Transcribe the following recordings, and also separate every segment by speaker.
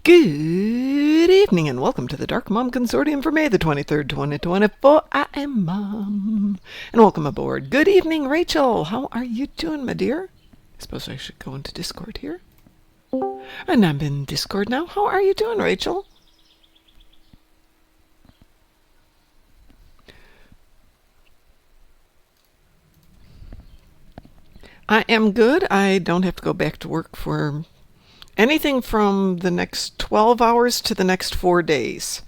Speaker 1: Good evening and welcome to the Darkmom Consortium for May the 23rd, 2024. I am Mom. And welcome aboard. Good evening, Rachel. How are you doing, my dear? I suppose I should go into Discord here. And I'm in Discord now. How are you doing, Rachel? I am good. I don't have to go back to work for anything from the next 12 hours to the next 4 days.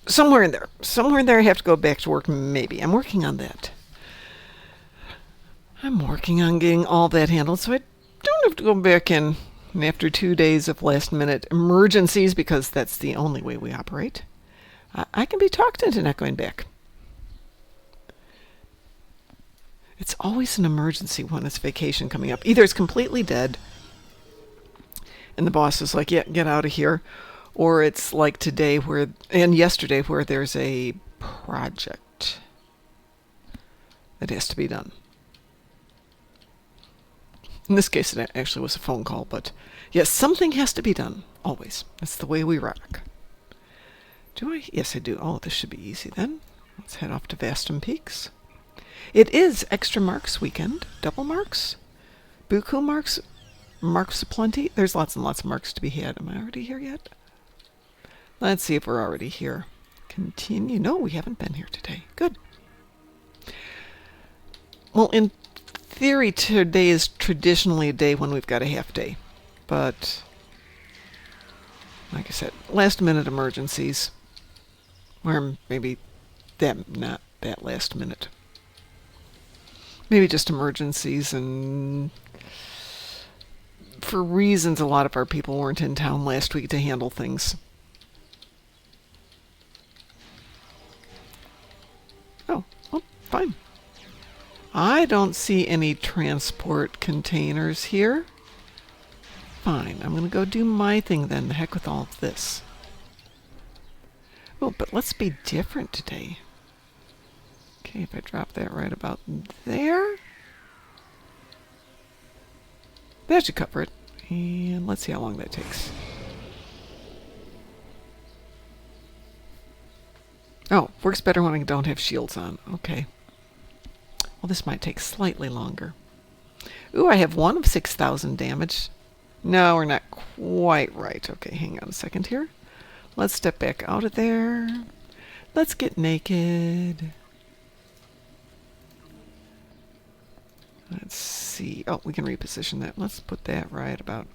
Speaker 1: Somewhere in there. Somewhere in there I have to go back to work, maybe. I'm working on that. I'm working on getting all that handled so I don't have to go back in after 2 days of last-minute emergencies, because that's the only way we operate. I can be talked into not going back. It's always an emergency when it's vacation coming up. Either it's completely dead and the boss is like, yeah, get out of here. Or it's like today and yesterday where there's a project that has to be done. In this case, it actually was a phone call, but yes, something has to be done. Always. That's the way we rock. Do I? Yes, I do. Oh, this should be easy then. Let's head off to Vastum Peaks. It is Extra Marks weekend. Double marks? Buku marks? Marks aplenty? There's lots and lots of marks to be had. Am I already here yet? Let's see if we're already here. Continue. No, we haven't been here today. Good. Well, in theory, today is traditionally a day when we've got a half day. But, like I said, last minute emergencies. Or maybe not that last minute. Maybe just emergencies, and for reasons a lot of our people weren't in town last week to handle things. Oh, well, fine. I don't see any transport containers here. Fine, I'm going to go do my thing then. The heck with all of this. Oh, but let's be different today. Okay, if I drop that right about there, that should cover it. And let's see how long that takes. Oh, works better when I don't have shields on. Okay. Well, this might take slightly longer. Ooh, I have 1 of 6,000 damage. No, we're not quite right. Okay, hang on a second here. Let's step back out of there. Let's get naked. Let's see. Oh, we can reposition that. Let's put that right about...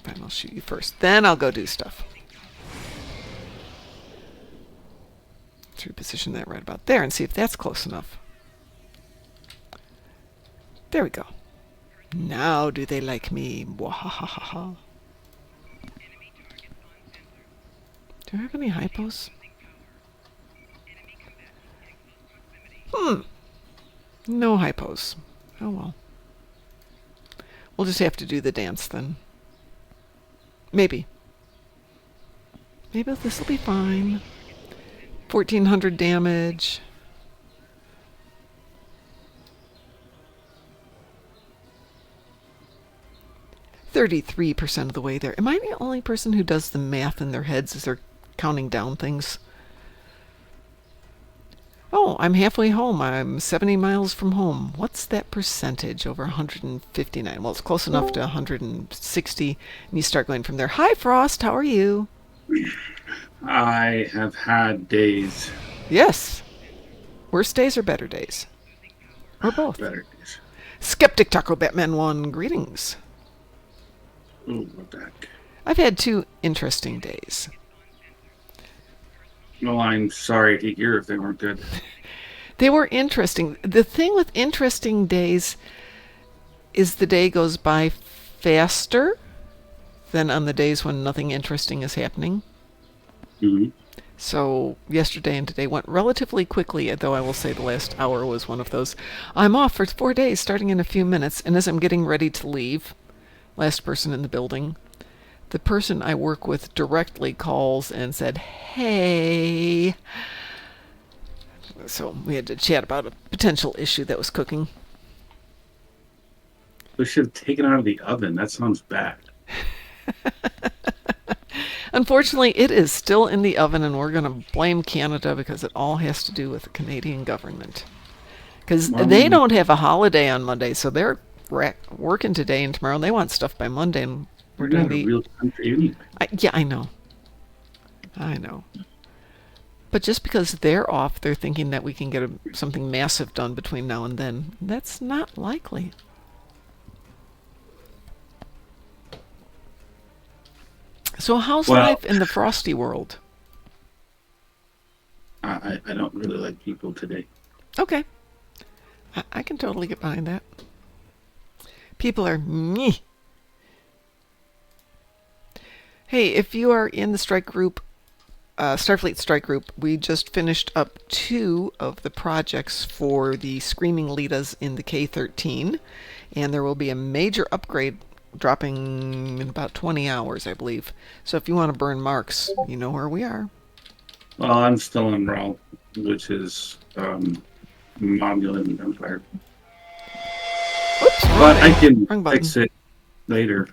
Speaker 1: Fine, I'll shoot you first. Then I'll go do stuff. Let's reposition that right about there and see if that's close enough. There we go. Now do they like me? Wahahaha. Do I have any hypos? No hypos. Oh well. We'll just have to do the dance then. Maybe. Maybe this will be fine. 1,400 damage. %33% of the way there. Am I the only person who does the math in their heads as they're counting down things? Oh, I'm halfway home. I'm 70 miles from home. What's that percentage over 159? Well, it's close enough to 160, and you start going from there. Hi, Frost. How are you?
Speaker 2: I have had days.
Speaker 1: Yes. Worse days or better days? Or both?
Speaker 2: Better days.
Speaker 1: Skeptic Taco Batman 1, greetings.
Speaker 2: Ooh, what the heck?
Speaker 1: I've had 2 interesting days.
Speaker 2: Well, I'm sorry to hear if they weren't good.
Speaker 1: They were interesting. The thing with interesting days is the day goes by faster than on the days when nothing interesting is happening.
Speaker 2: Mm-hmm.
Speaker 1: So yesterday and today went relatively quickly, though I will say the last hour was one of those. I'm off for 4 days starting in a few minutes, and as I'm getting ready to leave, last person in the building, the person I work with directly calls and said, hey. So we had to chat about a potential issue that was cooking.
Speaker 2: We should have taken it out of the oven. That sounds bad.
Speaker 1: Unfortunately, it is still in the oven, and we're going to blame Canada because it all has to do with the Canadian government. Because they
Speaker 2: Well,
Speaker 1: don't have a holiday on Monday, so they're working today and tomorrow. And they want stuff by Monday, and we're
Speaker 2: we're
Speaker 1: doing
Speaker 2: not a
Speaker 1: the.
Speaker 2: real country anyway.
Speaker 1: Yeah, I know. I know. But just because they're off, they're thinking that we can get something massive done between now and then. That's not likely. So, how's
Speaker 2: Well,
Speaker 1: life in the frosty world?
Speaker 2: I don't really like people today.
Speaker 1: Okay. I can totally get behind that. People are meh. Hey, if you are in the strike group, Starfleet strike group, we just finished up 2 of the projects for the Screaming Litas in the K-13, and there will be a major upgrade dropping in about 20 hours, I believe. So if you want to burn marks, you know where we are.
Speaker 2: Well, I'm still in Raw, which is Monument Empire.
Speaker 1: Oops,
Speaker 2: But I can
Speaker 1: wrong button.
Speaker 2: fix it later.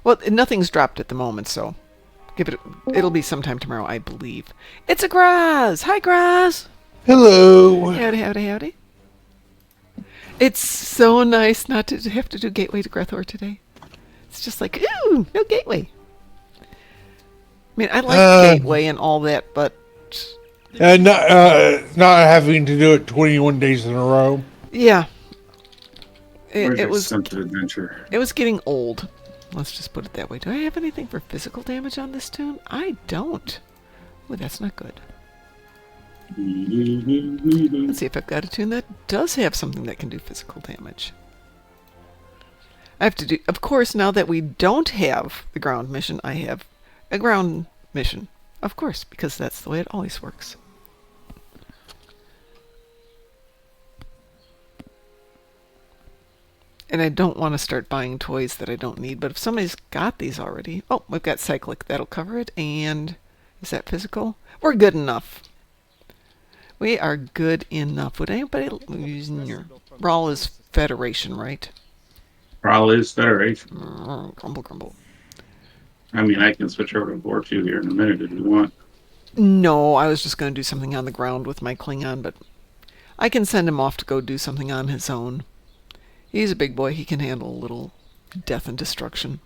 Speaker 1: Well, nothing's dropped at the moment, so it'll be sometime tomorrow, I believe. It's a Graz! Hi, Graz!
Speaker 3: Hello.
Speaker 1: Howdy, howdy, howdy. It's so nice not to have to do Gateway to Grethor today. It's just like, ooh, no Gateway. I mean, I like Gateway and all that, but
Speaker 3: Not having to do it 21 days in a row.
Speaker 1: yeah,
Speaker 2: Where's
Speaker 1: it
Speaker 2: your
Speaker 1: was
Speaker 2: sense of adventure?
Speaker 1: it was getting old. Let's just put it that way. Do I have anything for physical damage on this tune? I don't. Ooh, that's not good. Let's see if I've got a tune that does have something that can do physical damage. I have to do, of course, now that we don't have the ground mission, I have a ground mission. Of course, because that's the way it always works. And I don't want to start buying toys that I don't need, but if somebody's got these already... Oh, we've got cyclic. That'll cover it. And is that physical? We're good enough. We are good enough. Would anybody... Brawl is Federation, right?
Speaker 2: Raw is Federation.
Speaker 1: Grumble, grumble.
Speaker 2: I mean, I can switch over to War 2 here in a minute if you want.
Speaker 1: No, I was just going to do something on the ground with my Klingon, but I can send him off to go do something on his own. He's a big boy. He can handle a little death and destruction.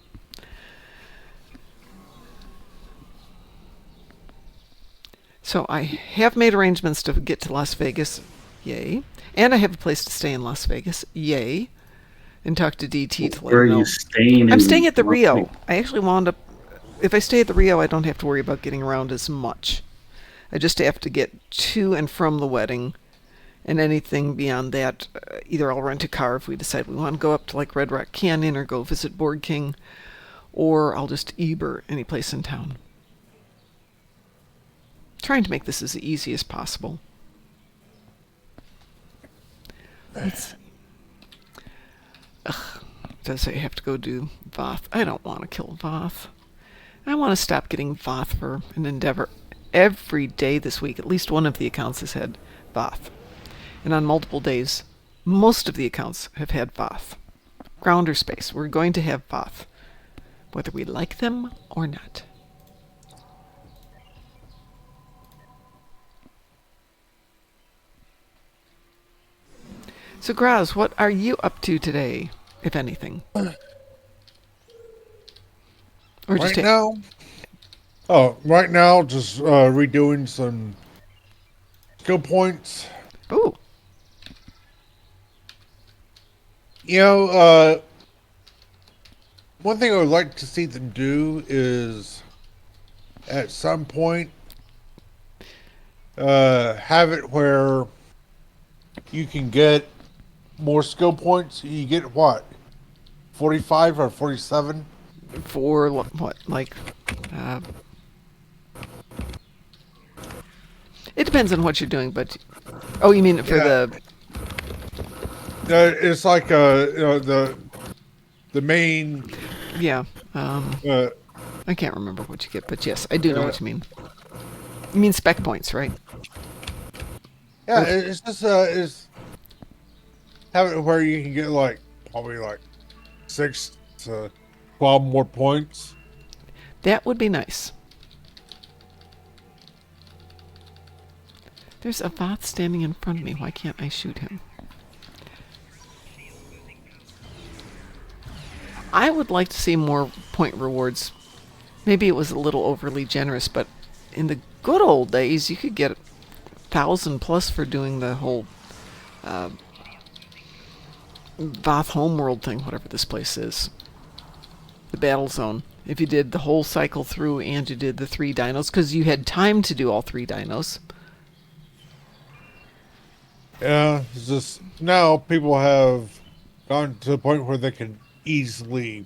Speaker 1: So I have made arrangements to get to Las Vegas. Yay. And I have a place to stay in Las Vegas. Yay. And talk to DT to let
Speaker 2: Where are
Speaker 1: him know.
Speaker 2: you staying?
Speaker 1: I'm staying at the Rio. I actually wound up... If I stay at the Rio, I don't have to worry about getting around as much. I just have to get to and from the wedding. And anything beyond that, either I'll rent a car if we decide we want to go up to like Red Rock Canyon or go visit Borg King, or I'll just Uber any place in town. Trying to make this as easy as possible. Let's... Ugh, does I have to go do Voth? I don't want to kill Voth. I want to stop getting Voth for an Endeavor. Every day this week, at least one of the accounts has had Voth. And on multiple days, most of the accounts have had Voth. Ground or space, we're going to have Voth. Whether we like them or not. So, Graz, what are you up to today, if anything? Or
Speaker 3: Right now, just redoing some skill points.
Speaker 1: Ooh.
Speaker 3: You know, one thing I would like to see them do is, at some point, have it where you can get more skill points. You get what, 45 or 47?
Speaker 1: For what? Like, it depends on what you're doing, but... Oh, you mean for the...
Speaker 3: It's like the main.
Speaker 1: Yeah. I can't remember what you get, but yes, I do know what you mean. You mean spec points, right?
Speaker 3: Yeah, it's just is have it where you can get like probably like 6 to 12 more points.
Speaker 1: That would be nice. There's a Voth standing in front of me. Why can't I shoot him? I would like to see more point rewards. Maybe it was a little overly generous, but in the good old days, you could get 1,000 plus for doing the whole Voth homeworld thing, whatever this place is. The battle zone. If you did the whole cycle through and you did the 3 dinos, because you had time to do all 3 dinos.
Speaker 3: Yeah, it's just now people have gone to the point where they can easily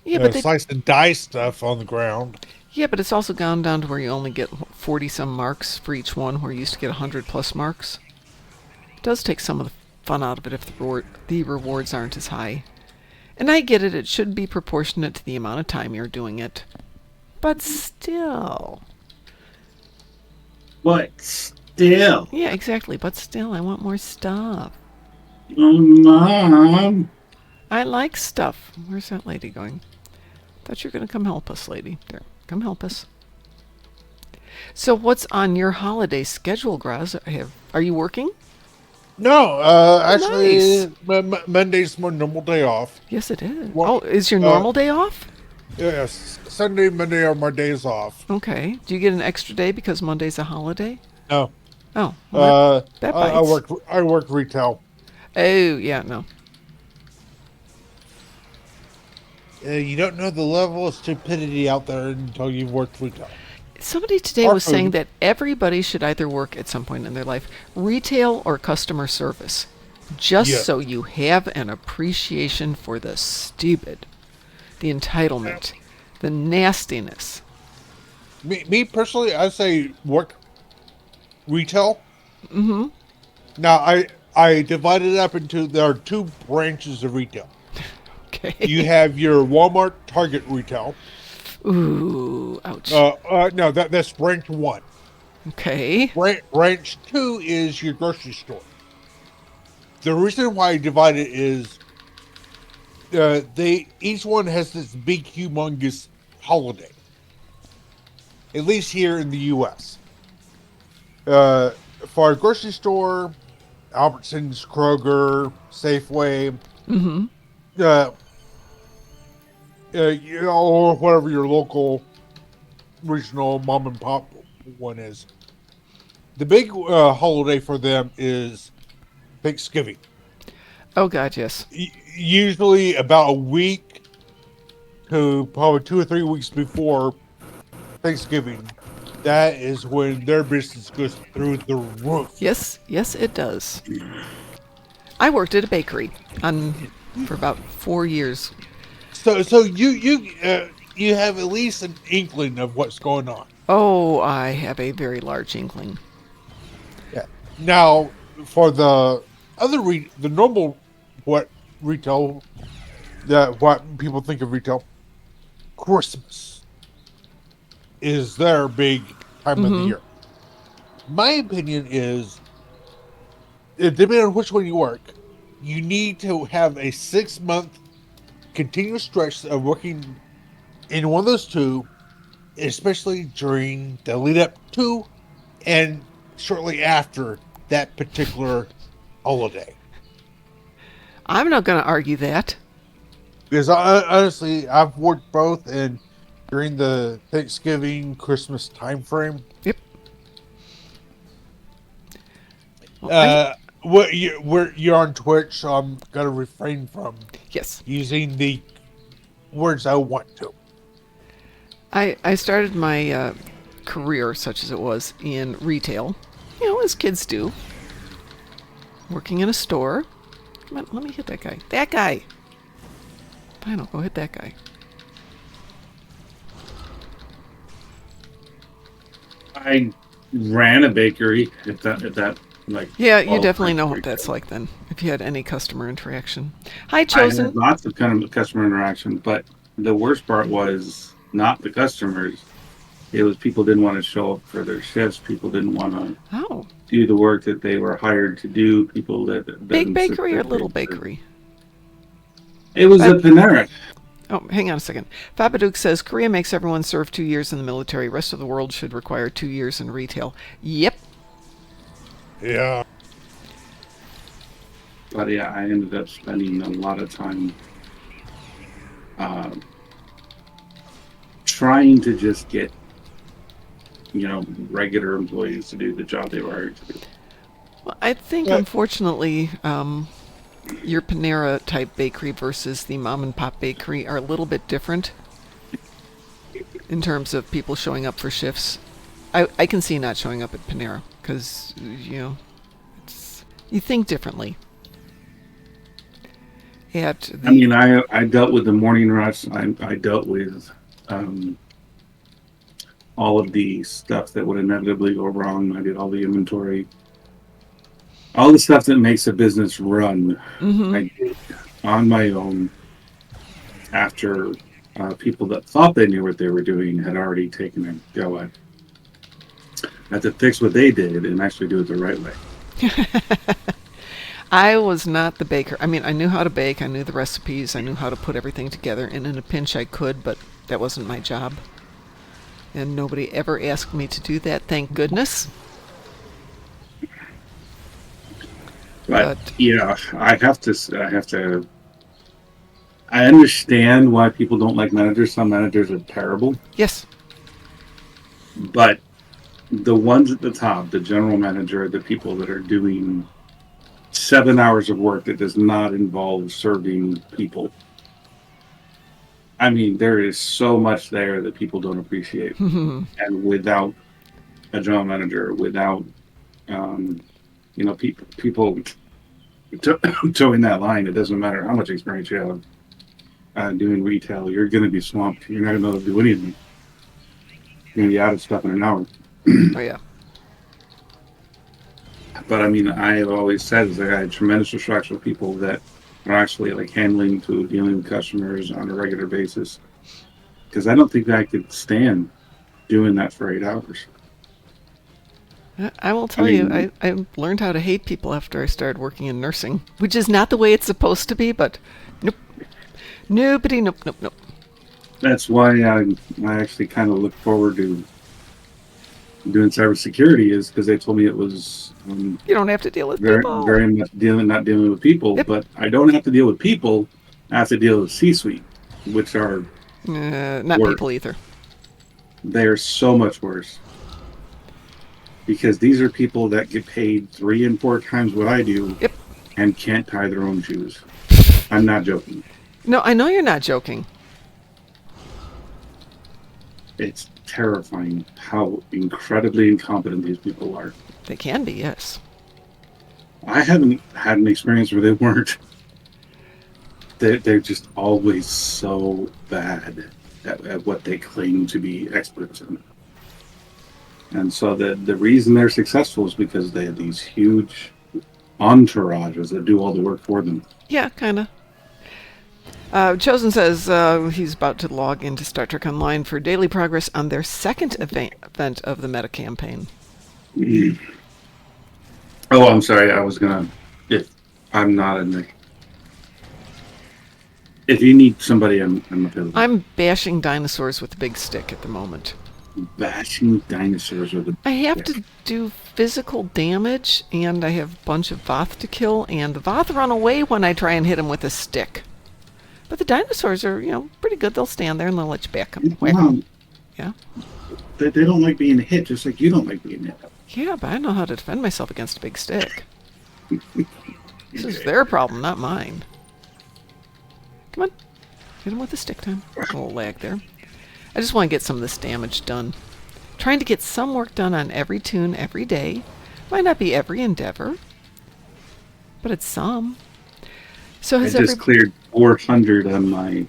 Speaker 3: slice and dice stuff on the ground.
Speaker 1: Yeah, but it's also gone down to where you only get 40 some marks for each one, where you used to get 100 plus marks. It does take some of the fun out of it if the rewards aren't as high. And I get it, it should be proportionate to the amount of time you're doing it. But still.
Speaker 2: But still.
Speaker 1: Yeah, exactly. But still, I want more stuff.
Speaker 2: Mom.
Speaker 1: I like stuff. Where's that lady going? Thought you were going to come help us, lady. There, come help us. So what's on your holiday schedule, Graz? Are you working?
Speaker 3: No, actually,
Speaker 1: Nice.
Speaker 3: Monday's my normal day off.
Speaker 1: Yes, it is.
Speaker 3: Well,
Speaker 1: is your normal day off?
Speaker 3: Yes, Sunday, Monday are my days off.
Speaker 1: Okay. Do you get an extra day because Monday's a holiday?
Speaker 3: No.
Speaker 1: Oh, well, that
Speaker 3: I
Speaker 1: bites.
Speaker 3: work retail.
Speaker 1: Oh, yeah, no.
Speaker 3: You don't know the level of stupidity out there until you've worked retail.
Speaker 1: Somebody today
Speaker 3: Or
Speaker 1: was saying
Speaker 3: food.
Speaker 1: that everybody should either work at some point in their life retail or customer service, just
Speaker 3: Yeah.
Speaker 1: so you have an appreciation for the stupid, the entitlement, the nastiness.
Speaker 3: Me personally, I say work retail.
Speaker 1: Mm-hmm.
Speaker 3: Now, I divide it up into, there are 2 branches of retail.
Speaker 1: Okay.
Speaker 3: You have your Walmart, Target retail.
Speaker 1: Ooh, ouch.
Speaker 3: No, that's branch 1.
Speaker 1: Okay.
Speaker 3: Branch 2 is your grocery store. The reason why I divide it is each one has this big, humongous holiday. At least here in the U.S. For a grocery store, Albertsons, Kroger, Safeway,
Speaker 1: Mm-hmm.
Speaker 3: or whatever your local regional mom and pop one is. The big holiday for them is Thanksgiving.
Speaker 1: Oh, God, yes.
Speaker 3: Usually about a week to probably 2 or 3 weeks before Thanksgiving. That is when their business goes through the roof.
Speaker 1: Yes, it does. I worked at a bakery for about 4 years.
Speaker 3: So you have at least an inkling of what's going on.
Speaker 1: Oh, I have a very large inkling.
Speaker 3: Yeah. Now, for the other the normal retail, what people think of retail, Christmas is their big time of the year. My opinion is, depending on which one you work, you need to have a 6-month continuous stretch of working in one of those 2, especially during the lead up to and shortly after that particular holiday.
Speaker 1: I'm not going to argue that.
Speaker 3: Because honestly, I've worked both, and during the Thanksgiving, Christmas time frame.
Speaker 1: Yep. Well,
Speaker 3: you're on Twitch, so I'm gonna refrain from using the words I want to.
Speaker 1: I started my career, such as it was, in retail, as kids do, working in a store. Come on, let me hit that guy. That guy! Fine, I'll go hit that guy.
Speaker 2: I ran a bakery, if that like.
Speaker 1: Yeah, you definitely know what that's like then, if you had any customer interaction. Hi, Chosen.
Speaker 2: I had lots of kind of customer interaction, but the worst part was not the customers. It was people didn't want to show up for their shifts. People didn't want to do the work that they were hired to do. People that
Speaker 1: big bakery or little bakery?
Speaker 2: It was a Panera.
Speaker 1: Oh, hang on a second. Fabadook says, Korea makes everyone serve 2 years in the military. Rest of the world should require 2 years in retail. Yep.
Speaker 3: Yeah.
Speaker 2: But yeah, I ended up spending a lot of time uh, trying to just get, regular employees to do the job they were hired to do.
Speaker 1: Well, I think,
Speaker 3: But
Speaker 1: unfortunately, your Panera type bakery versus the mom and pop bakery are a little bit different in terms of people showing up for shifts. I can see not showing up at Panera because, you think differently.
Speaker 2: I mean, I dealt with the morning rush. I dealt with all of the stuff that would inevitably go wrong. I did all the inventory, all the stuff that makes a business run.
Speaker 1: Mm-hmm.
Speaker 2: I did on my own after people that thought they knew what they were doing had already taken a go at. I had to fix what they did and actually do it the right way.
Speaker 1: I was not the baker. I mean, I knew how to bake, I knew the recipes, I knew how to put everything together, and in a pinch I could, but that wasn't my job. And nobody ever asked me to do that, thank goodness.
Speaker 2: But yeah, I understand why people don't like managers. Some managers are terrible.
Speaker 1: Yes.
Speaker 2: But the ones at the top, the general manager, the people that are doing 7 hours of work that does not involve serving people. I mean, there is so much there that people don't appreciate. And without a general manager, without, people towing that line, it doesn't matter how much experience you have doing retail, you're going to be swamped. You're not going to be able to do anything. You're going to be out of stuff in an hour.
Speaker 1: Oh, yeah.
Speaker 2: But I mean, I have always said is that I had tremendous respect for people that are actually like dealing with customers on a regular basis. Because I don't think I could stand doing that for 8 hours.
Speaker 1: I will tell you, I learned how to hate people after I started working in nursing, which is not the way it's supposed to be, but nope. Nobody, nope.
Speaker 2: That's why I actually kind of look forward to doing cybersecurity, is because they told me it was
Speaker 1: you don't have to deal with
Speaker 2: very,
Speaker 1: people.
Speaker 2: very much not dealing with people.
Speaker 1: Yep.
Speaker 2: But I don't have to deal with people. I have to deal with C-suite, which are
Speaker 1: not
Speaker 2: worse.
Speaker 1: People either.
Speaker 2: They're so much worse. Because these are people that get paid 3 and 4 times what I do.
Speaker 1: Yep.
Speaker 2: And can't tie their own shoes. I'm not joking.
Speaker 1: No, I know you're not joking.
Speaker 2: It's terrifying how incredibly incompetent these people are.
Speaker 1: They can be, yes.
Speaker 2: I haven't had an experience where they weren't. They're just always so bad at what they claim to be experts in. And so the reason they're successful is because they have these huge entourages that do all the work for them.
Speaker 1: Yeah, kind of. Chosen says he's about to log into Star Trek Online for daily progress on their second event of the meta campaign.
Speaker 2: Mm. Oh, I'm sorry. I was gonna. If I'm not in the. If you need somebody, I'm available.
Speaker 1: I'm bashing dinosaurs with a big stick at the moment.
Speaker 2: Bashing dinosaurs with a.
Speaker 1: I have to do physical damage, and I have a bunch of Voth to kill, and the Voth run away when I try and hit them with a stick. But the dinosaurs are, pretty good. They'll stand there and they'll let you back them. Yeah.
Speaker 2: They don't like being hit, just like you don't like being hit.
Speaker 1: Yeah, but I know how to defend myself against a big stick. This is their problem, not mine. Come on. Hit them with the stick time. A little lag there. I just want to get some of this damage done. Trying to get some work done on every tune every day. Might not be every endeavor, but it's some. So
Speaker 2: I just cleared 400 on my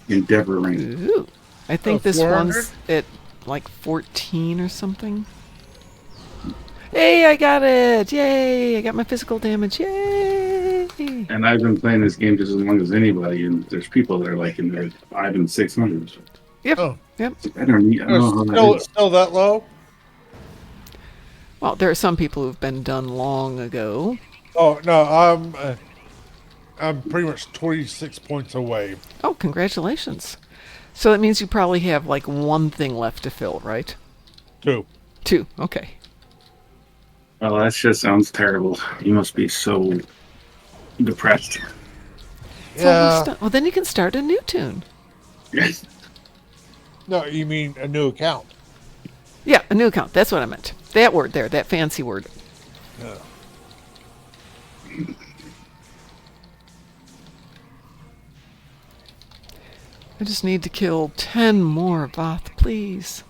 Speaker 2: endeavor rank.
Speaker 1: Ooh. I think this
Speaker 3: 400?
Speaker 1: one's at like 14 or something. Hey, I got it! Yay! I got my physical damage. Yay!
Speaker 2: And I've been playing this game just as long as anybody, and there's people that are like in their 500 and 600s.
Speaker 1: Yep.
Speaker 3: Oh.
Speaker 1: Yep.
Speaker 2: I don't know how
Speaker 3: Still that low?
Speaker 1: Well, there are some people who've been done long ago.
Speaker 3: Oh no, I'm pretty much 26 points away.
Speaker 1: Oh, congratulations. So that means you probably have like one thing left to fill, right?
Speaker 3: 2.
Speaker 1: 2. Okay.
Speaker 2: Oh, that just sounds terrible. You must be so depressed.
Speaker 1: It's almost
Speaker 3: Yeah.
Speaker 1: done. Well, then you can start a new tune.
Speaker 2: Yes.
Speaker 3: No, you mean a new account?
Speaker 1: Yeah, a new account. That's what I meant. That word there, that fancy word.
Speaker 3: Yeah.
Speaker 1: I just need to kill 10 more Voth, please.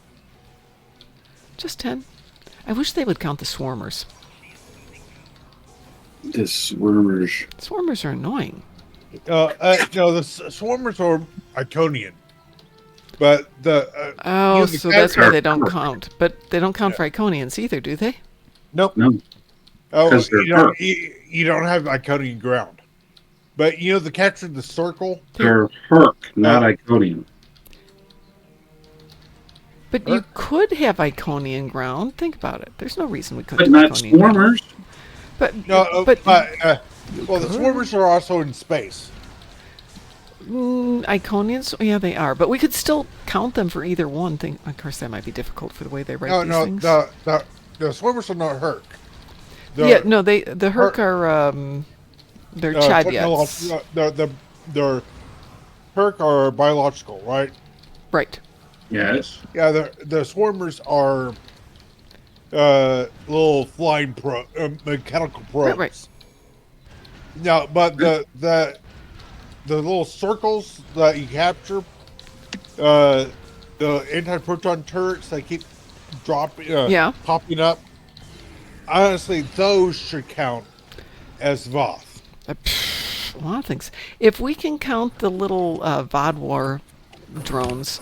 Speaker 1: Just 10. I wish they would count the swarmers.
Speaker 2: The swarmers.
Speaker 1: Swarmers are annoying.
Speaker 3: No, the swarmers are Iconian, but
Speaker 1: Oh,
Speaker 3: the
Speaker 1: so that's why
Speaker 3: capture.
Speaker 1: they don't count. But they don't count for Iconians either, do they?
Speaker 3: Nope.
Speaker 2: No,
Speaker 3: Oh,
Speaker 2: because they're hurt.
Speaker 3: you don't have Iconian ground, but the capture the circle.
Speaker 2: They're Herc, not Iconian.
Speaker 1: But you could have Iconian ground. Think about it. There's no reason we
Speaker 2: But
Speaker 1: couldn't
Speaker 2: not
Speaker 1: have Iconian ground.
Speaker 2: swarmers.
Speaker 3: No,
Speaker 1: but
Speaker 3: well, the swarmers are also in space.
Speaker 1: Iconians, yeah, they are. But we could still count them for either one thing. Of course, that might be difficult for the way they write these things.
Speaker 3: The swarmers are not Herc.
Speaker 1: The Herc are they're Chadyats.
Speaker 3: They're Herc are biological, right?
Speaker 1: Right.
Speaker 2: Yes.
Speaker 3: Yeah, the swarmers are little flying mechanical probes.
Speaker 1: Right.
Speaker 3: No, but the little circles that you capture, the anti-proton turrets that keep popping up. Honestly, those should count as Voth.
Speaker 1: A lot of things. If we can count the little Vodwar drones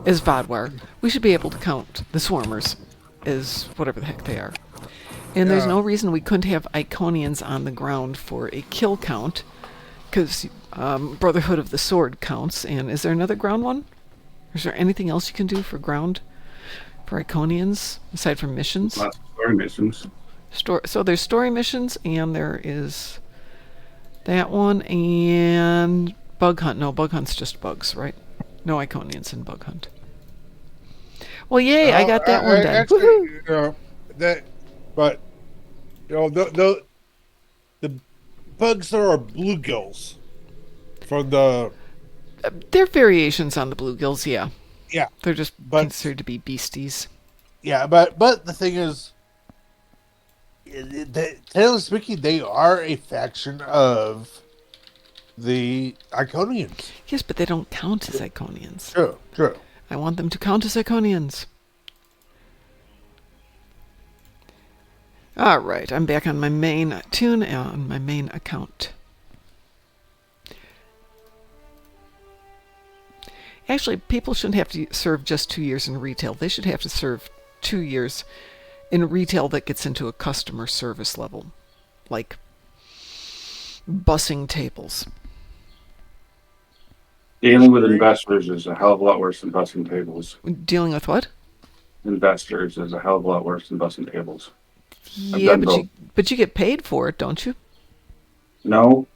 Speaker 1: as Vodwar, we should be able to count the swarmers as whatever the heck they are. And there's no reason we couldn't have Iconians on the ground for a kill count, because Brotherhood of the Sword counts. And is there another ground one? Is there anything else you can do for ground for Iconians aside from missions?
Speaker 2: Lots of story missions.
Speaker 1: So there's story missions, and there is that one, and bug hunt. No, bug hunt's just bugs, right? No Iconians in bug hunt. Well, yay! I got that one done.
Speaker 3: Actually, but the bugs there are bluegills from the.
Speaker 1: They're variations on the bluegills, yeah.
Speaker 3: Yeah,
Speaker 1: they're just considered to be beasties.
Speaker 3: Yeah, but the thing is, technically speaking, they are a faction of the Iconians.
Speaker 1: Yes, but they don't count as Iconians.
Speaker 3: True.
Speaker 1: I want them to count as Iconians. All right, I'm back on my main tune, on my main account. Actually, people shouldn't have to serve just 2 years in retail. They should have to serve 2 years in retail that gets into a customer service level, like bussing tables.
Speaker 2: Dealing with investors is a hell of a lot worse than bussing tables.
Speaker 1: Dealing with what?
Speaker 2: Investors is a hell of a lot worse than bussing tables.
Speaker 1: Yeah, but you get paid for it, don't you?
Speaker 2: No.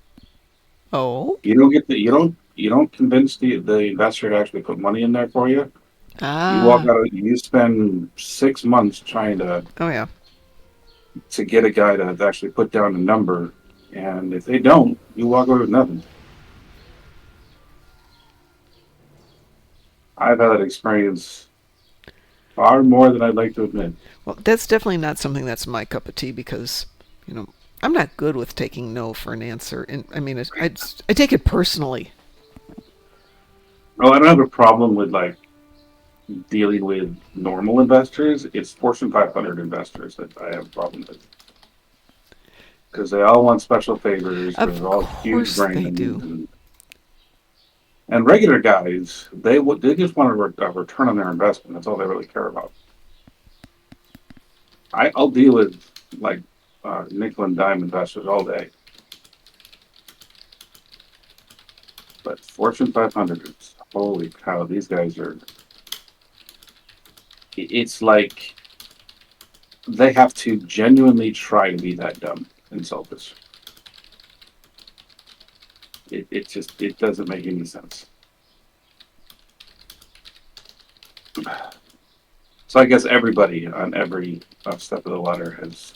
Speaker 1: Oh.
Speaker 2: You don't get you don't convince the investor to actually put money in there for you. You walk out. You spend 6 months trying to.
Speaker 1: Oh yeah.
Speaker 2: To get a guy to actually put down a number, and if they don't, you walk away with nothing. I've had that experience far more than I'd like to admit.
Speaker 1: Well, that's definitely not something that's my cup of tea, because, I'm not good with taking no for an answer. And I mean, I take it personally.
Speaker 2: Well, I don't have a problem with dealing with normal investors. It's Fortune 500 investors that I have a problem with, because they all want special favors.
Speaker 1: Of
Speaker 2: all
Speaker 1: course
Speaker 2: huge
Speaker 1: they do.
Speaker 2: And regular guys, they just want a return on their investment. That's all they really care about. I'll deal with nickel and dime investors all day, but Fortune 500, holy cow, these guys are. It's like they have to genuinely try to be that dumb and selfish. It doesn't make any sense. So I guess everybody on every step of the ladder has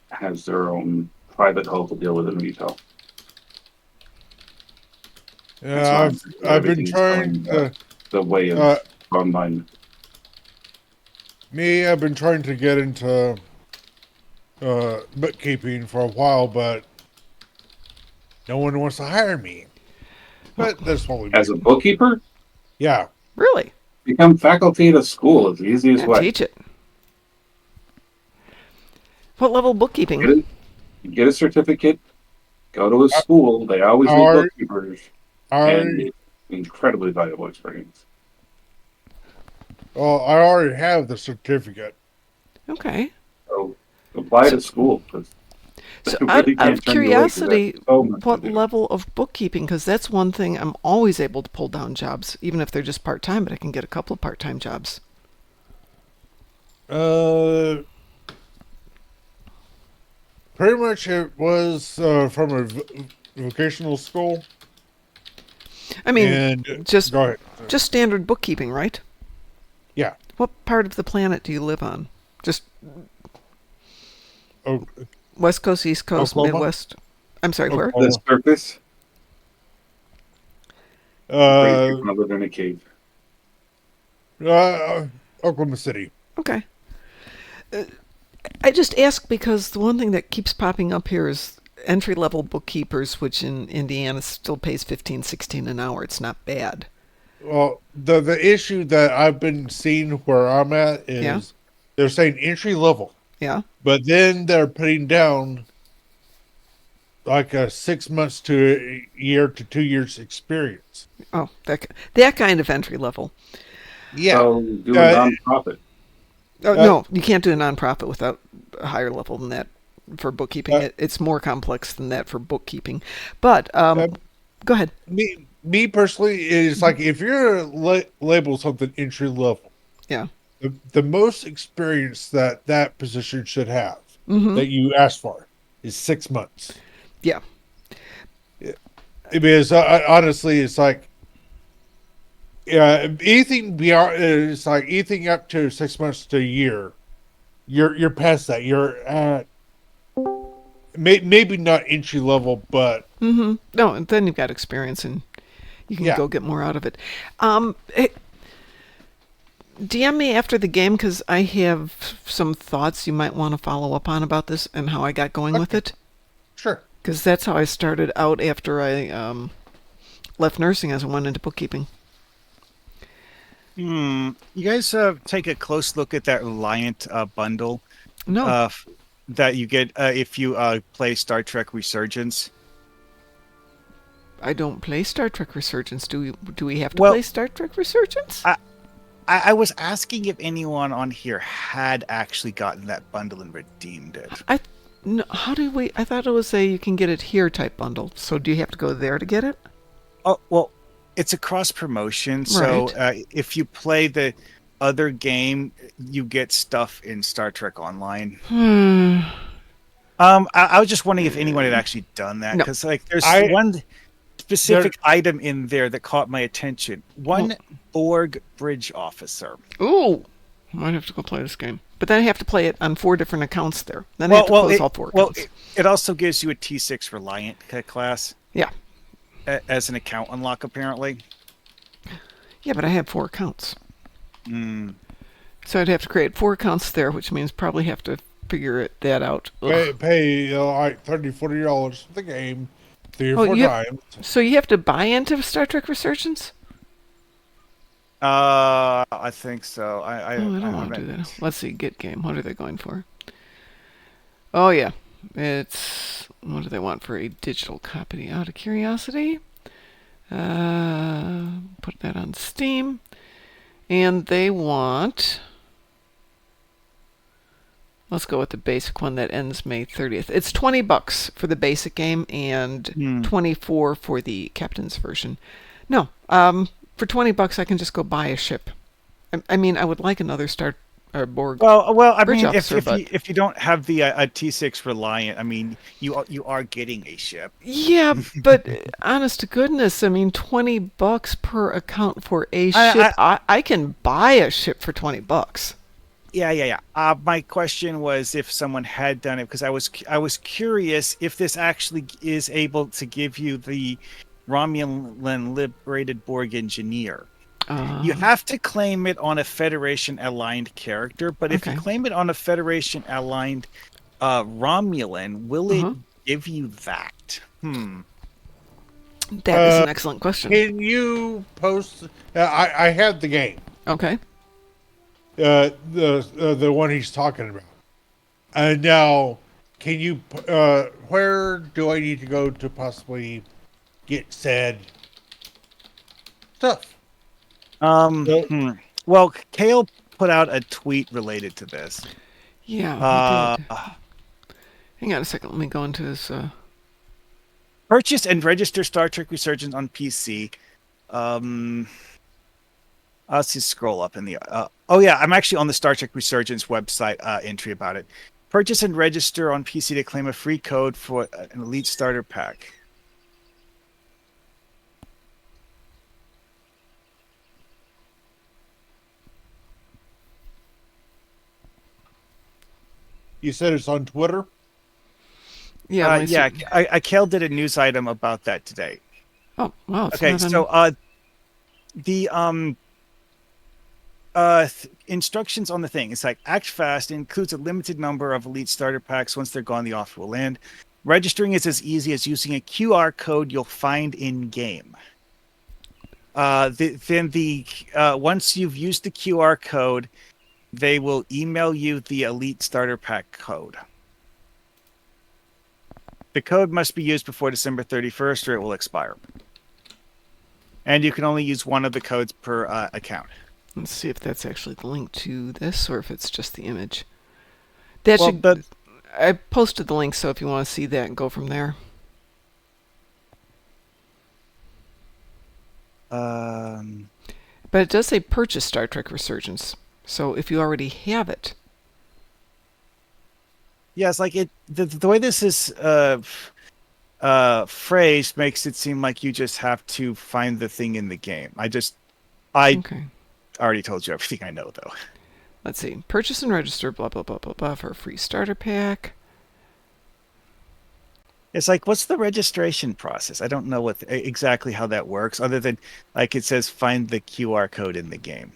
Speaker 2: has their own private hole to deal with in retail. That's why
Speaker 3: I've been
Speaker 2: everything's
Speaker 3: trying
Speaker 2: going
Speaker 3: to
Speaker 2: the way of online.
Speaker 3: I've been trying to get into bookkeeping for a while, but no one wants to hire me. But that's only
Speaker 2: As
Speaker 3: me.
Speaker 2: a bookkeeper,
Speaker 3: Yeah.
Speaker 1: Really?
Speaker 2: become faculty at a school is the easiest
Speaker 1: Yeah,
Speaker 2: way.
Speaker 1: teach it. What level bookkeeping?
Speaker 2: Get a certificate, go to a school. They always need
Speaker 3: I
Speaker 2: bookkeepers, and
Speaker 3: already,
Speaker 2: it's incredibly valuable experience.
Speaker 3: well, I already have the certificate.
Speaker 1: Okay.
Speaker 2: So apply
Speaker 1: So,
Speaker 2: to school because
Speaker 1: so
Speaker 2: they
Speaker 1: out,
Speaker 2: really
Speaker 1: out
Speaker 2: can't
Speaker 1: of
Speaker 2: turn you away because
Speaker 1: curiosity,
Speaker 2: that's so much to
Speaker 1: what
Speaker 2: do.
Speaker 1: level of bookkeeping? Because that's one thing I'm always able to pull down jobs, even if they're just part-time, but I can get a couple of part-time jobs.
Speaker 3: Pretty much it was from a vocational school.
Speaker 1: I mean,
Speaker 3: And
Speaker 1: just
Speaker 3: go ahead.
Speaker 1: just standard bookkeeping, right?
Speaker 3: Yeah.
Speaker 1: What part of the planet do you live on? Just
Speaker 3: Oh,
Speaker 1: West Coast, East Coast,
Speaker 3: Oklahoma?
Speaker 1: Midwest? I'm sorry, where?
Speaker 3: Oklahoma.
Speaker 2: The surface, crazy people live in a cave.
Speaker 3: Oklahoma City.
Speaker 1: Okay. I just ask because the one thing that keeps popping up here is entry-level bookkeepers, which in Indiana still pays 15, 16 an hour. It's not bad.
Speaker 3: Well, the issue that I've been seeing where I'm at is
Speaker 1: Yeah.
Speaker 3: they're saying entry level,
Speaker 1: Yeah.
Speaker 3: but then they're putting down like a 6 months to a year to 2 years experience.
Speaker 1: Oh, that kind of entry level.
Speaker 3: Yeah.
Speaker 2: So do a
Speaker 3: Uh,
Speaker 2: nonprofit.
Speaker 1: Oh, no, you can't do a nonprofit without a higher level than that for bookkeeping. It's more complex than that for bookkeeping. But go ahead.
Speaker 3: Me personally, it's like if you're label something entry level,
Speaker 1: Yeah.
Speaker 3: the most experience that position should have
Speaker 1: Mm-hmm.
Speaker 3: that you ask for is 6 months.
Speaker 1: Yeah.
Speaker 3: Because honestly, it's like anything beyond, it's like anything up to 6 months to a year, you're past that. You're at maybe not entry level, but
Speaker 1: Mm-hmm. No, and then you've got experience and you can go get more out of it. DM me after the game because I have some thoughts you might want to follow up on about this and how I got going with it.
Speaker 3: Sure.
Speaker 1: Because that's how I started out after I left nursing as I went into bookkeeping.
Speaker 4: You guys take a close look at that Reliant bundle.
Speaker 1: No.
Speaker 4: That you get if you play Star Trek Resurgence.
Speaker 1: I don't play Star Trek Resurgence. Do we have to play Star Trek Resurgence?
Speaker 4: I was asking if anyone on here had actually gotten that bundle and redeemed it.
Speaker 1: No, how do we? I thought it was a you can get it here type bundle. So do you have to go there to get it?
Speaker 4: Oh well, it's a cross promotion. So if you play the other game, you get stuff in Star Trek Online. I was just wondering if anyone had actually done that because there's one specific item in there that caught my attention. One Borg bridge officer.
Speaker 1: Ooh, I might have to go play this game. But then I have to play it on 4 different accounts there. Then I have to close all 4 accounts.
Speaker 4: Well, it also gives you a T6 Reliant class.
Speaker 1: Yeah.
Speaker 4: As an account unlock, apparently.
Speaker 1: Yeah, but I have 4 accounts.
Speaker 4: Mm.
Speaker 1: So I'd have to create 4 accounts there, which means probably have to figure that out.
Speaker 3: Pay like $30, $40 for the game 3 or 4 times.
Speaker 1: So you have to buy into Star Trek Resurgence?
Speaker 4: I think so. I
Speaker 1: don't want to do that. Let's see. Get game. What are they going for? Oh yeah, it's what do they want for a digital copy? Out of curiosity, put that on Steam, and they want. Let's go with the basic one that ends May 30th. It's $20 for the basic game and $24 for the captain's version. No, for $20 I can just go buy a ship. I mean, I would like another Borg.
Speaker 4: Well, I mean,
Speaker 1: officer,
Speaker 4: if you don't have the T6 Reliant, I mean, you are getting a ship.
Speaker 1: Yeah, but honest to goodness, I mean, $20 per account for a ship. I can buy a ship for $20.
Speaker 4: Yeah. My question was if someone had done it, because I was curious if this actually is able to give you the Romulan liberated Borg engineer. You have to claim it on a Federation aligned character, but if you claim it on a Federation aligned Romulan, will it give you that?
Speaker 1: That is an excellent question.
Speaker 3: Can you post? I have the game.
Speaker 1: Okay.
Speaker 3: The one he's talking about. And now, can you? Where do I need to go to possibly get said stuff?
Speaker 4: Well, Kale put out a tweet related to this.
Speaker 1: Yeah, he did. Hang on a second. Let me go into his.
Speaker 4: Purchase and register Star Trek Resurgence on PC. I'll just scroll up in the. I'm actually on the Star Trek Resurgence website entry about it. Purchase and register on PC to claim a free code for an Elite Starter Pack.
Speaker 3: You said it's on Twitter?
Speaker 1: Yeah.
Speaker 4: Kale did a news item about that today.
Speaker 1: Oh, wow.
Speaker 4: Okay, so the instructions on the thing, it's like act fast. It includes a limited number of Elite Starter Packs. Once they're gone, the offer will end. Registering is as easy as using a QR code you'll find in game. Once you've used the QR code, they will email you the Elite Starter Pack code. The code must be used before December 31st or it will expire. And you can only use one of the codes per account.
Speaker 1: Let's see if that's actually the link to this or if it's just the image. I posted the link, so if you want to see that and go from there. But it does say purchase Star Trek Resurgence. So if you already have it.
Speaker 4: Yeah, it's like the way this is phrased makes it seem like you just have to find the thing in the game. I already told you everything I know, though.
Speaker 1: Let's see. Purchase and register, blah, blah, blah, blah, blah, for a free starter pack.
Speaker 4: It's like, what's the registration process? I don't know exactly how that works, other than, like, it says find the QR code in the game.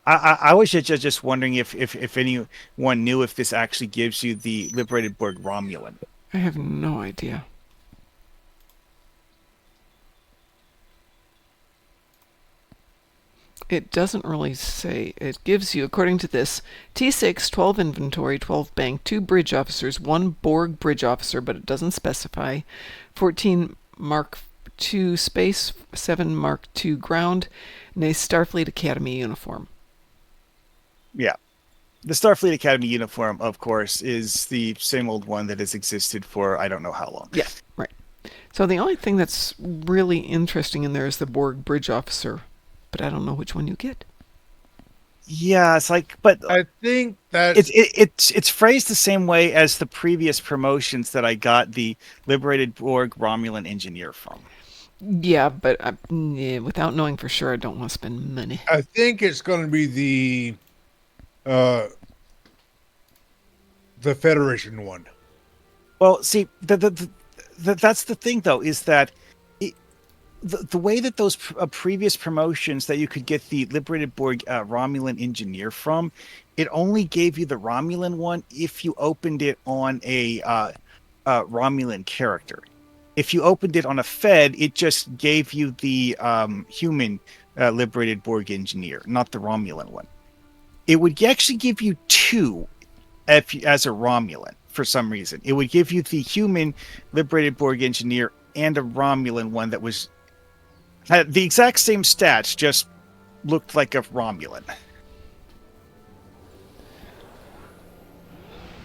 Speaker 4: I was just wondering if anyone knew if this actually gives you the Liberated Borg Romulan.
Speaker 1: I have no idea. It doesn't really say. It gives you, according to this, T6, 12 inventory, 12 bank, 2 bridge officers, 1 Borg bridge officer, but it doesn't specify, 14 Mark II space, 7 Mark II ground, and a Starfleet Academy uniform.
Speaker 4: Yeah. The Starfleet Academy uniform, of course, is the same old one that has existed for I don't know how long.
Speaker 1: Yeah, right. So the only thing that's really interesting in there is the Borg bridge officer, but I don't know which one you get.
Speaker 4: Yeah, it's like, but
Speaker 3: I think that
Speaker 4: it's phrased the same way as the previous promotions that I got the Liberated Borg Romulan engineer from.
Speaker 1: Yeah, but without knowing for sure, I don't want to spend money.
Speaker 3: I think it's going to be the Federation one.
Speaker 4: Well, see, that's the thing, though, is that the way that those previous promotions that you could get the Liberated Borg Romulan engineer from, it only gave you the Romulan one if you opened it on a Romulan character. If you opened it on a Fed, it just gave you the human Liberated Borg engineer, not the Romulan one. It would actually give you 2 as a Romulan for some reason. It would give you the human Liberated Borg engineer and a Romulan one that had the exact same stats, just looked like a Romulan.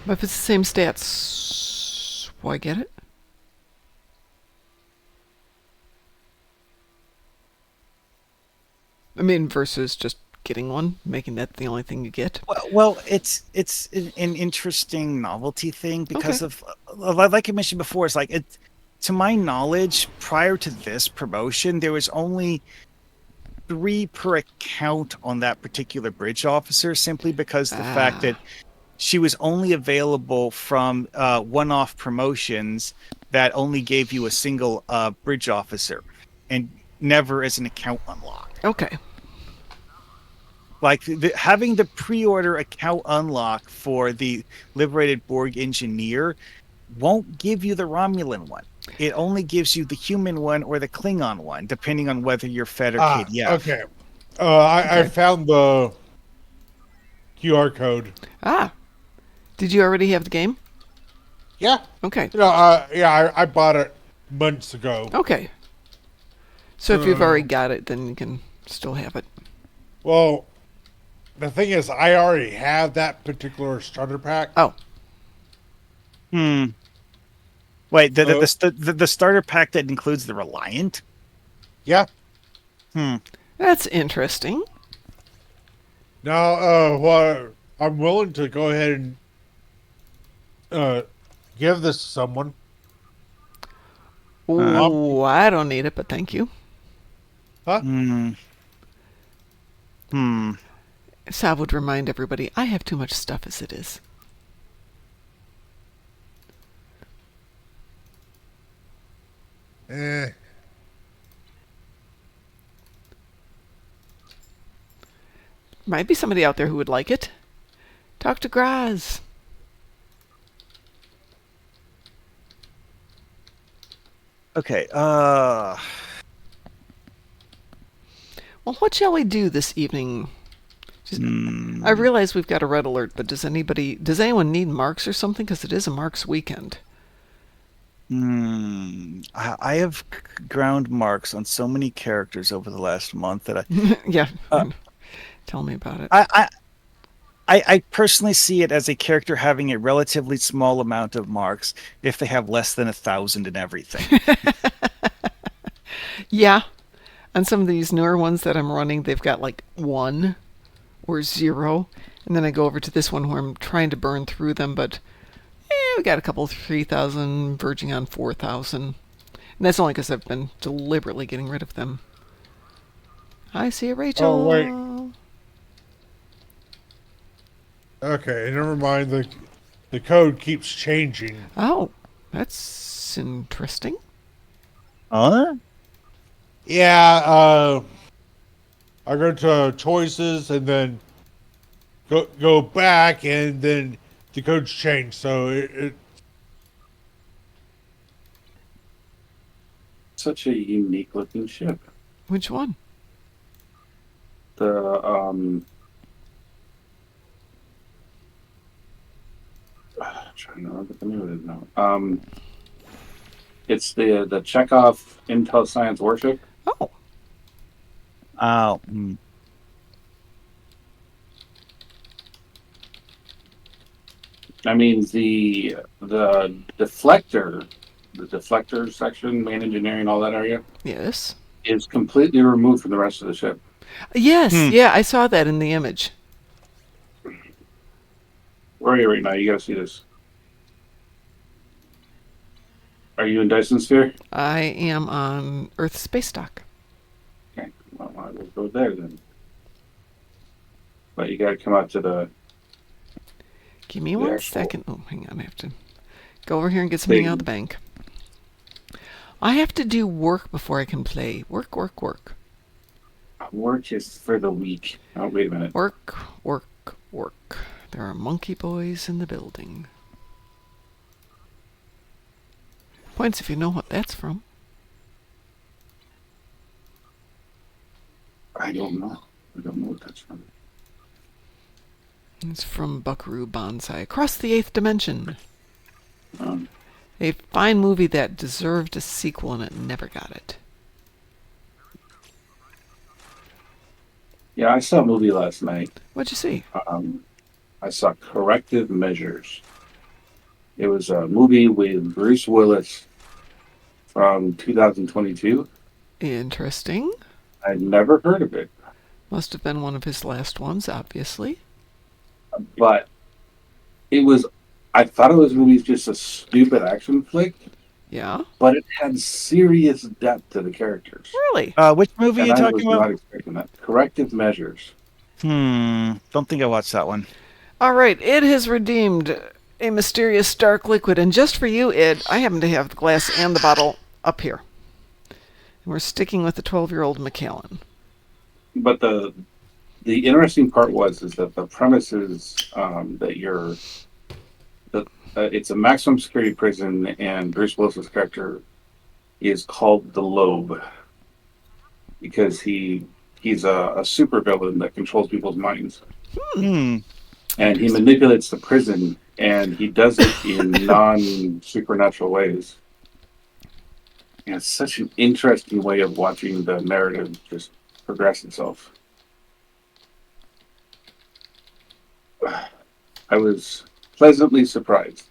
Speaker 1: But if it's the same stats, why get it? I mean, versus just getting one, making that the only thing you get.
Speaker 4: Well, it's an interesting novelty thing because of, like I mentioned before, it's like to my knowledge, prior to this promotion, there was only 3 per account on that particular bridge officer, simply because the fact that she was only available from one-off promotions that only gave you a single bridge officer and never as an account unlock.
Speaker 1: Okay.
Speaker 4: Like having the pre-order account unlock for the Liberated Borg Engineer won't give you the Romulan one. It only gives you the human one or the Klingon one, depending on whether you're Fed or KDF.
Speaker 3: Okay. I found the QR code.
Speaker 1: Did you already have the game?
Speaker 3: Yeah.
Speaker 1: Okay.
Speaker 3: I bought it months ago.
Speaker 1: Okay. So if you've already got it, then you can still have it.
Speaker 3: Well, the thing is, I already have that particular starter pack.
Speaker 1: Oh.
Speaker 4: Wait, the starter pack that includes the Reliant?
Speaker 3: Yeah.
Speaker 1: That's interesting.
Speaker 3: Now, well, I'm willing to go ahead and give this to someone.
Speaker 1: Oh, I don't need it, but thank you.
Speaker 3: Huh?
Speaker 1: Sav would remind everybody, I have too much stuff as it is. Might be somebody out there who would like it. Talk to Graz.
Speaker 4: Okay,
Speaker 1: Well, what shall we do this evening? I realize we've got a red alert, but does anyone need marks or something? Because it is a marks weekend.
Speaker 4: I have ground marks on so many characters over the last month that
Speaker 1: Yeah. Tell me about it.
Speaker 4: I personally see it as a character having a relatively small amount of marks if they have less than 1,000 in everything.
Speaker 1: Yeah. On some of these newer ones that I'm running, they've got like 1 or 0. And then I go over to this one where I'm trying to burn through them, but we got a couple 3,000, verging on 4,000. And that's only because I've been deliberately getting rid of them. I see a Rachel.
Speaker 3: Oh, wait. Okay, never mind. The code keeps changing.
Speaker 1: Oh, that's interesting.
Speaker 4: Huh?
Speaker 3: Yeah, I go to choices and then go back, and then the code's changed. So it
Speaker 2: Such a unique looking ship.
Speaker 1: Which one?
Speaker 2: I'm trying to remember the name of it now. It's the Chekhov Intel Science Warship.
Speaker 1: Oh.
Speaker 4: Oh.
Speaker 2: I mean the deflector section, main engineering, all that area.
Speaker 1: Yes.
Speaker 2: Is completely removed from the rest of the ship.
Speaker 1: Yes. Yeah, I saw that in the image.
Speaker 2: Where are you right now? You gotta see this. Are you in Dyson Sphere?
Speaker 1: I am on Earth Space Dock.
Speaker 2: Okay, well, I will go there then. But you gotta come out to the.
Speaker 1: Give me one second. Oh, hang on. I have to go over here and get something out of the bank. I have to do work before I can play. Work.
Speaker 2: Work is for the weak. Oh, wait a minute.
Speaker 1: Work. There are monkey boys in the building. Points if you know what that's from.
Speaker 2: I don't know. I don't know what that's from.
Speaker 1: It's from Buckaroo Banzai. Across the Eighth Dimension. A fine movie that deserved a sequel and it never got it.
Speaker 2: Yeah, I saw a movie last night.
Speaker 1: What'd you see?
Speaker 2: I saw Corrective Measures. It was a movie with Bruce Willis from 2022.
Speaker 1: Interesting.
Speaker 2: I'd never heard of it.
Speaker 1: Must have been one of his last ones, obviously.
Speaker 2: But it was, I thought it was going to be just a stupid action flick.
Speaker 1: Yeah.
Speaker 2: but it had serious depth to the characters.
Speaker 1: Really?
Speaker 4: Which movie are
Speaker 2: And
Speaker 4: you
Speaker 2: I was
Speaker 4: talking about?
Speaker 2: not expecting that. Corrective Measures.
Speaker 4: Don't think I watched that one.
Speaker 1: All right. It has redeemed a mysterious dark liquid, and just for you, Ed, I happen to have the glass and the bottle up here. We're sticking with the 12-year-old Macallan.
Speaker 2: But the interesting part is that the premise is that it's a maximum security prison, and Bruce Willis's character is called the Lobe because he's a supervillain that controls people's minds. And he manipulates the prison, and he does it in non-supernatural ways. And it's such an interesting way of watching the narrative just progress itself. I was pleasantly surprised.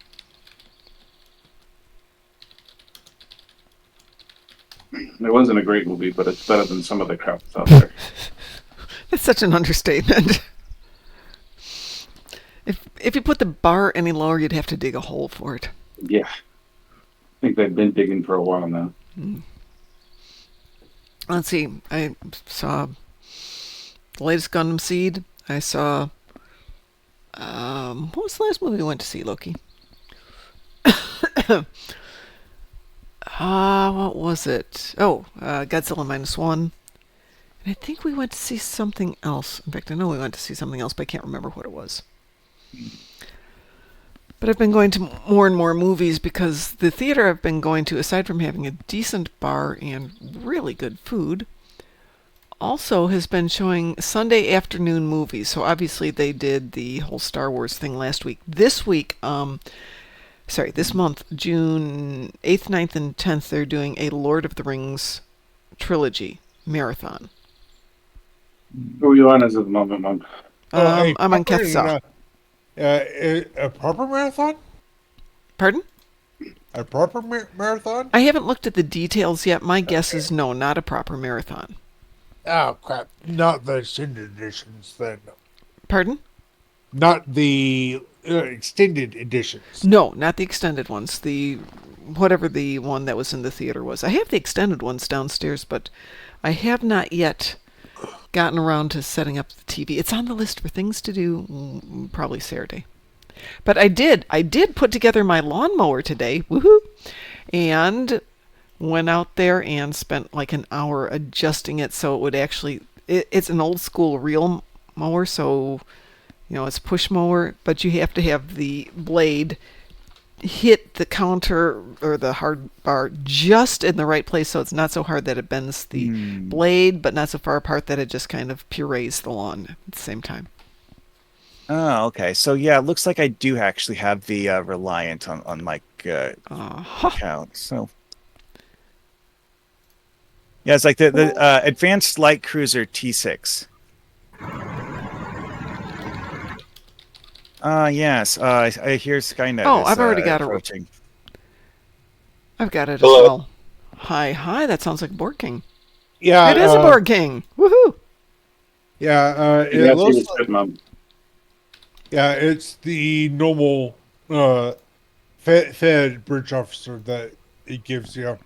Speaker 2: It wasn't a great movie, but it's better than some of the crap that's out there.
Speaker 1: That's such an understatement. If you put the bar any lower, you'd have to dig a hole for it.
Speaker 2: Yeah. I think they've been digging for a while now.
Speaker 1: Let's see. I saw the latest Gundam Seed. I saw... what was the last movie we went to see, Loki? What was it? Oh, Godzilla -1. And I think we went to see something else. In fact, I know we went to see something else, but I can't remember what it was. But I've been going to more and more movies because the theater I've been going to, aside from having a decent bar and really good food, also has been showing Sunday afternoon movies. So obviously they did the whole Star Wars thing last week. This week, this month, June 8th, 9th, and 10th, they're doing a Lord of the Rings trilogy marathon.
Speaker 2: Who are you on as of the moment, Mom?
Speaker 1: I'm on Ketsa.
Speaker 3: A proper marathon?
Speaker 1: Pardon?
Speaker 3: A proper marathon?
Speaker 1: I haven't looked at the details yet. My guess is no, not a proper marathon.
Speaker 3: Oh, crap. Not the extended editions, then.
Speaker 1: Pardon?
Speaker 3: Not the extended editions.
Speaker 1: No, not the extended ones. Whatever the one that was in the theater was. I have the extended ones downstairs, but I have not yet gotten around to setting up the TV. It's on the list for things to do probably Saturday. But I did put together my lawnmower today. Woohoo! And went out there and spent like an hour adjusting it so it would actually... It's an old school reel mower, so it's push mower, but you have to have the blade hit the counter or the hard bar just in the right place so it's not so hard that it bends the blade, but not so far apart that it just kind of purees the lawn at the same time.
Speaker 4: Oh, okay. So yeah, it looks like I do actually have the Reliant on my account. So yeah, it's like the Advanced Light Cruiser T6. Yes. I hear Skynet.
Speaker 1: Oh, I've already got it. I've got it as well. Hi. That sounds like Board King.
Speaker 3: Yeah,
Speaker 1: it is a Board King. Woohoo!
Speaker 3: Yeah, it's the normal Fed bridge officer that it gives you.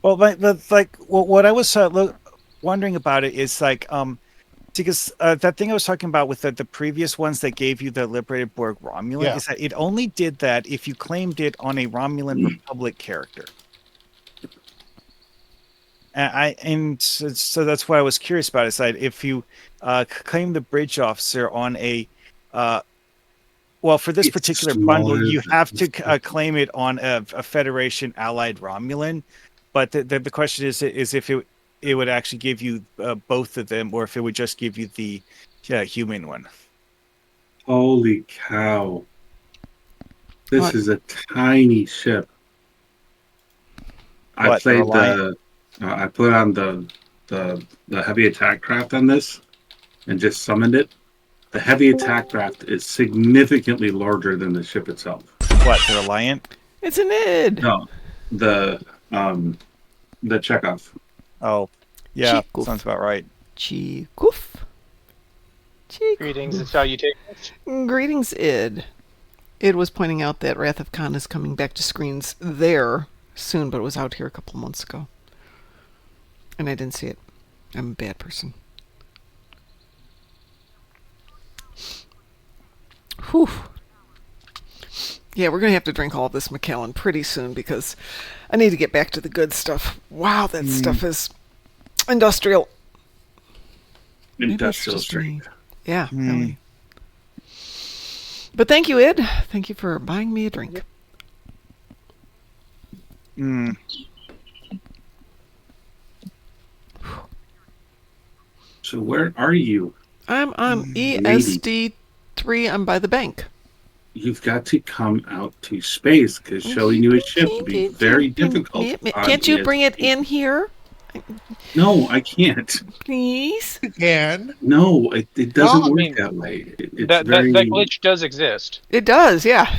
Speaker 4: Well, what I was wondering about it is because that thing I was talking about with the previous ones that gave you the Liberated Borg Romulan is that it only did that if you claimed it on a Romulan Republic character. So that's why I was curious about it. Is that if you claim the bridge officer on a for this particular bundle, you have to claim it on a Federation allied Romulan. But the question is if it would actually give you both of them, or if it would just give you the human one.
Speaker 2: Holy cow! This is a tiny ship. I put on the heavy attack craft on this, and just summoned it. The heavy attack craft is significantly larger than the ship itself.
Speaker 4: What, the Reliant?
Speaker 1: It's an id.
Speaker 2: No, the Chekhov.
Speaker 4: Oh, yeah,
Speaker 1: Chikuf.
Speaker 4: sounds about right.
Speaker 1: Chikuf.
Speaker 5: Greetings and salutations.
Speaker 1: Greetings, Id. Id was pointing out that Wrath of Khan is coming back to screens there soon, but it was out here a couple months ago. And I didn't see it. I'm a bad person. Whew. Yeah, we're going to have to drink all of this Macallan pretty soon because I need to get back to the good stuff. Wow, that stuff is industrial.
Speaker 2: Industrial strength.
Speaker 1: Yeah, really. But thank you, Ed. Thank you for buying me a drink.
Speaker 2: So where are you?
Speaker 1: I'm on ESD3. I'm by the bank.
Speaker 2: You've got to come out to space because showing you a ship would be very difficult.
Speaker 1: Can't you bring it in here?
Speaker 2: No, I can't.
Speaker 1: Please?
Speaker 3: You can.
Speaker 2: No, it doesn't
Speaker 5: Well, I
Speaker 2: work
Speaker 5: mean,
Speaker 2: that way. It's
Speaker 5: that
Speaker 2: very...
Speaker 5: that glitch does exist.
Speaker 1: It does, yeah.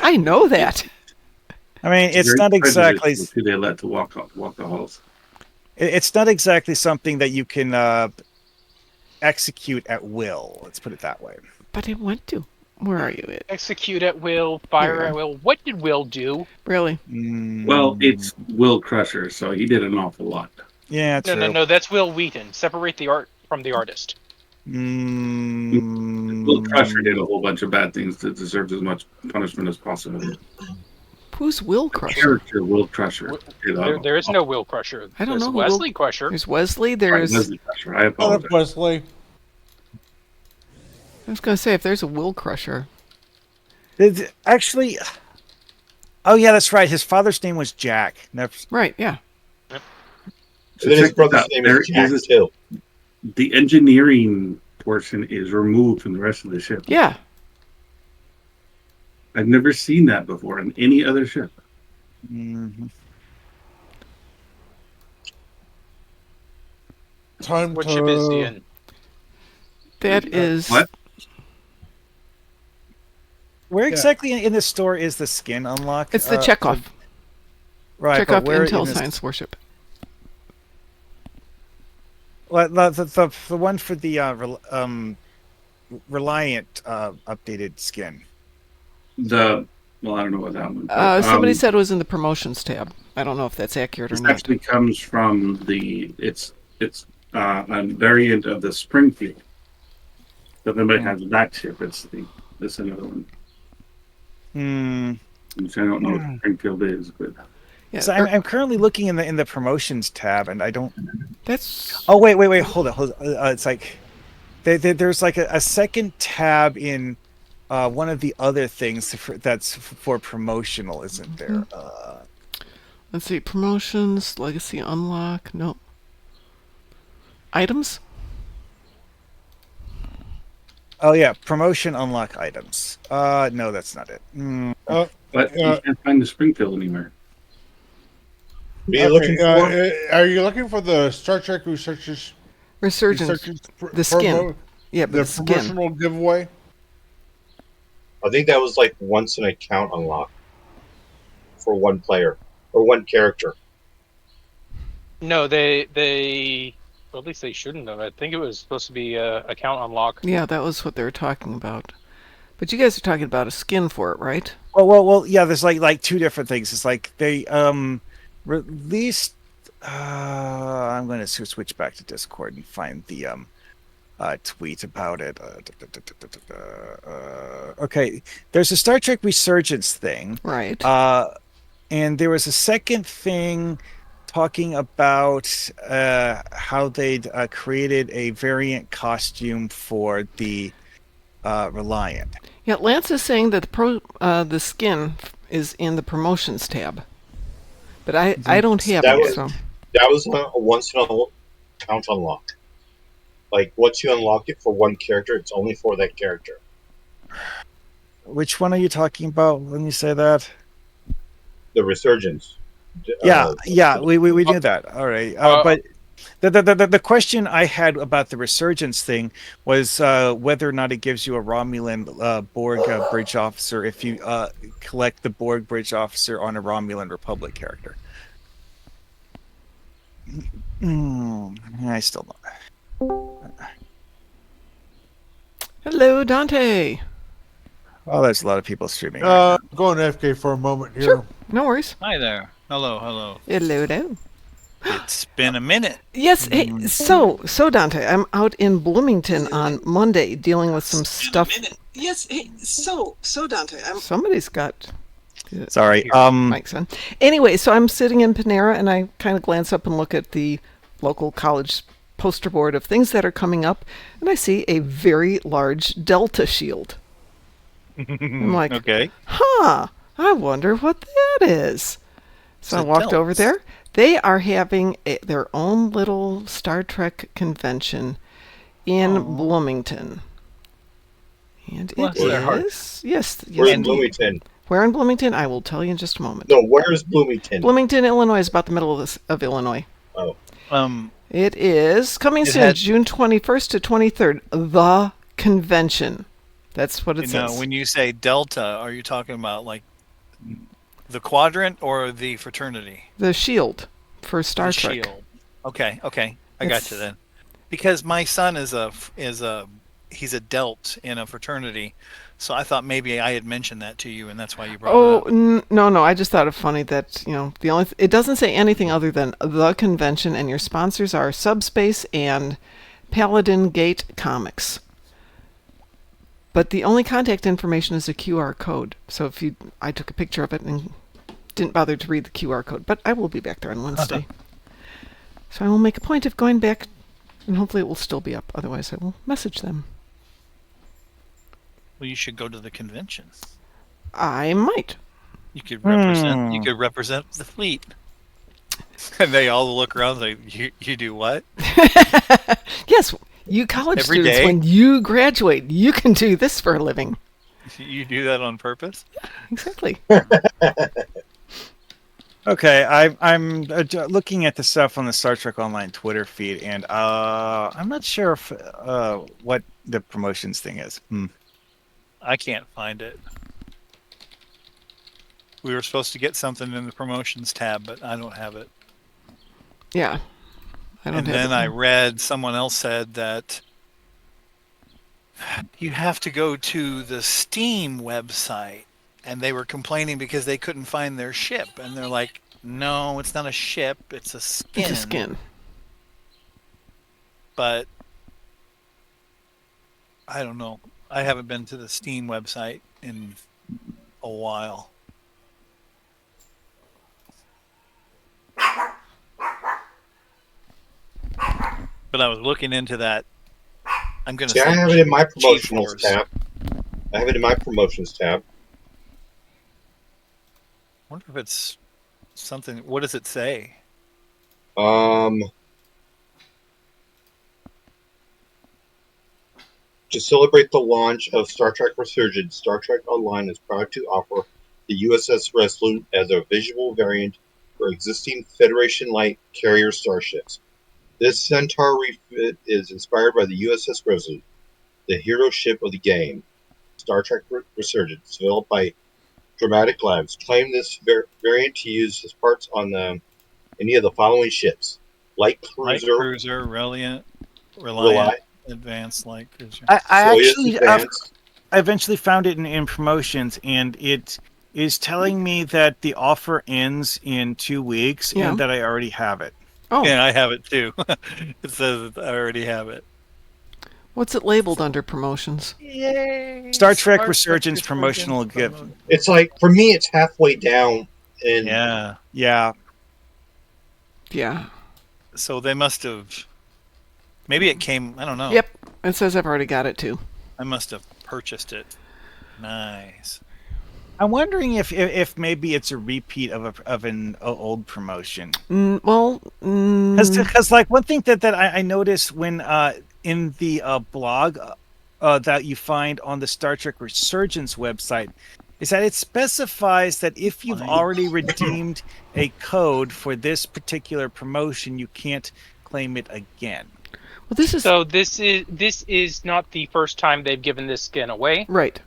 Speaker 1: I know that.
Speaker 4: I mean, it's not exactly.
Speaker 2: Who they let to walk the halls.
Speaker 4: It's not exactly something that you can execute at will. Let's put it that way.
Speaker 1: But it went to. Where are you, Ed?
Speaker 5: Execute at will, fire at will. What did Will do?
Speaker 1: Really?
Speaker 2: Well, it's Will Crusher, so he did an awful lot.
Speaker 4: Yeah, true.
Speaker 5: No. That's Will Wheaton. Separate the art from the artist.
Speaker 2: Will Crusher did a whole bunch of bad things that deserved as much punishment as possible.
Speaker 1: Who's Will Crusher?
Speaker 2: Character Will Crusher.
Speaker 5: There is no Will Crusher.
Speaker 1: I don't know.
Speaker 5: There's Wesley Crusher.
Speaker 1: There's Wesley. There's.
Speaker 2: Wesley Crusher. I apologize.
Speaker 3: Wesley.
Speaker 1: I was going to say, if there's a Will Crusher.
Speaker 4: Actually, oh yeah, that's right. His father's name was Jack.
Speaker 1: Right, yeah.
Speaker 2: So
Speaker 6: then his brother's name is Jack too.
Speaker 2: The engineering portion is removed from the rest of the ship.
Speaker 1: Yeah.
Speaker 2: I've never seen that before on any other ship.
Speaker 3: Time
Speaker 5: What
Speaker 3: to...
Speaker 5: ship is he in?
Speaker 1: That is.
Speaker 2: What?
Speaker 4: Where exactly in the store is the skin unlock?
Speaker 1: It's the Chekhov.
Speaker 4: Right.
Speaker 1: Chekhov
Speaker 4: Where
Speaker 1: Intel
Speaker 4: in this...
Speaker 1: Science Warship.
Speaker 4: Well, the one for the Reliant updated skin.
Speaker 2: Well, I don't know what that one.
Speaker 1: Somebody said it was in the promotions tab. I don't know if that's accurate or
Speaker 2: This
Speaker 1: not.
Speaker 2: actually comes from it's a variant of the Springfield. But nobody has that ship. It's another one. Which I don't know what Springfield is, but
Speaker 1: Yeah,
Speaker 4: so I'm currently looking in the promotions tab, and I don't.
Speaker 1: That's.
Speaker 4: Oh wait, hold on. It's like there's like a second tab in one of the other things that's for promotional, isn't there?
Speaker 1: Let's see. Promotions, legacy unlock. No. Items.
Speaker 4: Oh yeah, promotion unlock items. No, that's not it.
Speaker 2: but you can't find the Springfield anywhere.
Speaker 3: Are you looking for the Star Trek
Speaker 1: Resurgence. The skin. Yeah, but
Speaker 3: the
Speaker 1: the skin.
Speaker 3: promotional giveaway?
Speaker 6: I think that was like once an account unlock for one player or one character.
Speaker 5: No, they well, at least they shouldn't have. I think it was supposed to be account unlock.
Speaker 1: Yeah, that was what they were talking about. But you guys are talking about a skin for it, right?
Speaker 4: Well, yeah. There's like two different things. It's like they released. I'm going to switch back to Discord and find the tweet about it. Okay, there's a Star Trek Resurgence thing,
Speaker 1: Right.
Speaker 4: and there was a second thing talking about how they'd created a variant costume for the Reliant.
Speaker 1: Yeah, Lance is saying that the skin is in the promotions tab, but I don't have it. So
Speaker 6: That was a once in a account unlock. Like once you unlock it for one character, it's only for that character.
Speaker 4: Which one are you talking about when you say that?
Speaker 6: The Resurgence.
Speaker 4: Yeah, we knew that. All right, but the question I had about the Resurgence thing was whether or not it gives you a Romulan Borg bridge officer if you collect the Borg bridge officer on a Romulan Republic character. I still don't.
Speaker 1: hello, Dante.
Speaker 4: Oh, there's a lot of people streaming.
Speaker 3: Going FK for a moment here.
Speaker 1: Sure. No worries.
Speaker 7: Hi there. Hello, hello.
Speaker 1: Hello.
Speaker 7: It's been a minute.
Speaker 1: Yes. Hey, so Dante, I'm out in Bloomington on Monday dealing with some stuff. Yes. Hey, so Dante, somebody's got.
Speaker 4: Sorry.
Speaker 1: Mike's on. Anyway, so I'm sitting in Panera and I kind of glance up and look at the local college poster board of things that are coming up, and I see a very large Delta shield. I'm like,
Speaker 7: okay.
Speaker 1: I wonder what that is. So I walked over there. They are having their own little Star Trek convention in Bloomington. And it is... Yes.
Speaker 6: Where's Bloomington?
Speaker 1: Where in Bloomington? I will tell you in just a moment.
Speaker 6: No, where is Bloomington?
Speaker 1: Bloomington, Illinois is about the middle of Illinois.
Speaker 6: Oh.
Speaker 1: It is coming soon, June 21st to 23rd. The convention. That's what it says.
Speaker 7: Now, when you say Delta, are you talking about like the quadrant or the fraternity?
Speaker 1: The shield for Star Trek.
Speaker 7: Shield. Okay. I got you then. Because my son he's a Delt in a fraternity, so I thought maybe I had mentioned that to you, and that's why you brought it up.
Speaker 1: No. I just thought it funny that it doesn't say anything other than the convention, and your sponsors are Subspace and Paladin Gate Comics. But the only contact information is a QR code. So I took a picture of it and didn't bother to read the QR code. But I will be back there on Wednesday. So I will make a point of going back, and hopefully it will still be up. Otherwise, I will message them.
Speaker 7: Well, you should go to the convention.
Speaker 1: I might.
Speaker 7: You could represent. You could represent the fleet. And they all look around like, you do what?
Speaker 1: Yes. You college
Speaker 7: Every
Speaker 1: students,
Speaker 7: day?
Speaker 1: when you graduate, you can do this for a living.
Speaker 7: You do that on purpose?
Speaker 1: Yeah, exactly.
Speaker 4: Okay, I'm looking at the stuff on the Star Trek Online Twitter feed, and I'm not sure if what the promotions thing is.
Speaker 7: I can't find it. We were supposed to get something in the promotions tab, but I don't have it.
Speaker 1: Yeah.
Speaker 7: I read someone else said that you have to go to the Steam website, and they were complaining because they couldn't find their ship, and they're like, no, it's not a ship, it's a skin.
Speaker 1: It's a skin.
Speaker 7: But I don't know. I haven't been to the Steam website in a while. But I was looking into that. I'm going to say
Speaker 6: I have it in my promotions tab. I have it in my promotions tab.
Speaker 7: I wonder if it's something. What does it say?
Speaker 6: To celebrate the launch of Star Trek Resurgence, Star Trek Online is proud to offer the USS Resolute as a visual variant for existing Federation light carrier starships. This Centaur refit is inspired by the USS Resolute, the hero ship of the game. Star Trek Resurgence, developed by Dramatic Labs, claimed this variant to use as parts on any of the following ships: Light Cruiser,
Speaker 7: Reliant, Advanced Light Cruiser.
Speaker 4: I eventually found it in promotions, and it is telling me that the offer ends in 2 weeks and that I already have it.
Speaker 1: Oh.
Speaker 7: Yeah, I have it too. It says I already have it.
Speaker 1: What's it labeled under promotions?
Speaker 4: Yay! Star Trek Resurgence promotional gift.
Speaker 6: It's like, for me, it's halfway down. And
Speaker 4: Yeah.
Speaker 7: So they must have. Maybe it came. I don't know.
Speaker 1: Yep. It says I've already got it too.
Speaker 7: I must have purchased it. Nice.
Speaker 4: I'm wondering if maybe it's a repeat of an old promotion.
Speaker 1: Because
Speaker 4: like one thing that I noticed when in the blog that you find on the Star Trek Resurgence website is that it specifies that if you've already redeemed a code for this particular promotion, you can't claim it again.
Speaker 1: Well, this
Speaker 5: is not the first time they've given this skin away.
Speaker 1: Right.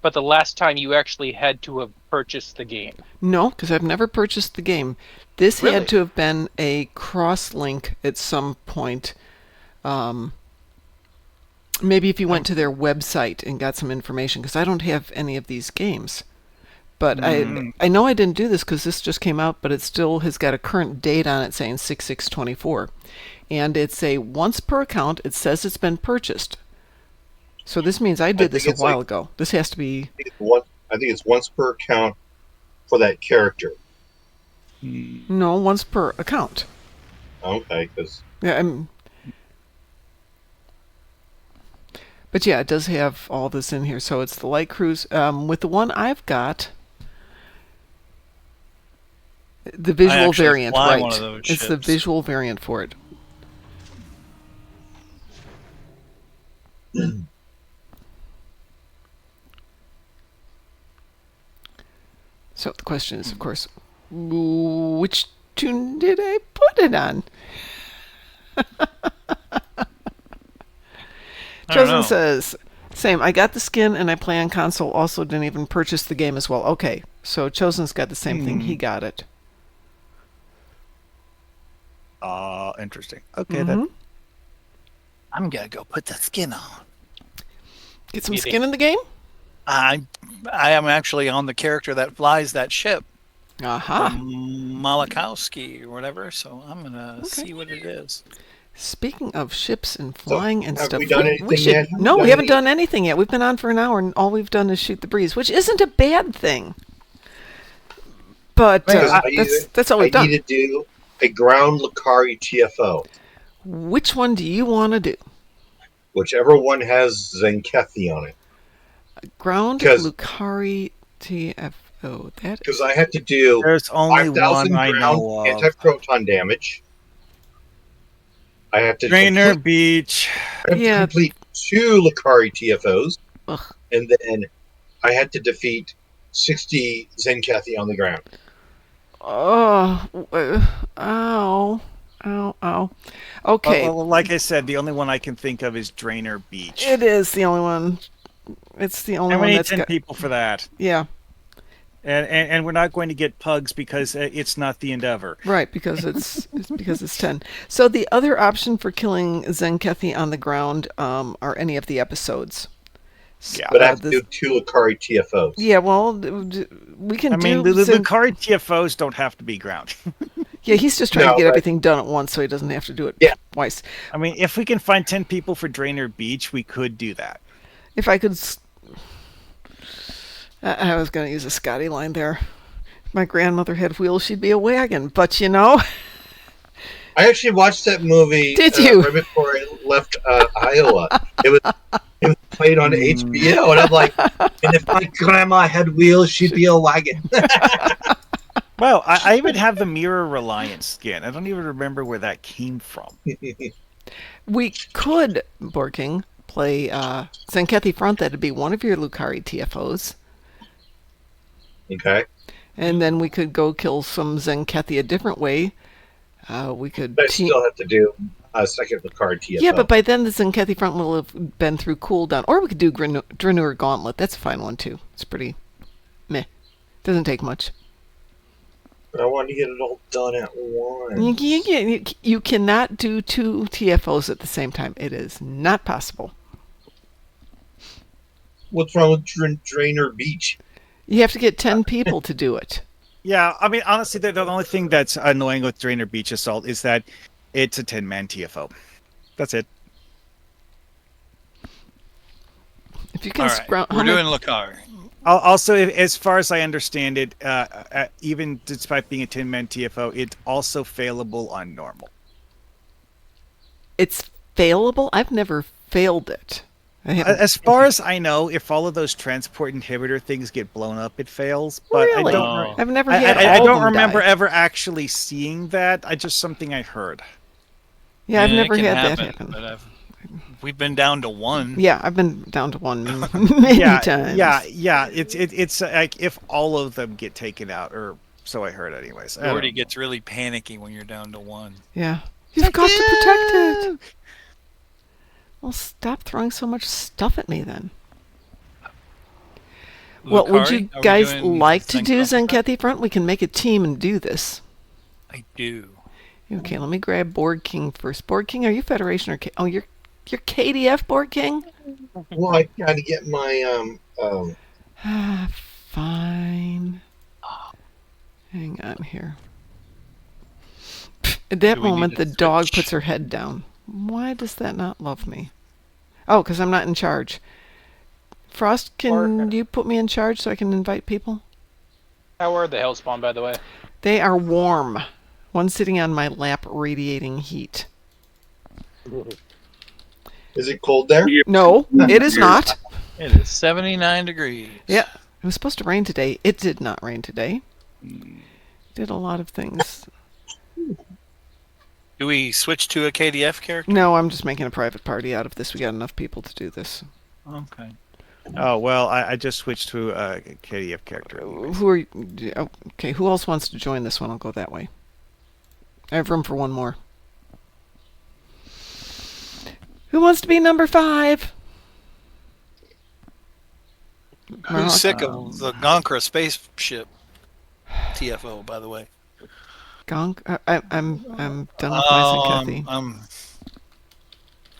Speaker 5: But the last time you actually had to have purchased the game.
Speaker 1: No, because I've never purchased the game. This
Speaker 5: Really?
Speaker 1: had to have been a cross-link at some point. Maybe if you went to their website and got some information, because I don't have any of these games. But I know I didn't do this because this just came out, but it still has got a current date on it saying 6/6/24. And it's a once per account. It says it's been purchased. So this means I did this a while ago. This has to be...
Speaker 6: I think it's once per account for that character.
Speaker 1: No, once per account.
Speaker 6: Okay, because...
Speaker 1: Yeah, but yeah, it does have all this in here. So it's the light cruise. With the one I've got, the visual variant, right? It's the visual variant for it. So the question is, of course, which tune did I put it on? Chosen says, same. I got the skin and I play on console. Also didn't even purchase the game as well. Okay, so Chosen's got the same thing. He got it.
Speaker 4: Interesting. Okay, then.
Speaker 7: I'm gonna go put the skin on.
Speaker 1: Get some skin in the game?
Speaker 7: I am actually on the character that flies that ship.
Speaker 1: Aha.
Speaker 7: Malakowski or whatever, so I'm gonna see what it is.
Speaker 1: Speaking of ships and flying and stuff,
Speaker 6: we done anything yet?
Speaker 1: No, we haven't done anything yet. We've been on for an hour, and all we've done is shoot the breeze, which isn't a bad thing. But that's all we've done.
Speaker 6: I need to do a ground Lucari TFO.
Speaker 1: Which one do you want to do?
Speaker 6: Whichever one has Zenkethi on it.
Speaker 1: Ground Lucari TFO.
Speaker 6: Because I have to do
Speaker 4: there's only
Speaker 6: 5,000
Speaker 4: one I know of.
Speaker 6: Anti-proton damage. I have to
Speaker 4: Drainer Beach.
Speaker 6: I have to complete 2 Lucari TFOs. Ugh. And then I had to defeat 60 Zenkethi on the ground.
Speaker 1: Oh, ow. Okay.
Speaker 4: Well, like I said, the only one I can think of is Drainer Beach.
Speaker 1: It is the only one. It's the only one that's
Speaker 4: 10 people for that.
Speaker 1: Yeah.
Speaker 4: And we're not going to get pugs because it's not the Endeavor.
Speaker 1: Right, because it's 10. So the other option for killing Zenkethi on the ground are any of the episodes.
Speaker 6: Yeah, but I have to do 2 Lucari TFOs.
Speaker 1: Yeah, well, we can do...
Speaker 4: the Lucari TFOs don't have to be ground.
Speaker 1: Yeah, he's just trying to get everything done at once so he doesn't have to do it twice.
Speaker 4: I mean, if we can find 10 people for Drainer Beach, we could do that.
Speaker 1: If I could... I was going to use a Scotty line there. If my grandmother had wheels, she'd be a wagon. But,
Speaker 6: I actually watched that movie.
Speaker 1: Did you?
Speaker 6: Right before I left Iowa. It was played on HBO, and I'm like, and if my grandma had wheels, she'd be a wagon.
Speaker 4: Well, I even have the Mirror Reliance skin. I don't even remember where that came from.
Speaker 1: We could, Borking, play Zenkethi Front. That'd be one of your Lucari TFOs.
Speaker 6: Okay.
Speaker 1: And then we could go kill some Zenkethi a different way. We could.
Speaker 6: But I still have to do a second Lucari TFO.
Speaker 1: Yeah, but by then the Zenkethi Front will have been through cooldown. Or we could do Drenur Gauntlet. That's a fine one too. It's pretty meh. Doesn't take much.
Speaker 6: But I want to get it all done at once.
Speaker 1: You cannot do 2 TFOs at the same time. It is not possible.
Speaker 6: What's wrong with Drainer Beach?
Speaker 1: You have to get 10 people to do it.
Speaker 4: Yeah, I mean, honestly, the only thing that's annoying with Drainer Beach Assault is that it's a 10-man TFO. That's it.
Speaker 1: If you can
Speaker 7: we're doing Lucari.
Speaker 4: Also, as far as I understand it, even despite being a 10-man TFO, it's also failable on normal.
Speaker 1: It's failable? I've never failed it.
Speaker 4: As far as I know, if all of those transport inhibitor things get blown up, it fails. But
Speaker 1: really? I've never had
Speaker 4: I don't remember ever actually seeing that. Just something I heard.
Speaker 1: Yeah, I've never had that happen.
Speaker 7: But we've been down to 1.
Speaker 1: Yeah, I've been down to 1 many times.
Speaker 4: Yeah. It's like if all of them get taken out, or so I heard, anyways.
Speaker 7: Gordy gets really panicky when you're down to 1.
Speaker 1: Yeah, you've got to protect it. Well, stop throwing so much stuff at me then.
Speaker 7: Lucari?
Speaker 1: Well, would you guys like to do Zenkethi Front? We can make a team and do this.
Speaker 7: I do.
Speaker 1: Okay, let me grab Board King first. Board King, are you Federation or... Oh, you're KDF, Board King?
Speaker 6: Well, I gotta get my
Speaker 1: fine. Hang on here. At that
Speaker 7: Do we need
Speaker 1: moment,
Speaker 7: to
Speaker 1: the dog
Speaker 7: switch?
Speaker 1: puts her head down. Why does that not love me? Oh, because I'm not in charge. Frost, can you put me in charge so I can invite people?
Speaker 5: How are the Hellspawn, by the way?
Speaker 1: They are warm. One sitting on my lap, radiating heat.
Speaker 6: Is it cold there?
Speaker 1: No, it is not.
Speaker 7: It is 79 degrees.
Speaker 1: Yeah, it was supposed to rain today. It did not rain today. Did a lot of things.
Speaker 7: Do we switch to a KDF character?
Speaker 1: No, I'm just making a private party out of this. We got enough people to do this.
Speaker 7: Okay.
Speaker 4: Oh well, I just switched to a KDF character.
Speaker 1: Who are you? Okay, who else wants to join this one? I'll go that way. I have room for one more. Who wants to be number 5?
Speaker 7: Who's sick of the Gonkra spaceship? TFO, by the way.
Speaker 1: Gonk? I'm done with Poison Kathy.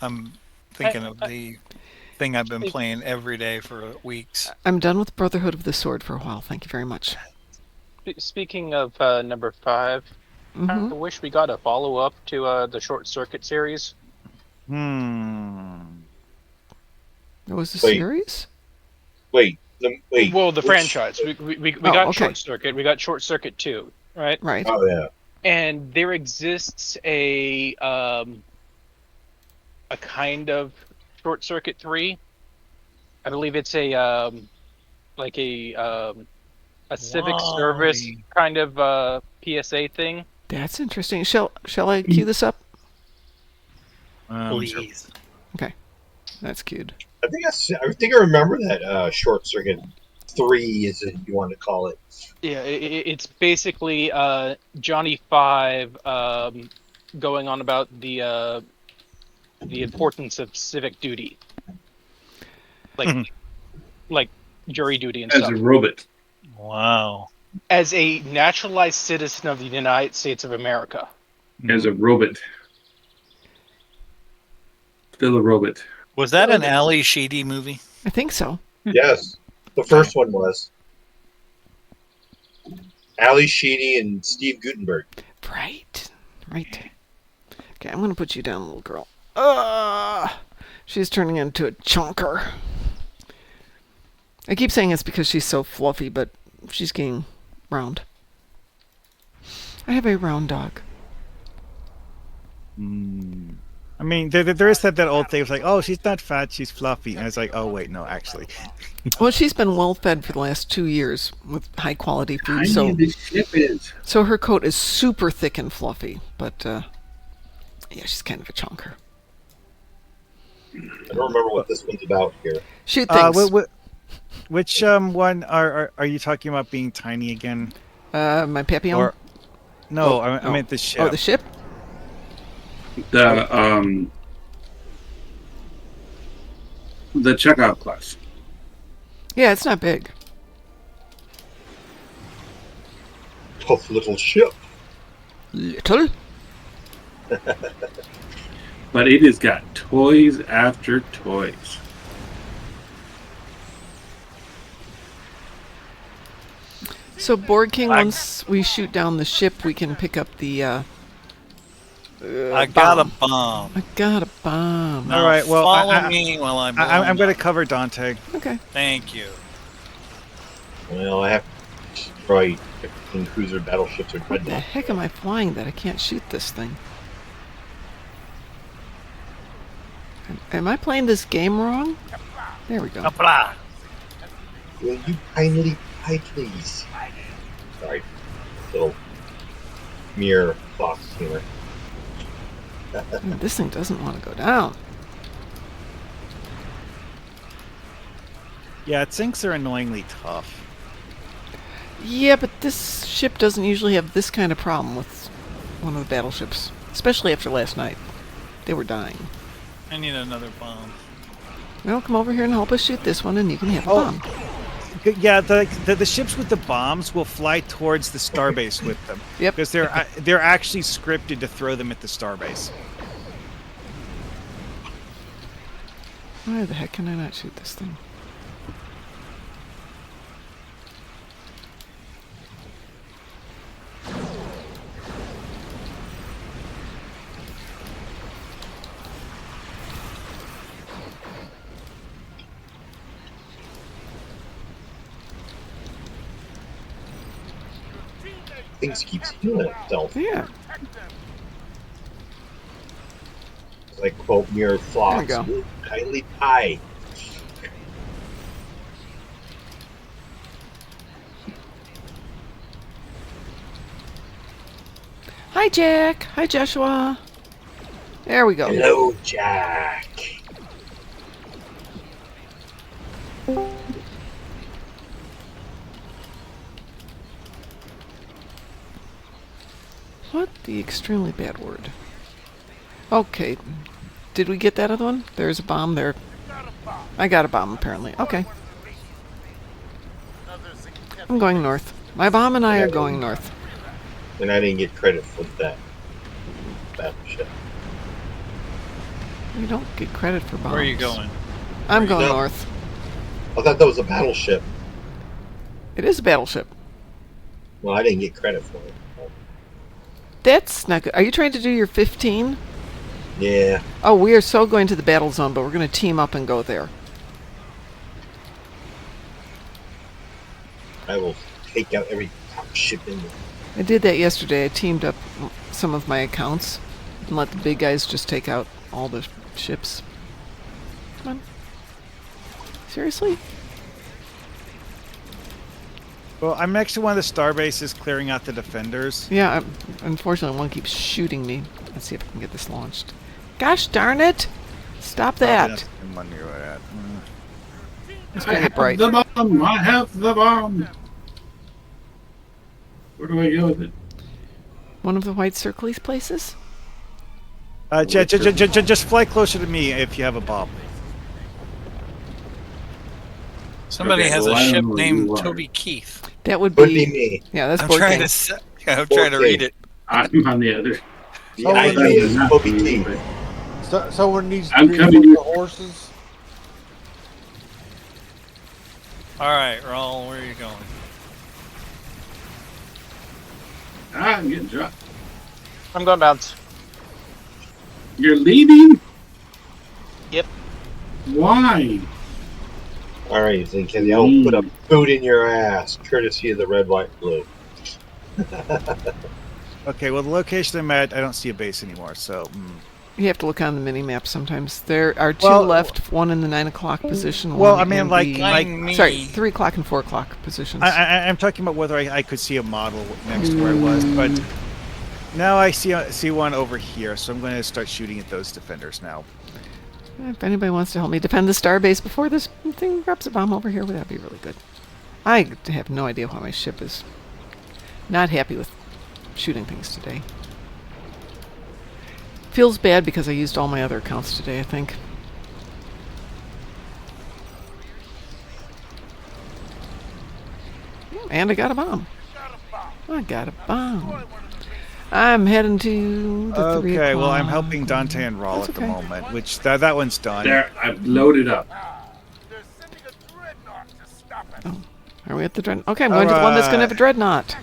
Speaker 7: I'm thinking of the thing I've been playing every day for weeks.
Speaker 1: I'm done with Brotherhood of the Sword for a while. Thank you very much.
Speaker 5: Speaking of number 5, I wish we got a follow-up to the Short Circuit series.
Speaker 1: It was a series?
Speaker 6: Wait.
Speaker 5: Well, the franchise. We got
Speaker 1: okay.
Speaker 5: Short Circuit. We got Short Circuit 2, right?
Speaker 1: Right.
Speaker 6: Oh yeah.
Speaker 5: And there exists a kind of Short Circuit 3. I believe it's a civic service kind of PSA thing.
Speaker 1: That's interesting. Shall I cue this up?
Speaker 7: Please.
Speaker 1: Okay, that's cued.
Speaker 6: I think I remember that Short Circuit 3, is it you want to call it?
Speaker 5: Yeah, it's basically Johnny 5 going on about the importance of civic duty, like jury duty and
Speaker 2: As
Speaker 5: stuff.
Speaker 2: a robot.
Speaker 7: Wow.
Speaker 5: As a naturalized citizen of the United States of America.
Speaker 2: As a robot. Still a robot.
Speaker 7: Was that an Ali Sheedy movie?
Speaker 1: I think so.
Speaker 6: Yes, the first one was. Ali Sheedy and Steve Gutenberg.
Speaker 1: Right. Okay, I'm going to put you down, little girl. She's turning into a chunker. I keep saying it's because she's so fluffy, but she's getting round. I have a round dog.
Speaker 4: I mean, there is that old thing. It's like, oh, she's not fat, she's fluffy, and it's like, oh wait, no, actually.
Speaker 1: Well, she's been well fed for the last 2 years with high quality food,
Speaker 2: The ship is.
Speaker 1: so her coat is super thick and fluffy. But yeah, she's kind of a chunker.
Speaker 6: I don't remember what this one's about here.
Speaker 1: Shoot things.
Speaker 4: Which one are you talking about being tiny again?
Speaker 1: My Papillon.
Speaker 4: No, I meant the ship.
Speaker 1: Oh, the ship.
Speaker 2: The checkout class.
Speaker 1: Yeah, it's not big.
Speaker 6: Tough little ship.
Speaker 1: Little.
Speaker 2: But it has got toys after toys.
Speaker 1: So Board King, once we shoot down the ship, we can pick up the
Speaker 7: I got a bomb.
Speaker 1: I got a bomb.
Speaker 7: Now
Speaker 4: All right, well,
Speaker 7: follow me while I'm
Speaker 4: I'm going to cover Dante.
Speaker 1: Okay.
Speaker 7: Thank you.
Speaker 6: Well, I have to destroy 15 cruiser battleships or
Speaker 1: What the
Speaker 6: dreadnoughts.
Speaker 1: heck am I flying that I can't shoot this thing? Am I playing this game wrong? There we go.
Speaker 7: Hoopla.
Speaker 6: Will you kindly, please? Sorry, little mere fox humor.
Speaker 1: This thing doesn't want to go down.
Speaker 4: Yeah, sinks are annoyingly tough.
Speaker 1: Yeah, but this ship doesn't usually have this kind of problem with one of the battleships. Especially after last night. They were dying.
Speaker 7: I need another bomb.
Speaker 1: Well, come over here and help us shoot this one and you can have a bomb.
Speaker 4: Yeah, the ships with the bombs will fly towards the starbase with them.
Speaker 1: Yep.
Speaker 4: Because they're actually scripted to throw them at the starbase.
Speaker 1: Why the heck can I not shoot this thing?
Speaker 6: Things keeps healing itself.
Speaker 1: Yeah.
Speaker 6: As I quote Mirror Fox,
Speaker 1: There we go.
Speaker 6: "Ooh, kindly pie."
Speaker 1: Hi, Jack. Hi, Joshua. There we go.
Speaker 6: Hello, Jack.
Speaker 1: What the extremely bad word? Okay. Did we get that other one? There's a bomb there. I got a bomb, apparently. Okay. I'm going north. My bomb and I are going north.
Speaker 6: And I didn't get credit for that battleship.
Speaker 1: You don't get credit for bombs.
Speaker 7: Where are you going?
Speaker 1: I'm going
Speaker 6: No.
Speaker 1: north.
Speaker 6: I thought that was a battleship.
Speaker 1: It is a battleship.
Speaker 6: Well, I didn't get credit for it.
Speaker 1: That's not good. Are you trying to do your 15?
Speaker 6: Yeah.
Speaker 1: Oh, we are so going to the battle zone, but we're going to team up and go there.
Speaker 6: I will take out every ship in there.
Speaker 1: I did that yesterday. I teamed up some of my accounts and let the big guys just take out all the ships. Come on. Seriously?
Speaker 4: Well, I'm next to one of the star bases clearing out the defenders.
Speaker 1: Yeah, unfortunately one keeps shooting me. Let's see if I can get this launched. Gosh darn it! Stop that! It's going to get bright.
Speaker 2: The bomb. I have the bomb. Where do I go with it?
Speaker 1: One of the white circly places?
Speaker 4: Just fly closer to me if you have a bomb.
Speaker 7: Somebody
Speaker 2: Okay,
Speaker 7: has
Speaker 2: well,
Speaker 7: a
Speaker 2: I don't
Speaker 7: ship
Speaker 2: know who
Speaker 7: named
Speaker 2: you are.
Speaker 7: Toby Keith.
Speaker 1: That would
Speaker 6: Would
Speaker 1: be...
Speaker 6: be me.
Speaker 1: Yeah, that's
Speaker 7: I'm
Speaker 1: board
Speaker 7: trying
Speaker 1: game.
Speaker 7: to. I'm trying to read it.
Speaker 2: I'm on the other.
Speaker 6: The
Speaker 3: Oh,
Speaker 6: idea
Speaker 3: it
Speaker 6: is
Speaker 2: Not
Speaker 6: Toby
Speaker 2: you,
Speaker 6: Keith.
Speaker 2: but
Speaker 3: Someone needs to
Speaker 2: I'm coming
Speaker 3: reinforce
Speaker 2: to-
Speaker 3: the horses.
Speaker 7: All right, Raul, where are you going?
Speaker 2: I'm getting shot.
Speaker 5: I'm going bounce.
Speaker 2: You're leaving?
Speaker 5: Yep.
Speaker 2: Why?
Speaker 6: All right, then can y'all put a boot in your ass, courtesy of the red, white, blue.
Speaker 4: Okay, well, the location I'm at, I don't see a base anymore, so...
Speaker 1: You have to look on the mini-map sometimes. There are two
Speaker 4: Well-
Speaker 1: left, one in the 9 o'clock position,
Speaker 4: Well,
Speaker 1: one
Speaker 4: I mean,
Speaker 1: in
Speaker 4: like-
Speaker 1: the...
Speaker 4: like-
Speaker 7: Me.
Speaker 1: Sorry, 3 o'clock and 4 o'clock positions.
Speaker 4: I'm talking about whether I could see a model next to where I was, but now I see one over here, so I'm going to start shooting at those defenders now.
Speaker 1: If anybody wants to help me defend the starbase before this thing drops a bomb over here, that'd be really good. I have no idea why my ship is not happy with shooting things today. Feels bad because I used all my other accounts today, I think. And I got a bomb. I got a bomb. I'm heading to the 3
Speaker 4: Okay, well, I'm
Speaker 1: o'clock.
Speaker 4: helping Dante and Rawl
Speaker 1: That's
Speaker 4: at the
Speaker 1: okay.
Speaker 4: moment, which that one's done.
Speaker 2: There, I've loaded up.
Speaker 1: Are we at the dreadnought? Okay, I'm going to the one that's going to have a dreadnought.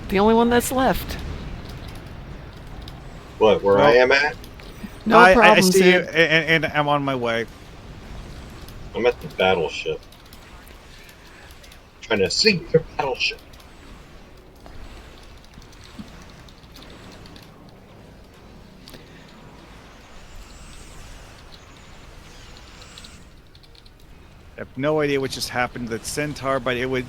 Speaker 1: The only one that's left.
Speaker 6: What, where I am at?
Speaker 1: No
Speaker 4: I
Speaker 1: problem,
Speaker 4: see you,
Speaker 1: Sid.
Speaker 4: and I'm on my way.
Speaker 6: I'm at the battleship. Trying to sink your battleship.
Speaker 4: I have no idea what just happened to the Centaur, but it was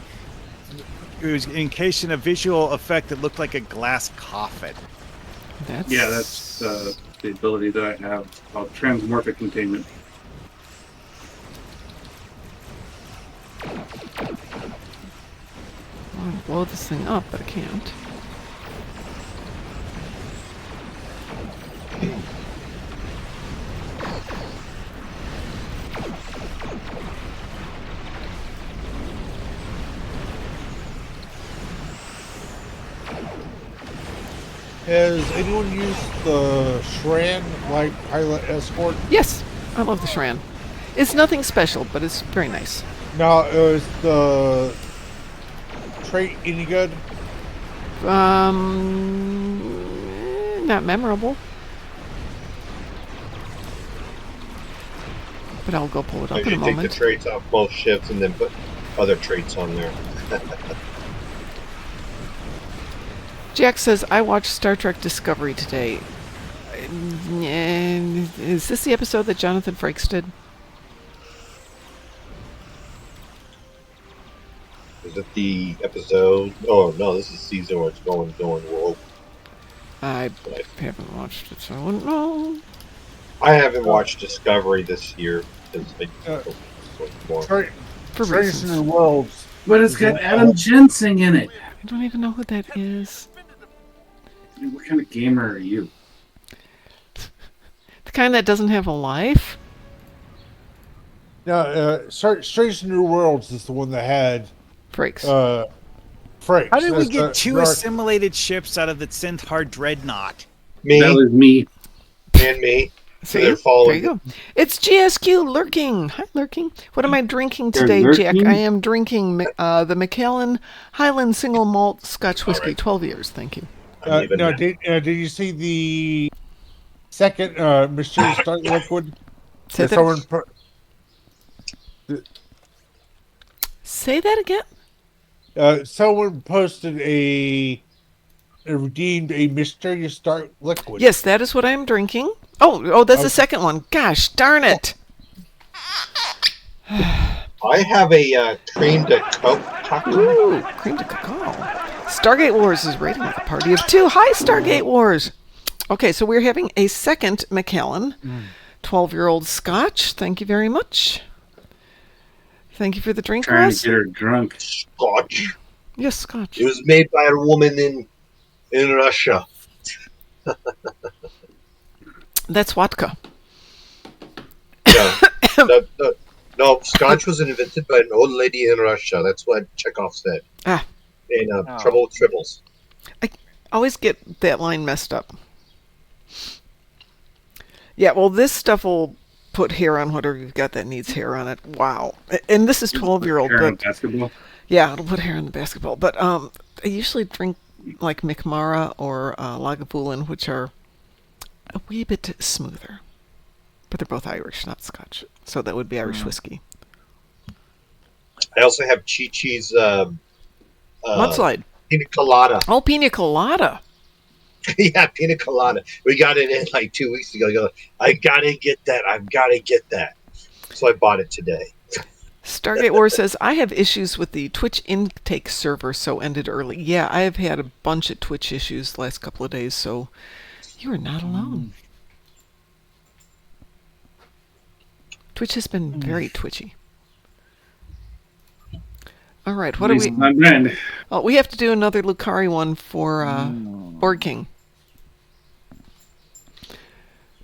Speaker 4: encased in a visual effect that looked like a glass coffin.
Speaker 2: That's the ability that I have called transmorphic containment.
Speaker 1: I want to blow this thing up, but I can't.
Speaker 3: Has anyone used the Shran like pilot escort?
Speaker 1: Yes, I love the Shran. It's nothing special, but it's very nice.
Speaker 3: Now, is the trait any good?
Speaker 1: Not memorable. But I'll go pull it
Speaker 6: I
Speaker 1: up in a
Speaker 6: should take the
Speaker 1: moment.
Speaker 6: traits off both ships and then put other traits on there.
Speaker 1: Jack says, I watched Star Trek Discovery today. And is this the episode that Jonathan Frakes did?
Speaker 6: Is it the episode? Oh no, this is season where it's going world.
Speaker 1: I haven't watched it, so I wouldn't know.
Speaker 6: I haven't watched Discovery this year because I
Speaker 3: Uh,
Speaker 6: don't so more.
Speaker 3: Tra-
Speaker 1: For
Speaker 3: Trace
Speaker 1: reasons.
Speaker 3: in the Worlds.
Speaker 2: But it's got Adam Jensen in it.
Speaker 1: I don't even know who that is.
Speaker 2: What kind of gamer are you?
Speaker 1: The kind that doesn't have a life?
Speaker 3: Now, Trace in the Worlds is the one that had
Speaker 1: Frakes.
Speaker 3: Frakes.
Speaker 4: How did we
Speaker 3: That's
Speaker 4: get two
Speaker 3: Dark-
Speaker 4: assimilated ships out of the Centaur Dreadnought?
Speaker 6: Me
Speaker 2: That was me.
Speaker 6: and me.
Speaker 1: See?
Speaker 6: they're
Speaker 1: There
Speaker 6: following
Speaker 1: you go. It's GSQ Lurking. Hi, Lurking. What am I drinking
Speaker 2: They're
Speaker 1: today, Jack?
Speaker 2: lurking?
Speaker 1: I am drinking the Macallan Highland Single Malt Scotch Whiskey. 12 years. Thank you.
Speaker 6: I'm leaving
Speaker 3: no,
Speaker 6: now.
Speaker 3: did you see the second mysterious dark liquid?
Speaker 1: Say
Speaker 3: that
Speaker 1: that,
Speaker 3: someone
Speaker 1: say that again?
Speaker 3: someone posted redeemed a mysterious dark liquid.
Speaker 1: Yes, that is what I am drinking. Oh, that's the
Speaker 3: Okay.
Speaker 1: second one. Gosh, darn it.
Speaker 6: I have a cream de coke chocolate.
Speaker 1: Ooh, cream de cacao. Stargate Wars is rating with a party of 2. Hi, Stargate Wars. Okay, so we're having a second Macallan 12-year-old Scotch. Thank you very much. Thank you for the drink,
Speaker 2: Trying
Speaker 1: Russ.
Speaker 2: to get her drunk.
Speaker 6: Scotch.
Speaker 1: Yes, Scotch.
Speaker 6: It was made by a woman in Russia.
Speaker 1: That's vodka.
Speaker 6: Yeah. No, Scotch was invented by an old lady in Russia. That's what Chekhov said.
Speaker 1: Ah.
Speaker 6: In Trouble with Tribbles.
Speaker 1: I always get that line messed up. Yeah, well, this stuff will put hair on whatever you've got that needs hair on it. Wow. And this is 12-year-old,
Speaker 2: Hair on
Speaker 1: but
Speaker 2: basketball.
Speaker 1: yeah, it'll put hair on the basketball. But I usually drink like McMara or Lagavulin, which are a wee bit smoother. But they're both Irish, not Scotch. So that would be Irish whiskey.
Speaker 6: I also have Chi-Chi's
Speaker 1: Mudslide.
Speaker 6: Pina Colada.
Speaker 1: Oh, pina colada.
Speaker 6: Yeah, Pina Colada. We got it in like 2 weeks ago. I gotta get that. I've gotta get that. So I bought it today.
Speaker 1: Stargate War says, I have issues with the Twitch intake server, so ended early. Yeah, I have had a bunch of Twitch issues the last couple of days, so you are not alone. Twitch has been very twitchy. All right, what do we...
Speaker 2: My friend.
Speaker 1: Oh, we have to do another Lucari one for Board King.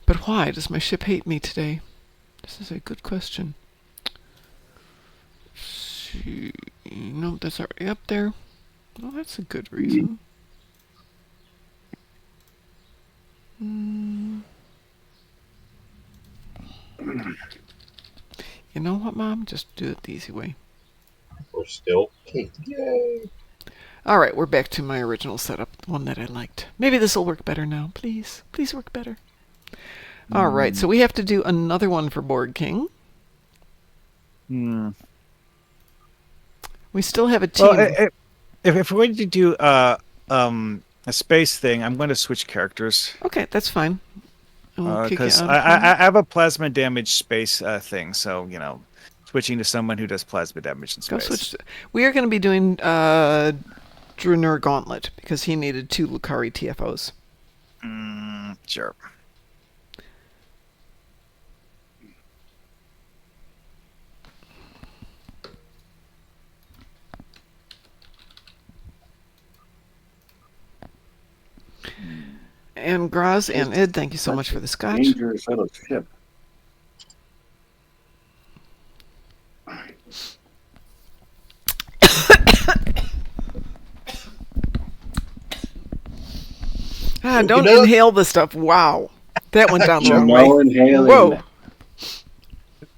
Speaker 1: But why does my ship hate me today? This is a good question. No, that's already up there. Well, that's a good reason. You know what, Mom? Just do it the easy way.
Speaker 6: We're still. Yay.
Speaker 1: All right, we're back to my original setup, the one that I liked. Maybe this will work better now. Please. Please work better. All right, so we have to do another one for Board King. We still have a team.
Speaker 4: Well, if we're going to do a space thing, I'm going to switch characters.
Speaker 1: Okay, that's fine.
Speaker 4: Because I have a plasma damage space thing, so, switching to someone who does plasma damage in space.
Speaker 1: Go switch. We are going to be doing Drunur Gauntlet, because he needed 2 Lucari TFOs.
Speaker 4: Sure.
Speaker 1: And Graz and Ed, thank you so much for the scotch.
Speaker 2: Dangerous little ship.
Speaker 1: Don't inhale the stuff. Wow. That went down the wrong way.
Speaker 2: No inhaling.
Speaker 1: Whoa.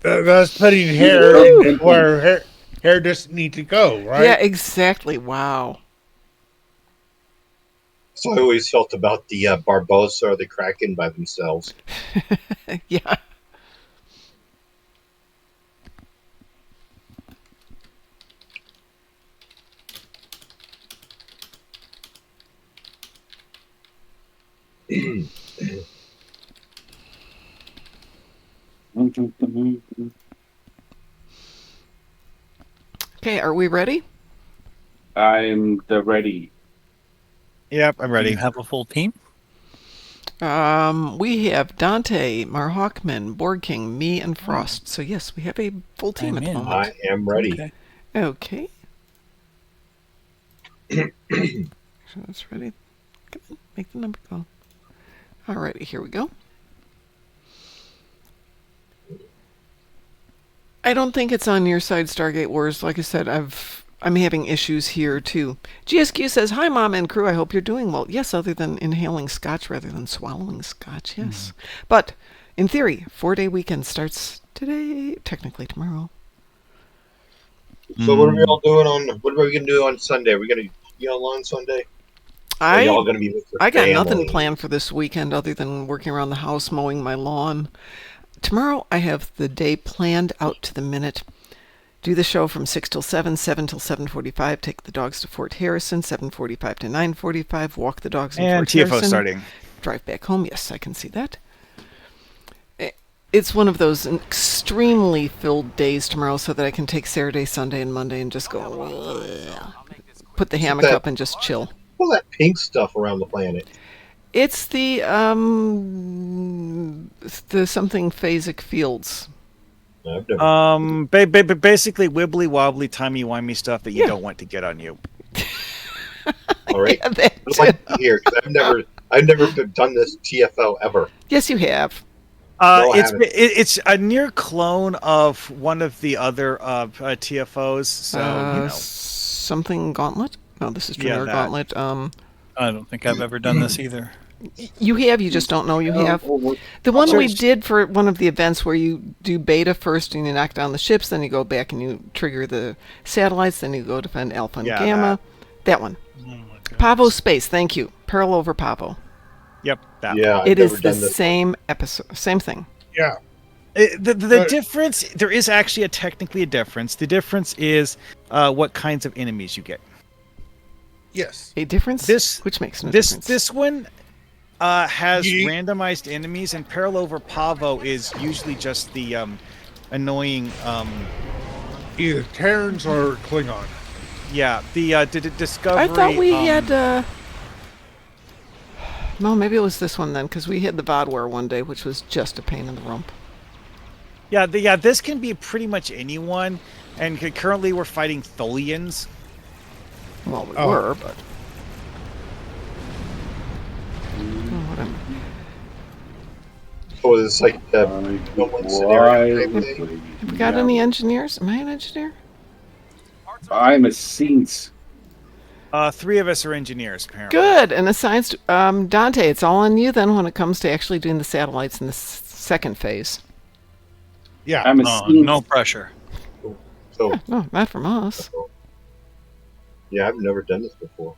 Speaker 3: That's putting hair where hair doesn't need to go, right?
Speaker 1: Yeah, exactly. Wow.
Speaker 6: So I always felt about the Barbosa or the Kraken by themselves.
Speaker 1: Yeah. Okay, are we ready?
Speaker 2: I'm the ready.
Speaker 4: Yep, I'm
Speaker 7: Do
Speaker 4: ready.
Speaker 7: you have a full team?
Speaker 1: We have Dante, Marhawkman, Borg King, me, and Frost. So yes, we have a full team
Speaker 7: I'm
Speaker 1: at the
Speaker 7: in.
Speaker 1: moment.
Speaker 6: I am ready.
Speaker 7: Okay.
Speaker 1: Okay. So that's ready. Come on, make the number go. Alrighty, here we go. I don't think it's on your side, Stargate Wars. Like I said, I'm having issues here too. GSQ says, "Hi, Mom and crew. I hope you're doing well." Yes, other than inhaling scotch rather than swallowing scotch. Yes, but in theory, 4-day weekend starts today. Technically tomorrow.
Speaker 6: So what are we all doing on? What are we gonna do on Sunday? Are we gonna be online Sunday? Or are y'all gonna be with your
Speaker 1: I got nothing
Speaker 6: family?
Speaker 1: planned for this weekend other than working around the house, mowing my lawn. Tomorrow I have the day planned out to the minute. Do the show from 6 till 7, 7 till 7:45, take the dogs to Fort Harrison, 7:45 to 9:45, walk the dogs in
Speaker 4: And
Speaker 1: Fort
Speaker 4: TFO
Speaker 1: Harrison.
Speaker 4: starting.
Speaker 1: Drive back home. Yes, I can see that. It's one of those extremely filled days tomorrow so that I can take Saturday, Sunday, and Monday and just go, put the hammock up and just chill.
Speaker 6: All that pink stuff around the planet.
Speaker 1: It's the something phasic fields.
Speaker 6: I've never.
Speaker 4: Basically wibbly wobbly, timey wimey stuff that you
Speaker 1: Yeah.
Speaker 4: don't want to get on you.
Speaker 6: All right.
Speaker 1: Yeah, that
Speaker 6: I'd like to hear because I've never done this TFO ever.
Speaker 1: Yes, you have.
Speaker 6: No, I haven't.
Speaker 4: It's a near clone of one of the other TFOs. So
Speaker 1: Something Gauntlet? No, this is
Speaker 4: Yeah,
Speaker 1: Trinair
Speaker 4: that.
Speaker 1: Gauntlet.
Speaker 7: I don't think I've ever done this either.
Speaker 1: You have, you just don't know you have. The one we did for one of the events where you do beta first and you knock down the ships, then you go back and you trigger the satellites, then you go defend Alpha and
Speaker 4: Yeah,
Speaker 1: Gamma. That one.
Speaker 7: Oh my goodness.
Speaker 1: Pavo Space, thank you. Pearl over Pavo.
Speaker 4: Yep, that.
Speaker 6: Yeah, I've
Speaker 1: It
Speaker 6: never
Speaker 1: is the
Speaker 6: done this.
Speaker 1: same episode, same thing.
Speaker 3: Yeah.
Speaker 4: The
Speaker 3: But-
Speaker 4: difference, there is actually technically a difference. The difference is what kinds of enemies you get.
Speaker 3: Yes.
Speaker 1: A difference? Which makes no difference.
Speaker 4: This one has
Speaker 3: Ye-
Speaker 4: randomized enemies, and Peril over Pavo is usually just the annoying.
Speaker 3: Either Terrans or Klingon.
Speaker 4: Yeah, the Discovery.
Speaker 1: I thought we had. No, maybe it was this one then, because we had the Vodware one day, which was just a pain in the rump.
Speaker 4: Yeah, this can be pretty much anyone, and currently we're fighting Tholians.
Speaker 1: Well, we
Speaker 3: Oh.
Speaker 1: were, but. Oh, what am-
Speaker 6: So it's like the no one scenario type thing.
Speaker 1: Have we got any engineers? Am I an engineer?
Speaker 2: I'm a saint.
Speaker 4: 3 of us are engineers, apparently.
Speaker 1: Good. And assigns to, Dante, it's all on you then when it comes to actually doing the satellites in the second phase.
Speaker 3: Yeah.
Speaker 2: I'm a
Speaker 7: Oh,
Speaker 2: saint.
Speaker 7: no pressure.
Speaker 6: So
Speaker 1: No, not from us.
Speaker 6: yeah, I've never done this before.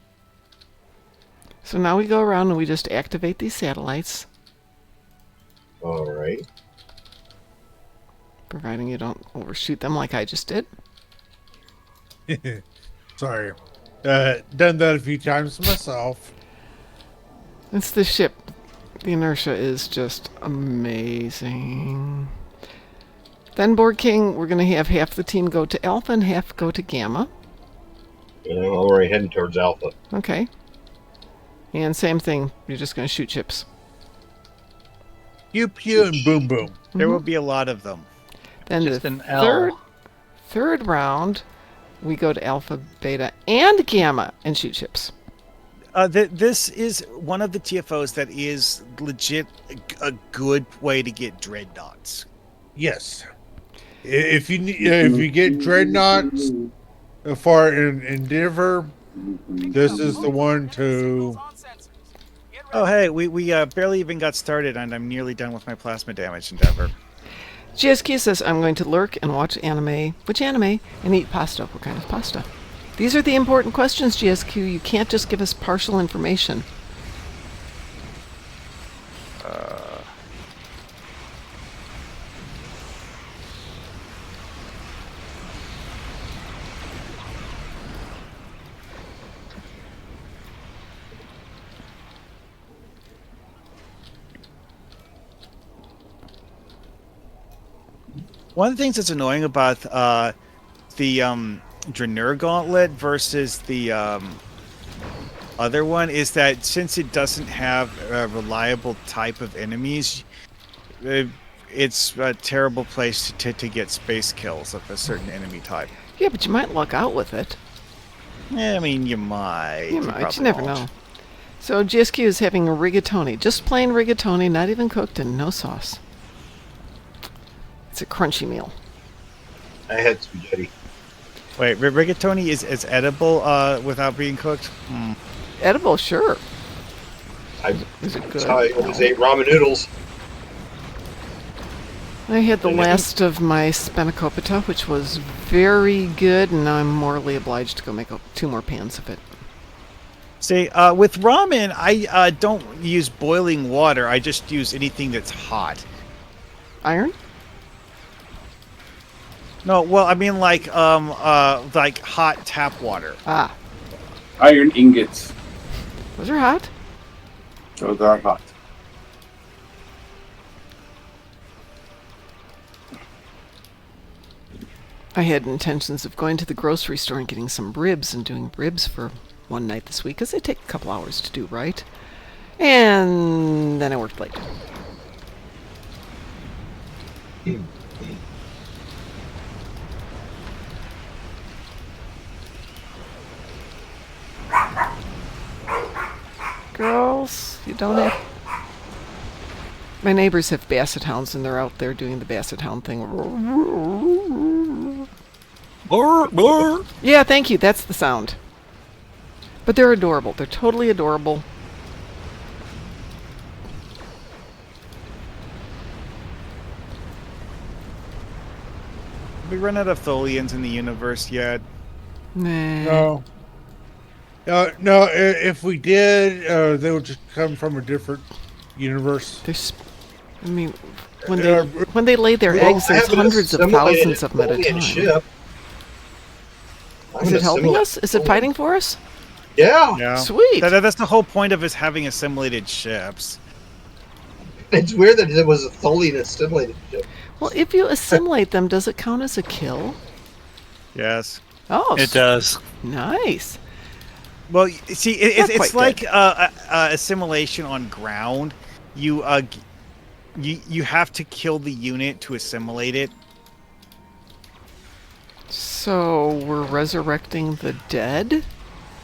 Speaker 1: So now we go around and we just activate these satellites,
Speaker 6: All right.
Speaker 1: providing you don't overshoot them like I just did.
Speaker 3: Sorry. Done that a few times myself.
Speaker 1: It's the ship. The inertia is just amazing. Then, Borg King, we're going to have half the team go to Alpha and half go to Gamma.
Speaker 6: I'm already heading towards Alpha.
Speaker 1: Okay. And same thing, you're just going to shoot ships.
Speaker 3: Pew pew and boom boom.
Speaker 4: There will be a lot of them.
Speaker 1: Then
Speaker 7: Just
Speaker 1: the
Speaker 7: an L.
Speaker 1: third round, we go to Alpha, Beta, and Gamma and shoot ships.
Speaker 4: This is one of the TFOs that is legit a good way to get dreadnoughts.
Speaker 3: Yes. If you get dreadnoughts for an Endeavor, this is the one to.
Speaker 4: Oh, hey, we barely even got started, and I'm nearly done with my plasma damage endeavor.
Speaker 1: GSQ says, I'm going to lurk and watch anime. Which anime? And eat pasta. What kind of pasta? These are the important questions, GSQ. You can't just give us partial information.
Speaker 4: One of the things that's annoying about the Draeneur Gauntlet versus the other one is that since it doesn't have a reliable type of enemies, it's a terrible place to get space kills of a certain enemy type.
Speaker 1: Yeah, but you might luck out with it.
Speaker 4: Yeah, I mean, you might.
Speaker 1: You might. You
Speaker 4: probably
Speaker 1: never
Speaker 4: won't.
Speaker 1: know. So GSQ is having a rigatoni. Just plain rigatoni, not even cooked and no sauce. It's a crunchy meal.
Speaker 6: I had spaghetti.
Speaker 4: Wait, rigatoni is edible without being cooked?
Speaker 1: Edible, sure. Is it
Speaker 6: That's
Speaker 1: good?
Speaker 6: how I always ate ramen noodles.
Speaker 1: I had the last of my spanakopita, which was very good, and now I'm morally obliged to go make 2 more pans of it.
Speaker 4: See, with ramen, I don't use boiling water. I just use anything that's hot.
Speaker 1: Iron?
Speaker 4: No, well, I mean like hot tap water.
Speaker 1: Ah,
Speaker 2: Iron ingots.
Speaker 1: those are hot.
Speaker 2: Those are hot.
Speaker 1: I had intentions of going to the grocery store and getting some ribs and doing ribs for one night this week, because they take a couple hours to do, right? And then I worked late. Girls, you don't have... My neighbors have basset hounds, and they're out there doing the basset hound thing. Yeah, thank you. That's the sound. But they're adorable. They're totally adorable.
Speaker 4: Have we run out of Tholians in the universe yet?
Speaker 1: Nah.
Speaker 3: No. If we did, they would just come from a different universe.
Speaker 1: I mean, when they lay their eggs, there's hundreds of thousands of them at a time.
Speaker 6: Ship.
Speaker 1: Is it helping us? Is it fighting for us?
Speaker 6: Yeah.
Speaker 4: Yeah.
Speaker 1: Sweet.
Speaker 4: That's the whole point of us having assimilated ships.
Speaker 6: It's weird that it was a Tholian assimilated ship.
Speaker 1: Well, if you assimilate them, does it count as a kill?
Speaker 4: Yes.
Speaker 1: Oh,
Speaker 7: It does.
Speaker 1: nice.
Speaker 4: Well, see,
Speaker 1: Not
Speaker 4: it's
Speaker 1: quite
Speaker 4: like assimilation on ground. You have to kill the unit to assimilate it.
Speaker 1: So we're resurrecting the dead?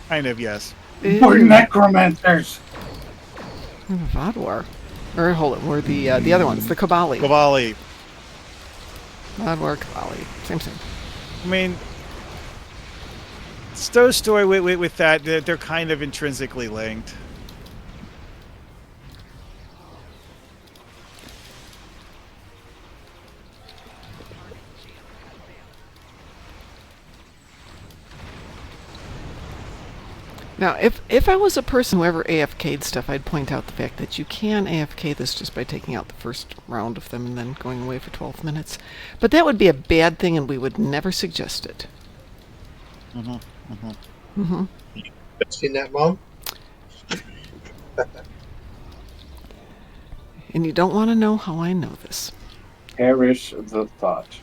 Speaker 4: Kind of, yes.
Speaker 2: We're necromancers.
Speaker 1: We're the Vadwar. Or hold it, we're the other ones, the Kabali.
Speaker 4: Gavali.
Speaker 1: Vadwar, Kabali. Same.
Speaker 4: I mean, Stowe's story with that, they're kind of intrinsically linked.
Speaker 1: Now, if I was a person who ever AFK'd stuff, I'd point out the fact that you can AFK this just by taking out the first round of them and then going away for 12 minutes. But that would be a bad thing, and we would never suggest it.
Speaker 6: Seen that, Mom?
Speaker 1: And you don't want to know how I know this.
Speaker 2: Perish the thought.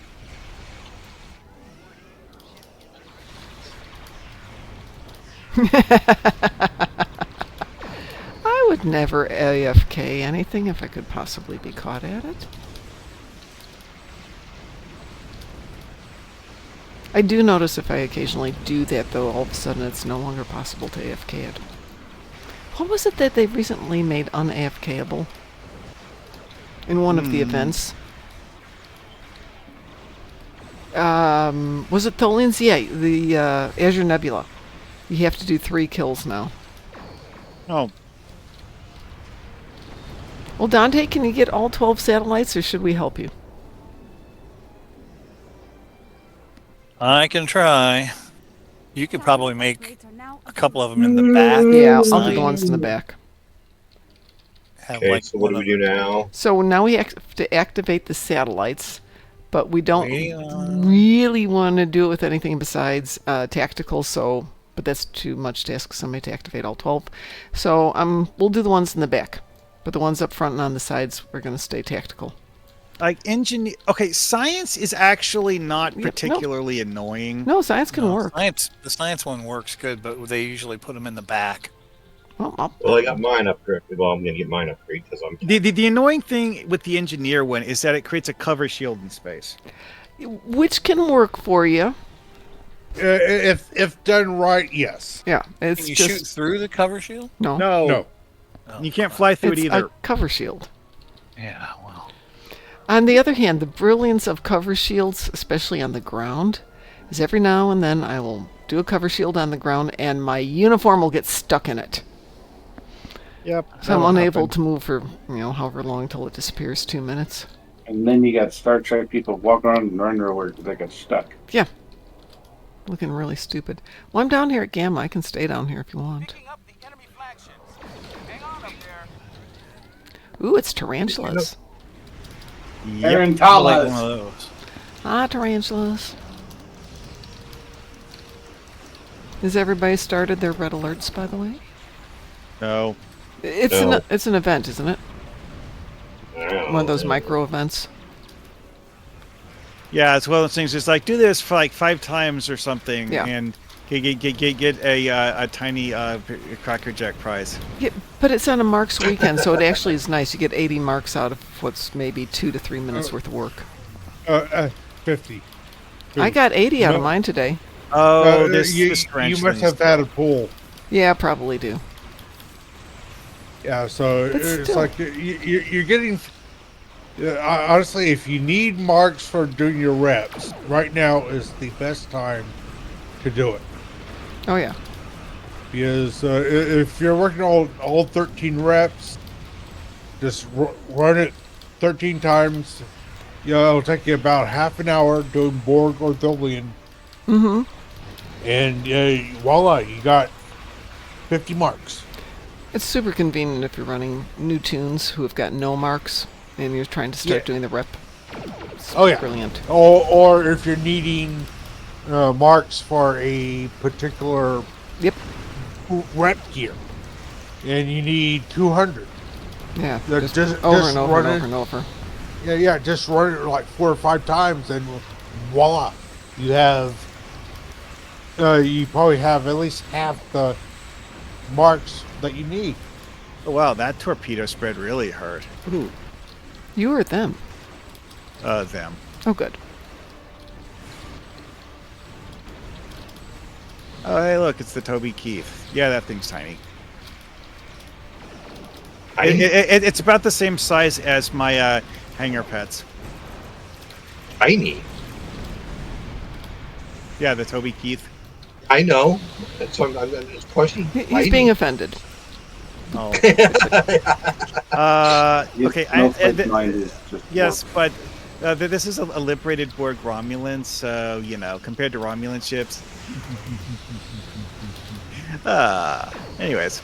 Speaker 1: I would never AFK anything if I could possibly be caught at it. I do notice if I occasionally do that, though, all of a sudden it's no longer possible to AFK it. What was it that they recently made un-AFKable? In one of the events? Was it Tholians? Yeah, the Azure Nebula. You have to do 3 kills now.
Speaker 4: Oh,
Speaker 1: Well, Dante, can you get all 12 satellites, or should we help you?
Speaker 7: I can try. You could probably make a couple of them in the back.
Speaker 1: Yeah, I'll do
Speaker 7: side.
Speaker 1: the ones in the back.
Speaker 7: Have
Speaker 6: Okay,
Speaker 7: like
Speaker 6: so what do
Speaker 7: one
Speaker 6: we do now?
Speaker 1: So now we have to activate the satellites, but we don't
Speaker 7: We,
Speaker 1: really want to do it with anything besides tactical, but that's too much to ask somebody to activate all 12. So we'll do the ones in the back, but the ones up front and on the sides, we're going to stay tactical.
Speaker 4: like engineer. Okay, science is actually not
Speaker 1: Yeah, no.
Speaker 4: particularly annoying.
Speaker 1: No, science can work.
Speaker 7: The science one works good, but they usually put them in the back.
Speaker 1: Well,
Speaker 6: Well, I got mine upgraded. Well, I'm going to get mine upgraded because I'm.
Speaker 4: The annoying thing with the engineer one is that it creates a cover shield in space.
Speaker 1: which can work for you.
Speaker 3: If done right, yes.
Speaker 1: Yeah, it's
Speaker 7: Can you
Speaker 1: just
Speaker 7: shoot through the cover shield?
Speaker 1: no.
Speaker 3: No.
Speaker 7: Oh,
Speaker 4: You can't fly through
Speaker 1: It's
Speaker 4: it either.
Speaker 1: a cover shield.
Speaker 7: Yeah, well.
Speaker 1: On the other hand, the brilliance of cover shields, especially on the ground, is every now and then I will do a cover shield on the ground and my uniform will get stuck in it.
Speaker 4: Yep.
Speaker 1: So I'm unable to move for, however long till it disappears, 2 minutes.
Speaker 2: And then you got Star Trek people walking around in their underwear because they got stuck.
Speaker 1: Yeah. Looking really stupid. Well, I'm down here at Gamma. I can stay down here if you want. Ooh, it's tarantulas.
Speaker 2: Aaron
Speaker 7: I like
Speaker 2: Talas.
Speaker 7: one of those.
Speaker 1: Ah, tarantulas. Has everybody started their red alerts, by the way?
Speaker 4: No.
Speaker 1: It's an event, isn't it?
Speaker 6: Oh,
Speaker 1: One of those micro events.
Speaker 4: Yeah, it's one of those things. It's like do this for like 5 times or something,
Speaker 1: Yeah.
Speaker 4: and get a tiny Cracker Jack prize.
Speaker 1: Yeah, but it's on a Marks weekend, so it actually is nice. You get 80 marks out of what's maybe 2 to 3 minutes worth of work.
Speaker 3: 50.
Speaker 1: I got 80 out of
Speaker 3: No.
Speaker 1: mine today.
Speaker 4: Oh,
Speaker 3: you,
Speaker 4: this
Speaker 3: you
Speaker 4: tarantula
Speaker 3: must have had a pool.
Speaker 1: Yeah, probably do.
Speaker 3: Yeah, so
Speaker 1: But
Speaker 3: it's
Speaker 1: still.
Speaker 3: like you're getting. Honestly, if you need marks for doing your reps, right now is the best time to do it.
Speaker 1: Oh, yeah.
Speaker 3: Because if you're working all 13 reps, just run it 13 times. It'll take you about half an hour doing Borg or Tholian.
Speaker 1: Mm-hmm.
Speaker 3: And voila, you got 50 marks.
Speaker 1: It's super convenient if you're running new tunes who have got no marks and you're trying to start
Speaker 3: Yeah.
Speaker 1: doing the rep. It's
Speaker 3: Oh, yeah.
Speaker 1: brilliant.
Speaker 3: Or if you're needing marks for a particular
Speaker 1: Yep.
Speaker 3: rep gear, and you need 200.
Speaker 1: Yeah.
Speaker 3: Just
Speaker 1: over
Speaker 3: just
Speaker 1: and over
Speaker 3: run
Speaker 1: and
Speaker 3: it.
Speaker 1: over and over.
Speaker 3: Yeah, just run it like 4 or 5 times, and voila, you have. You probably have at least half the marks that you need.
Speaker 4: Oh, wow, that torpedo spread really hurt.
Speaker 1: Ooh. You or them?
Speaker 4: Them.
Speaker 1: Oh, good.
Speaker 4: Oh, hey, look, it's the Toby Keith. Yeah, that thing's tiny. It's about the same size as my hangar pets.
Speaker 6: Tiny.
Speaker 4: Yeah, the Toby Keith.
Speaker 6: I know. That's what I'm just questioning.
Speaker 1: He's being offended.
Speaker 4: Oh.
Speaker 2: His
Speaker 4: Okay.
Speaker 2: snowflake mind is just
Speaker 4: Yes, but this is a liberated Borg Romulan, so, compared to Romulan ships. Anyways.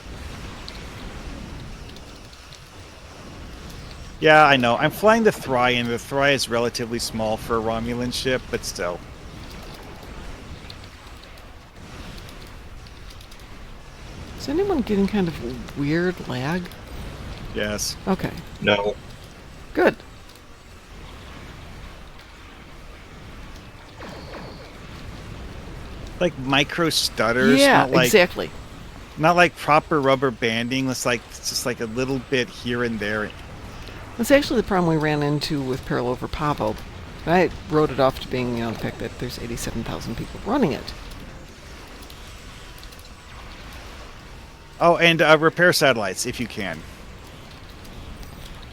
Speaker 4: Yeah, I know. I'm flying the Thry, and the Thry is relatively small for a Romulan ship, but still.
Speaker 1: Is anyone getting kind of weird lag?
Speaker 4: Yes.
Speaker 1: Okay.
Speaker 6: No.
Speaker 1: Good.
Speaker 4: Like micro stutters.
Speaker 1: Yeah,
Speaker 4: not like,
Speaker 1: exactly.
Speaker 4: Not like proper rubber banding. It's just like a little bit here and there.
Speaker 1: That's actually the problem we ran into with Peril over Pavo. I wrote it off to being, the fact that there's 87,000 people running it.
Speaker 4: Oh, and repair satellites if you can.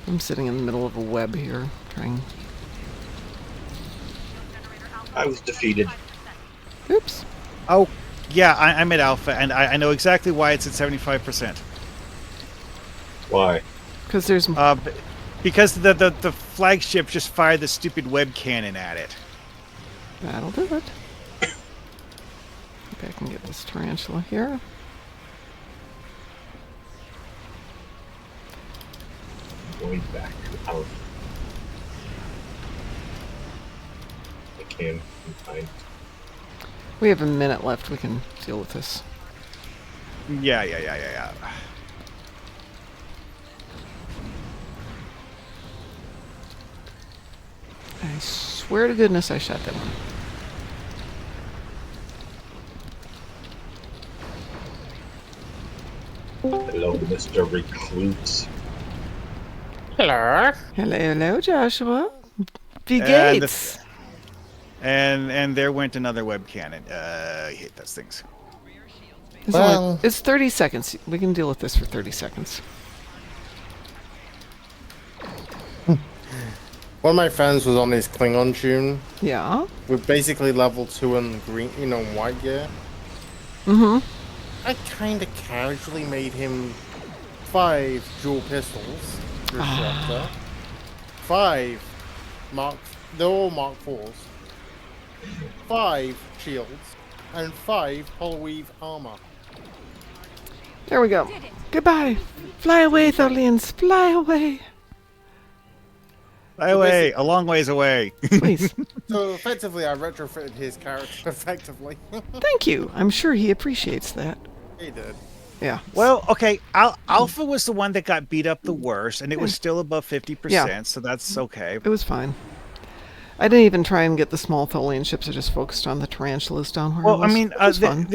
Speaker 1: I'm sitting in the middle of a web here, trying...
Speaker 6: I was defeated.
Speaker 1: Oops.
Speaker 4: Oh, yeah, I'm at Alpha, and I know exactly why it's at 75%.
Speaker 6: Why?
Speaker 1: Because there's...
Speaker 4: Because the flagship just fired the stupid web cannon at it.
Speaker 1: That'll do it. Maybe I can get this tarantula here.
Speaker 6: Going back to Alpha. I can find.
Speaker 1: We have a minute left. We can deal with this.
Speaker 4: Yeah.
Speaker 1: swear to goodness I shot that one.
Speaker 6: Hello, Mr. Recluse.
Speaker 5: Hello.
Speaker 1: Hello, Joshua. Be
Speaker 4: And
Speaker 1: Gates.
Speaker 4: And there went another web cannon. I hate those things.
Speaker 1: It's 30 seconds. We can deal with this for 30 seconds.
Speaker 8: One of my friends was on his Klingon tune
Speaker 1: Yeah.
Speaker 8: with basically level 2 and green, white gear.
Speaker 1: Mm-hmm.
Speaker 8: I kind of casually made him 5 dual pistols, disruptor, 5 they're all Mark 4s, 5 shields, and 5 Holloweave armor.
Speaker 1: There we go. Goodbye. Fly away, Tholians. Fly away.
Speaker 4: Fly away, a long ways away.
Speaker 1: Please.
Speaker 8: So effectively, I retrofitted his character effectively.
Speaker 1: Thank you. I'm sure he appreciates that.
Speaker 8: He did.
Speaker 1: Yeah.
Speaker 4: Well, okay. Alpha was the one that got beat up the worst, and it was still above 50%,
Speaker 1: Yeah.
Speaker 4: so that's okay.
Speaker 1: It was fine. I didn't even try and get the small Tholian ships. I just focused on the tarantulas down where
Speaker 4: Well,
Speaker 1: I
Speaker 4: I
Speaker 1: was.
Speaker 4: mean,
Speaker 1: It was fun.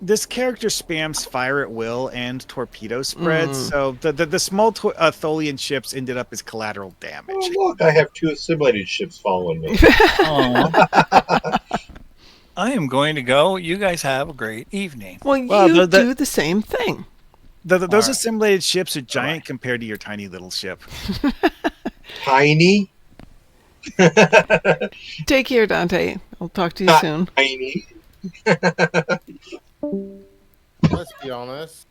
Speaker 4: this character spams fire at will and torpedo spreads, so the small Tholian ships ended up as collateral damage.
Speaker 6: Oh, look, I have 2 assimilated ships following me.
Speaker 7: Aw. I am going to go. You guys have a great evening.
Speaker 1: Well,
Speaker 4: Well,
Speaker 1: you do the same thing.
Speaker 4: Those assimilated ships are giant compared to your tiny little ship.
Speaker 6: Tiny?
Speaker 1: Take care, Dante. I'll talk to you
Speaker 6: Not
Speaker 1: soon.
Speaker 6: tiny.
Speaker 8: Let's be honest.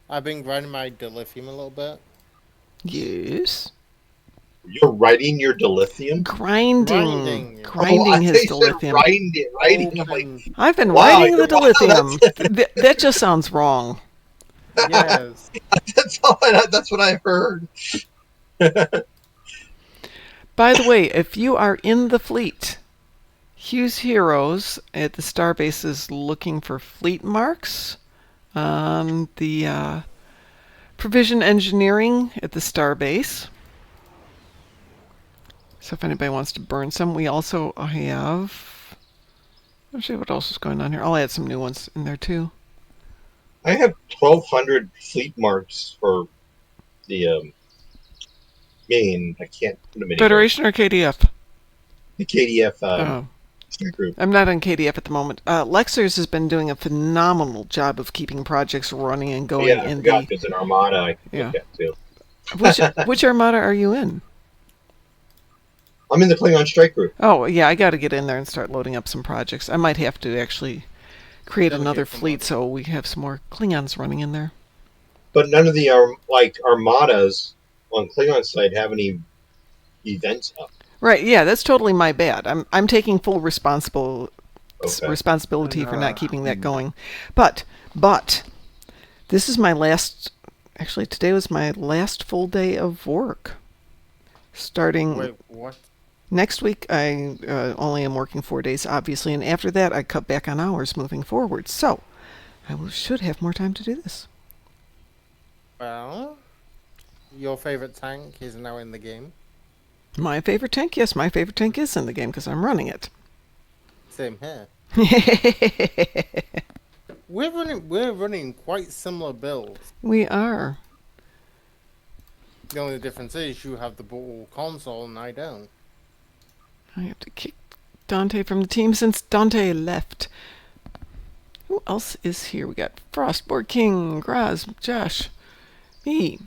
Speaker 8: I've been grinding my dilithium a little bit.
Speaker 1: Yes.
Speaker 6: You're writing your dilithium?
Speaker 1: Grinding
Speaker 8: Grinding.
Speaker 6: I
Speaker 1: his
Speaker 6: thought you said
Speaker 1: dilithium.
Speaker 6: writing. I'm like,
Speaker 1: I've been
Speaker 6: Wow,
Speaker 1: writing the
Speaker 6: wow,
Speaker 1: dilithium. That just sounds wrong.
Speaker 8: Yes.
Speaker 6: that's what I heard.
Speaker 1: By the way, if you are in the fleet, Hughes Heroes at the Starbase is looking for fleet marks on the Provision Engineering at the Starbase. So if anybody wants to burn some, we also have... Let's see what else is going on here. I'll add some new ones in there too.
Speaker 6: I have 1,200 fleet marks for the main. I can't put them anywhere.
Speaker 1: Federation or KDF?
Speaker 6: The KDF
Speaker 1: Oh.
Speaker 6: group.
Speaker 1: I'm not on KDF at the moment. Lexers has been doing a phenomenal job of keeping projects running and going
Speaker 6: Yeah, I
Speaker 1: in
Speaker 6: forgot there's an armada I can
Speaker 1: Yeah.
Speaker 6: look at too.
Speaker 1: which armada are you in?
Speaker 6: I'm in the Klingon Strike Group.
Speaker 1: Oh, yeah, I got to get in there and start loading up some projects. I might have to actually create
Speaker 8: Delegate
Speaker 1: another
Speaker 8: some
Speaker 1: fleet
Speaker 8: money.
Speaker 1: so we have some more Klingons running in there.
Speaker 6: But none of the armadas on Klingon side have any events up.
Speaker 1: Right, yeah, that's totally my bad. I'm taking full responsibility
Speaker 6: Okay.
Speaker 1: for not keeping that going. But this is my last. Actually, today was my last full day of work. Starting
Speaker 8: Wait, what?
Speaker 1: next week, I only am working 4 days, obviously, and after that, I cut back on hours moving forward. So, should have more time to do this.
Speaker 8: Well, your favorite tank is now in the game.
Speaker 1: My favorite tank? Yes, my favorite tank is in the game because I'm running it.
Speaker 8: Same here. We're running quite similar builds.
Speaker 1: We are.
Speaker 8: The only difference is you have the ball console and I don't.
Speaker 1: I have to kick Dante from the team since Dante left. Who else is here? We got Frostboard King, Graz, Josh, me.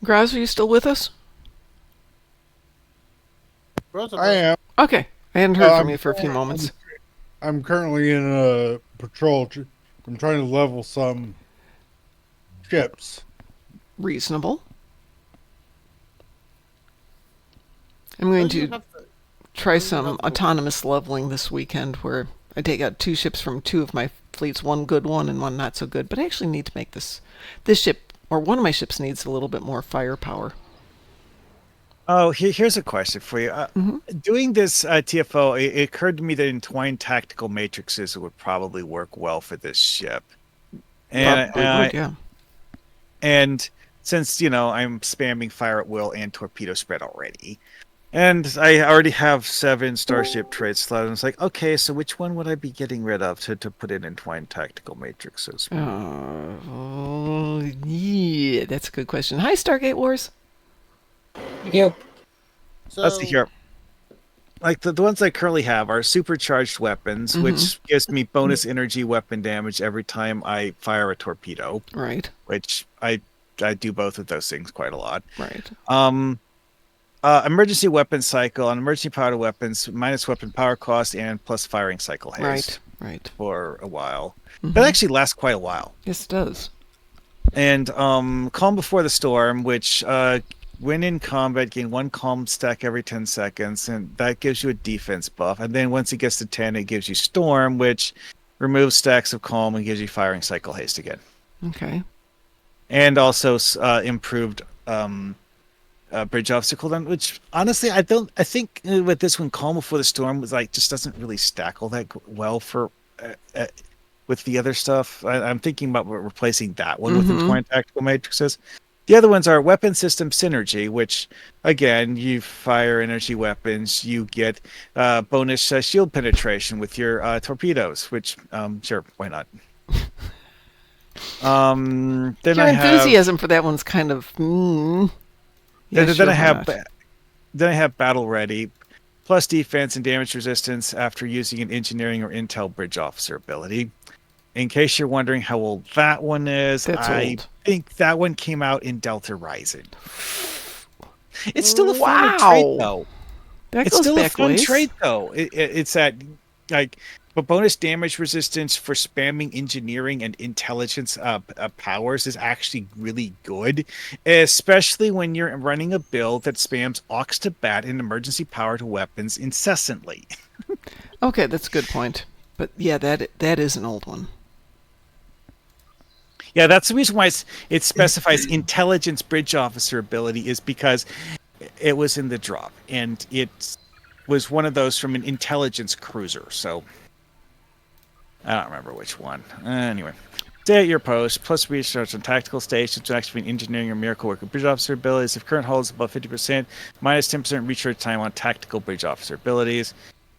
Speaker 1: Graz, are you still with us?
Speaker 3: I am.
Speaker 1: Okay. I hadn't heard from you for a few moments.
Speaker 3: I'm currently in a patrol. I'm trying to level some ships.
Speaker 1: Reasonable. I'm going to try some autonomous leveling this weekend where I take out 2 ships from 2 of my fleets, one good one and one not so good. But I actually need to make this ship, or one of my ships needs a little bit more firepower.
Speaker 4: Oh, here's a question for you. Doing this TFO, it occurred to me that entwined tactical matrices would probably work well for this ship.
Speaker 1: Probably would, yeah.
Speaker 4: And since I'm spamming fire at will and torpedo spread already. And I already have 7 starship trade slots. It's like, okay, so which one would I be getting rid of to put in entwined tactical matrices?
Speaker 1: Yeah, that's a good question. Hi, Stargate Wars.
Speaker 9: Yep.
Speaker 8: So,
Speaker 4: Let's see here. Like the ones I currently have are supercharged weapons, which gives me bonus energy weapon damage every time I fire a torpedo.
Speaker 1: Right.
Speaker 4: Which I do both of those things quite a lot.
Speaker 1: Right.
Speaker 4: Emergency weapon cycle on emergency powered weapons, minus weapon power cost and plus firing cycle haste.
Speaker 1: Right.
Speaker 4: For a while. That actually lasts quite a while.
Speaker 1: Yes, it does.
Speaker 4: And Calm Before the Storm, which when in combat, gain 1 calm stack every 10 seconds, and that gives you a defense buff. And then once it gets to 10, it gives you Storm, which removes stacks of calm and gives you firing cycle haste again.
Speaker 1: Okay.
Speaker 4: And also improved bridge obstacle then, which honestly I think with this one, Calm Before the Storm was like just doesn't really stack all that well for with the other stuff. I'm thinking about replacing that one with entwined tactical matrices. The other ones are weapon system synergy, which again, you fire energy weapons, you get bonus shield penetration with your torpedoes, which sure, why not? Then
Speaker 1: your enthusiasm for that one's kind of. Yeah,
Speaker 4: then
Speaker 1: sure,
Speaker 4: I have battle ready, plus defense and damage resistance after using an engineering or intel bridge officer ability. In case you're wondering how old that one is, I think that one came out in Delta Rising. It's still a fun trait, though. It's still a fun trait, though. It's that but bonus damage resistance for spamming engineering and intelligence powers is actually really good, especially when you're running a build that spams aux to bat and emergency power to weapons incessantly.
Speaker 1: Okay, that's a good point. But yeah, that is an old one.
Speaker 4: Yeah, that's the reason why it specifies intelligence bridge officer ability is because it was in the drop, and it was one of those from an intelligence cruiser, so I don't remember which one. Anyway, stay at your post, plus research on tactical stations to activate engineering or miracle worker bridge officer abilities. If current hull is above 50%, minus 10% recharge time on tactical bridge officer abilities.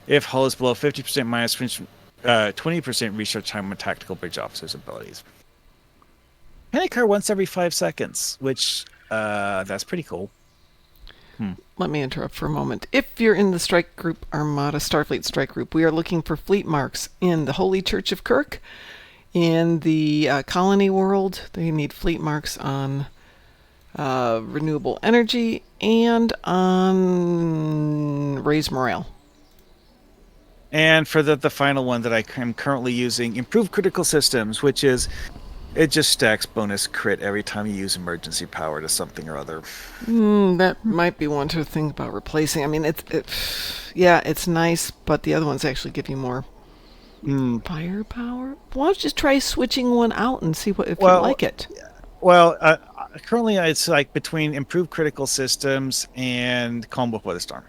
Speaker 4: If hull is below 50%, minus 20% recharge time on tactical bridge officer's abilities. Can occur once every 5 seconds, which that's pretty cool.
Speaker 1: Let me interrupt for a moment. If you're in the strike group Armada Starfleet strike group, we are looking for fleet marks in the Holy Church of Kirk, in the colony world. They need fleet marks on renewable energy and on raise morale.
Speaker 4: And for the final one that I am currently using, improved critical systems, which is it just stacks bonus crit every time you use emergency power to something or other.
Speaker 1: That might be one to think about replacing. I mean, it's nice, but the other ones actually give you more firepower. Why don't you just try switching one out and see if you like it?
Speaker 4: Well, currently it's like between improved critical systems and Calm Before the Storm.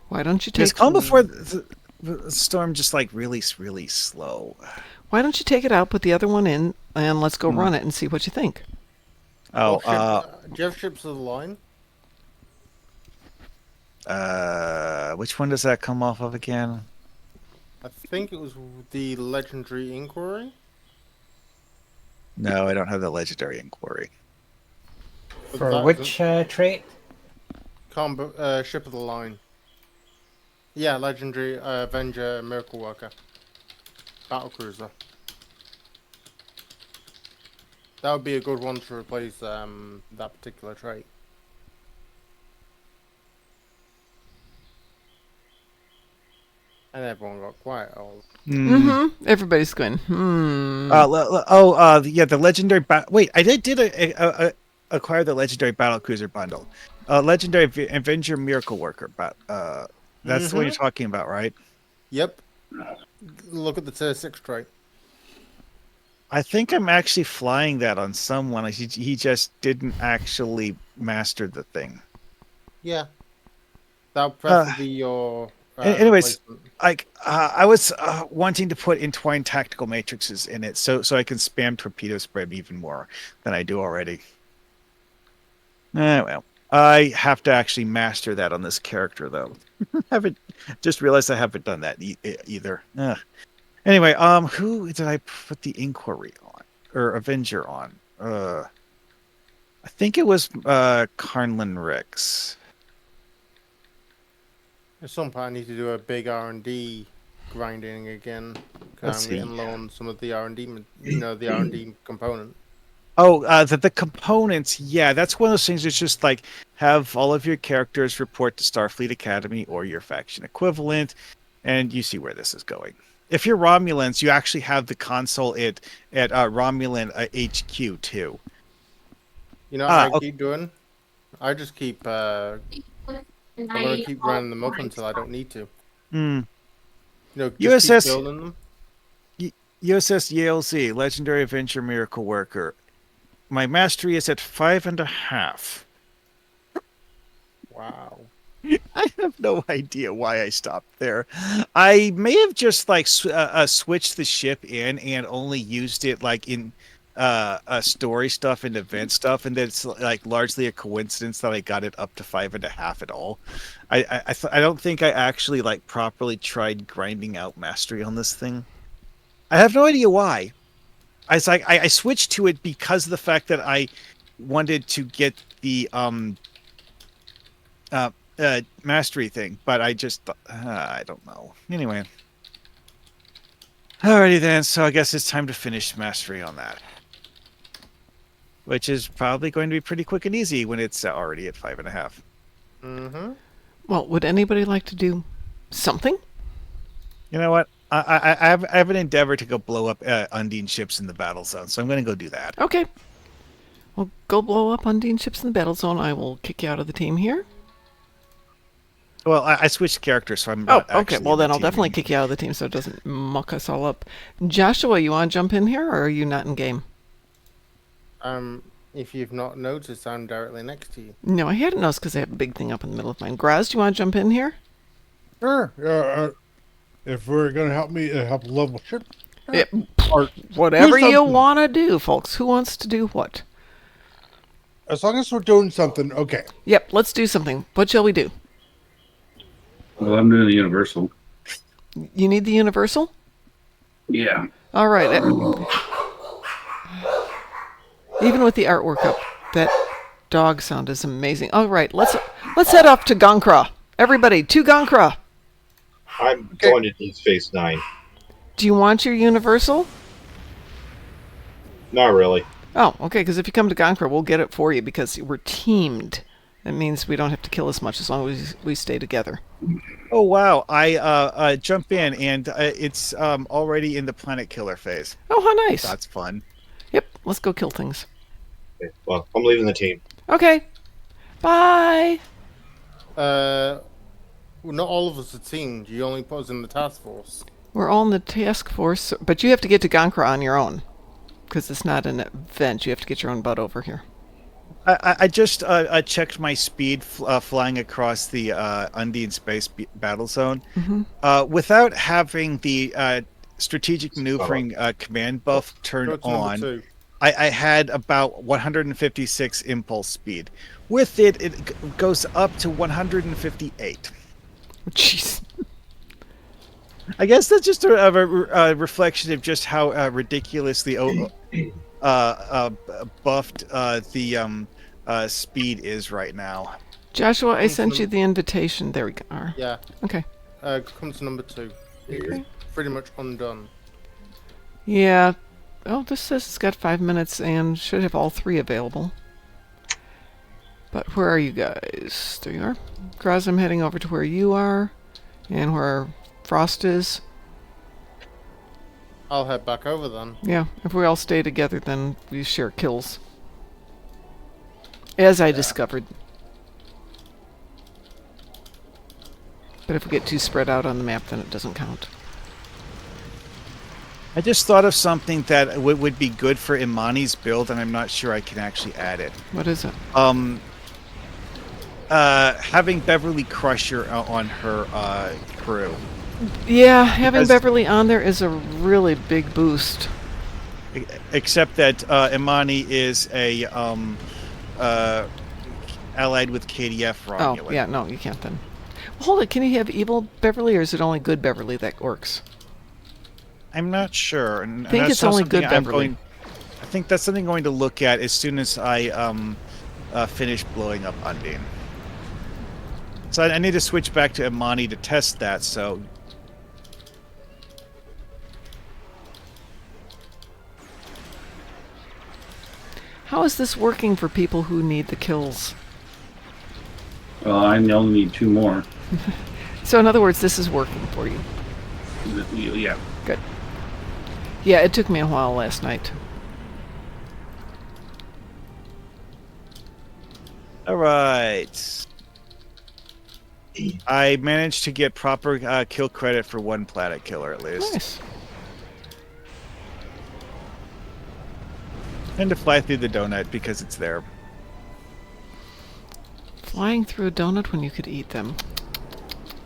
Speaker 1: Why don't you take
Speaker 4: Calm Before the Storm just like really, really slow.
Speaker 1: Why don't you take it out, put the other one in, and let's go run it and see what you think.
Speaker 8: do you have ships of the line?
Speaker 4: Which one does that come off of again?
Speaker 8: I think it was the Legendary Inquiry.
Speaker 4: No, I don't have the Legendary Inquiry.
Speaker 9: For which trait?
Speaker 8: Ship of the line. Yeah, Legendary Avenger Miracle Worker. Battlecruiser. That would be a good one to replace that particular trait. And everyone got quiet.
Speaker 1: Everybody's going,
Speaker 4: yeah, the Legendary... Wait, I did acquire the Legendary Battlecruiser bundle. Legendary Avenger Miracle Worker. That's the one you're talking about, right?
Speaker 8: Yep. Look at the tier 6 trait.
Speaker 4: I think I'm actually flying that on someone. He just didn't actually master the thing.
Speaker 8: Yeah. That would probably be your...
Speaker 4: anyways, I was wanting to put entwined tactical matrices in it so I can spam torpedo spread even more than I do already. Well, I have to actually master that on this character, though. Haven't just realized I haven't done that either. Anyway, who did I put the inquiry on or Avenger on? I think it was Carnlin Ricks.
Speaker 8: At some point, I need to do a big R&D grinding again. Because I'm getting low on some of the R&D, the R&D component.
Speaker 4: Oh, the components, yeah, that's one of those things. It's just like have all of your characters report to Starfleet Academy or your faction equivalent, and you see where this is going. If you're Romulans, you actually have the console at Romulan HQ too.
Speaker 8: You know what I keep doing? I just keep I'm gonna keep running them up until I don't need to. Just keep building them.
Speaker 4: USS Yale Z, Legendary Adventure Miracle Worker. My mastery is at 5.5.
Speaker 8: Wow.
Speaker 4: I have no idea why I stopped there. I may have just like switched the ship in and only used it like in story stuff and event stuff, and then it's like largely a coincidence that I got it up to 5.5 at all. I don't think I actually like properly tried grinding out mastery on this thing. I have no idea why. I switched to it because of the fact that I wanted to get the mastery thing, but I just I don't know. Anyway, alrighty then. So I guess it's time to finish mastery on that, which is probably going to be pretty quick and easy when it's already at 5.5.
Speaker 8: Mm-hmm.
Speaker 1: Well, would anybody like to do something?
Speaker 4: You know what? I have an endeavor to go blow up Undine ships in the battle zone, so I'm going to go do that.
Speaker 1: Okay. Well, go blow up Undine ships in the battle zone. I will kick you out of the team here.
Speaker 4: Well, I switched characters, so I'm not
Speaker 1: okay. Well, then I'll definitely kick you out of the team so it doesn't muck us all up. Joshua, you want to jump in here, or are you not in game?
Speaker 8: If you've not noticed, I'm directly next to you.
Speaker 1: No, I hadn't noticed because I have a big thing up in the middle of mine. Graz, do you want to jump in here?
Speaker 3: Sure. If we're going to help me help level ship.
Speaker 1: Whatever you want to do, folks. Who wants to do what?
Speaker 3: As long as we're doing something, okay.
Speaker 1: Yep, let's do something. What shall we do?
Speaker 2: Well, I'm doing the universal.
Speaker 1: You need the universal?
Speaker 2: Yeah.
Speaker 1: All right. Even with the artwork up, that dog sound is amazing. All right, let's head off to Gonkra. Everybody, to Gonkra.
Speaker 6: I'm going to Deep Space Nine.
Speaker 1: Do you want your universal?
Speaker 6: Not really.
Speaker 1: Oh, okay, because if you come to Gonkra, we'll get it for you because we're teamed. That means we don't have to kill as much as long as we stay together.
Speaker 4: Oh, wow. I jump in, and it's already in the planet killer phase.
Speaker 1: Oh, how nice.
Speaker 4: That's fun.
Speaker 1: Yep, let's go kill things.
Speaker 6: Okay, well, I'm leaving the team.
Speaker 1: Okay. Bye.
Speaker 8: Well, not all of us are teamed. You only put us in the task force.
Speaker 1: We're all in the task force, but you have to get to Gonkra on your own. Because it's not an event. You have to get your own butt over here.
Speaker 4: I just checked my speed flying across the Undine space battle zone.
Speaker 1: Mm-hmm.
Speaker 4: Without having the strategic maneuvering command buff turned on, I had about 156 impulse speed. With it, it goes up to 158.
Speaker 1: Jeez.
Speaker 4: I guess that's just a reflection of just how ridiculously buffed the speed is right now.
Speaker 1: Joshua, I sent you the invitation. There we go.
Speaker 8: Yeah.
Speaker 1: Okay.
Speaker 8: Come to number 2. It's pretty much undone.
Speaker 1: Yeah. Oh, this says it's got 5 minutes and should have all 3 available. But where are you guys? There you are. Graz, I'm heading over to where you are and where Frost is.
Speaker 8: I'll head back over then.
Speaker 1: Yeah, if we all stay together, then we share kills. As I discovered. But if we get too spread out on the map, then it doesn't count.
Speaker 4: I just thought of something that would be good for Imani's build, and I'm not sure I can actually add it.
Speaker 1: What is it?
Speaker 4: Having Beverly Crusher on her crew.
Speaker 1: Yeah, having Beverly on there is a really big boost.
Speaker 4: Except that Imani is a allied with KDF Romulan.
Speaker 1: Oh, yeah, no, you can't then. Well, hold it, can you have evil Beverly, or is it only good Beverly that works?
Speaker 4: I'm not sure. And
Speaker 1: I think it's only good Beverly.
Speaker 4: I think that's something I'm going to look at as soon as I finish blowing up Undine. So I need to switch back to Imani to test that, so...
Speaker 1: How is this working for people who need the kills?
Speaker 2: Well, I only need 2 more.
Speaker 1: So in other words, this is working for you.
Speaker 2: Yeah.
Speaker 1: Good. Yeah, it took me a while last night.
Speaker 4: All right. I managed to get proper kill credit for 1 planet killer at least.
Speaker 1: Nice.
Speaker 4: And to fly through the donut because it's there.
Speaker 1: Flying through a donut when you could eat them.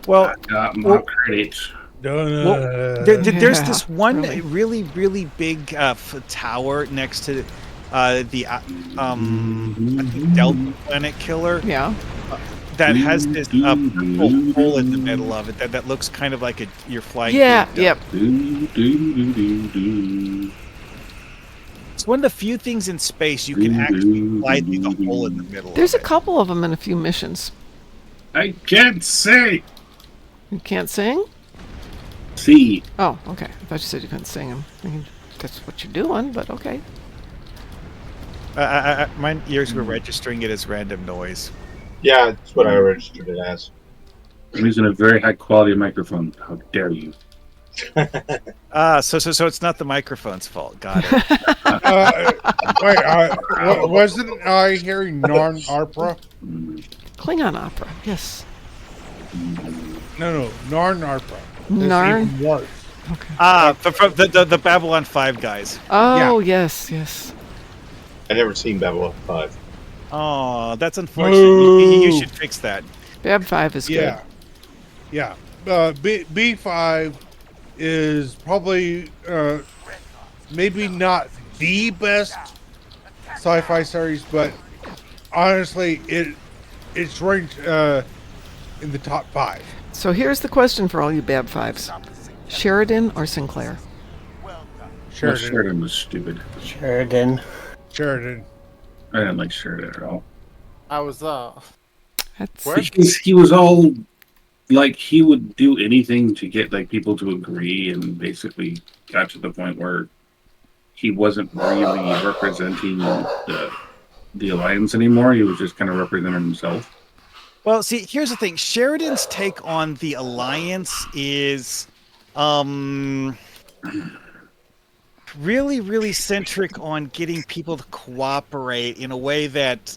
Speaker 4: Well,
Speaker 2: I got my credits.
Speaker 3: Donut.
Speaker 4: There's this one
Speaker 1: really.
Speaker 4: really big tower next to the I think Delta Planet Killer.
Speaker 1: Yeah.
Speaker 4: That has this purple hole in the middle of it that looks kind of like you're flying.
Speaker 1: Yeah.
Speaker 4: through a
Speaker 1: Yep. It's
Speaker 4: one of the few things in space you can actually fly through the hole in the middle.
Speaker 1: There's
Speaker 4: of
Speaker 1: a couple of them in a few missions.
Speaker 2: I can't say.
Speaker 1: You can't sing?
Speaker 2: See.
Speaker 1: Oh, okay. I thought you said you couldn't sing them. I mean, that's what you're doing, but okay.
Speaker 4: My ears were registering it as random noise.
Speaker 6: Yeah, that's what I registered it as.
Speaker 2: I'm using a very high quality microphone. How dare you?
Speaker 4: So it's not the microphone's fault. Got it.
Speaker 3: Wait, wasn't I hearing Narn Opera?
Speaker 1: Klingon opera, yes.
Speaker 3: No, Narn Opera.
Speaker 1: Narn?
Speaker 3: Even worse.
Speaker 1: Okay.
Speaker 4: The Babylon 5 guys.
Speaker 1: Oh, yes, yes.
Speaker 6: I never seen Babylon 5.
Speaker 4: Oh, that's unfortunate. You should fix that.
Speaker 1: Bab 5 is good.
Speaker 3: Yeah. B5 is probably maybe not the best sci-fi series, but honestly, it's ranked in the top 5.
Speaker 1: So here's the question for all you Bab 5s. Sheridan or Sinclair?
Speaker 2: Sheridan was stupid.
Speaker 9: Sheridan.
Speaker 2: I didn't like Sheridan at all.
Speaker 8: I was
Speaker 2: Because he was all like, he would do anything to get like people to agree, and basically got to the point where he wasn't really representing the Alliance anymore. He was just kind of representing himself.
Speaker 4: Well, see, here's the thing. Sheridan's take on the Alliance is really, really centric on getting people to cooperate in a way that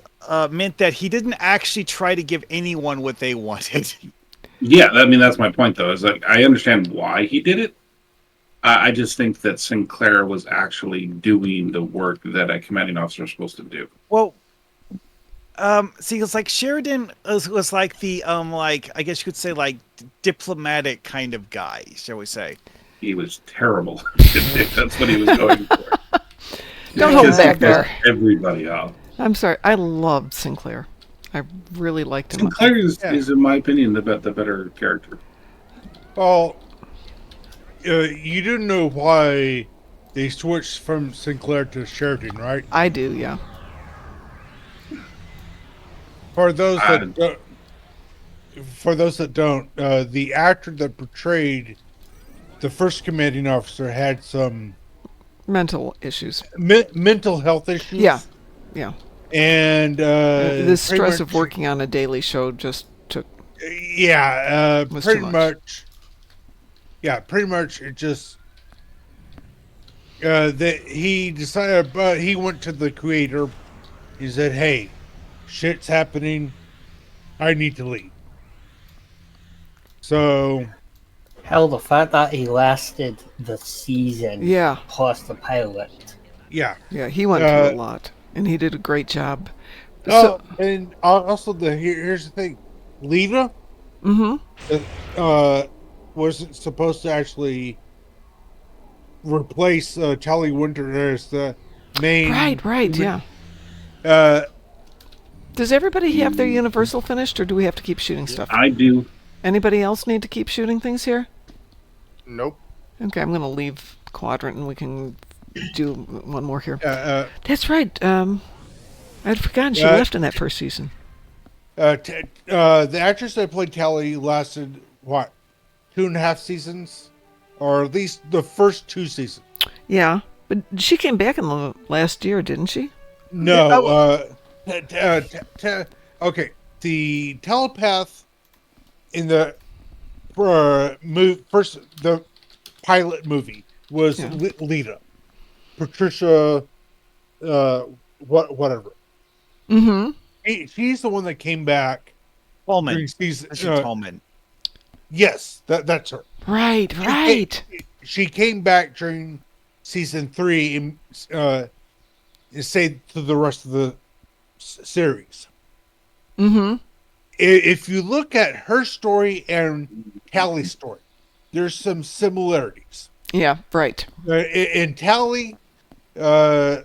Speaker 4: meant that he didn't actually try to give anyone what they wanted.
Speaker 2: Yeah, I mean, that's my point, though. Is like, I understand why he did it. I just think that Sinclair was actually doing the work that a commanding officer is supposed to do.
Speaker 4: Well, see, it's like Sheridan was like the like, I guess you could say, like, diplomatic kind of guy, shall we say?
Speaker 2: He was terrible. That's what he was going for.
Speaker 1: Don't hold back there.
Speaker 2: Everybody out.
Speaker 1: I'm sorry. I loved Sinclair. I really liked him.
Speaker 2: Sinclair is, in my opinion, the better character.
Speaker 3: Well, you do know why they switched from Sinclair to Sheridan, right?
Speaker 1: I do, yeah.
Speaker 3: For those that don't, the actor that portrayed the first commanding officer had some
Speaker 1: mental issues,
Speaker 3: mental health issues.
Speaker 1: Yeah.
Speaker 3: And
Speaker 1: the stress of working on a daily show just took.
Speaker 3: Yeah, pretty much. Yeah, pretty much. It just that he decided, but he went to the creator. He said, "Hey, shit's happening. I need to leave." So,
Speaker 9: hell, the fact that he lasted the season, plus the pilot.
Speaker 3: Yeah,
Speaker 1: he went through a lot, and he did a great job.
Speaker 3: And also here's the thing, Lita, wasn't supposed to actually replace Charlie Winter as the main.
Speaker 1: Right, yeah. Does everybody have their universal finished, or do we have to keep shooting stuff?
Speaker 2: I do.
Speaker 1: Anybody else need to keep shooting things here?
Speaker 8: Nope.
Speaker 1: Okay, I'm going to leave Quadrant, and we can do one more here. That's right. I'd forgotten she left in that first season.
Speaker 3: The actress that played Tally lasted, what, 2.5 seasons? Or at least the first 2 seasons.
Speaker 1: Yeah, but she came back in the last year, didn't she?
Speaker 3: No. Okay, the telepath in the the pilot movie was Lita. Patricia, whatever.
Speaker 1: Mm-hmm.
Speaker 3: She's the one that came back.
Speaker 4: Tolman.
Speaker 3: Tolman. Yes, that's her.
Speaker 1: Right.
Speaker 3: She came back during season 3 and stayed to the rest of the series.
Speaker 1: Mm-hmm.
Speaker 3: If you look at her story and Tally's story, there's some similarities.
Speaker 1: Yeah, right.
Speaker 3: In Tally, her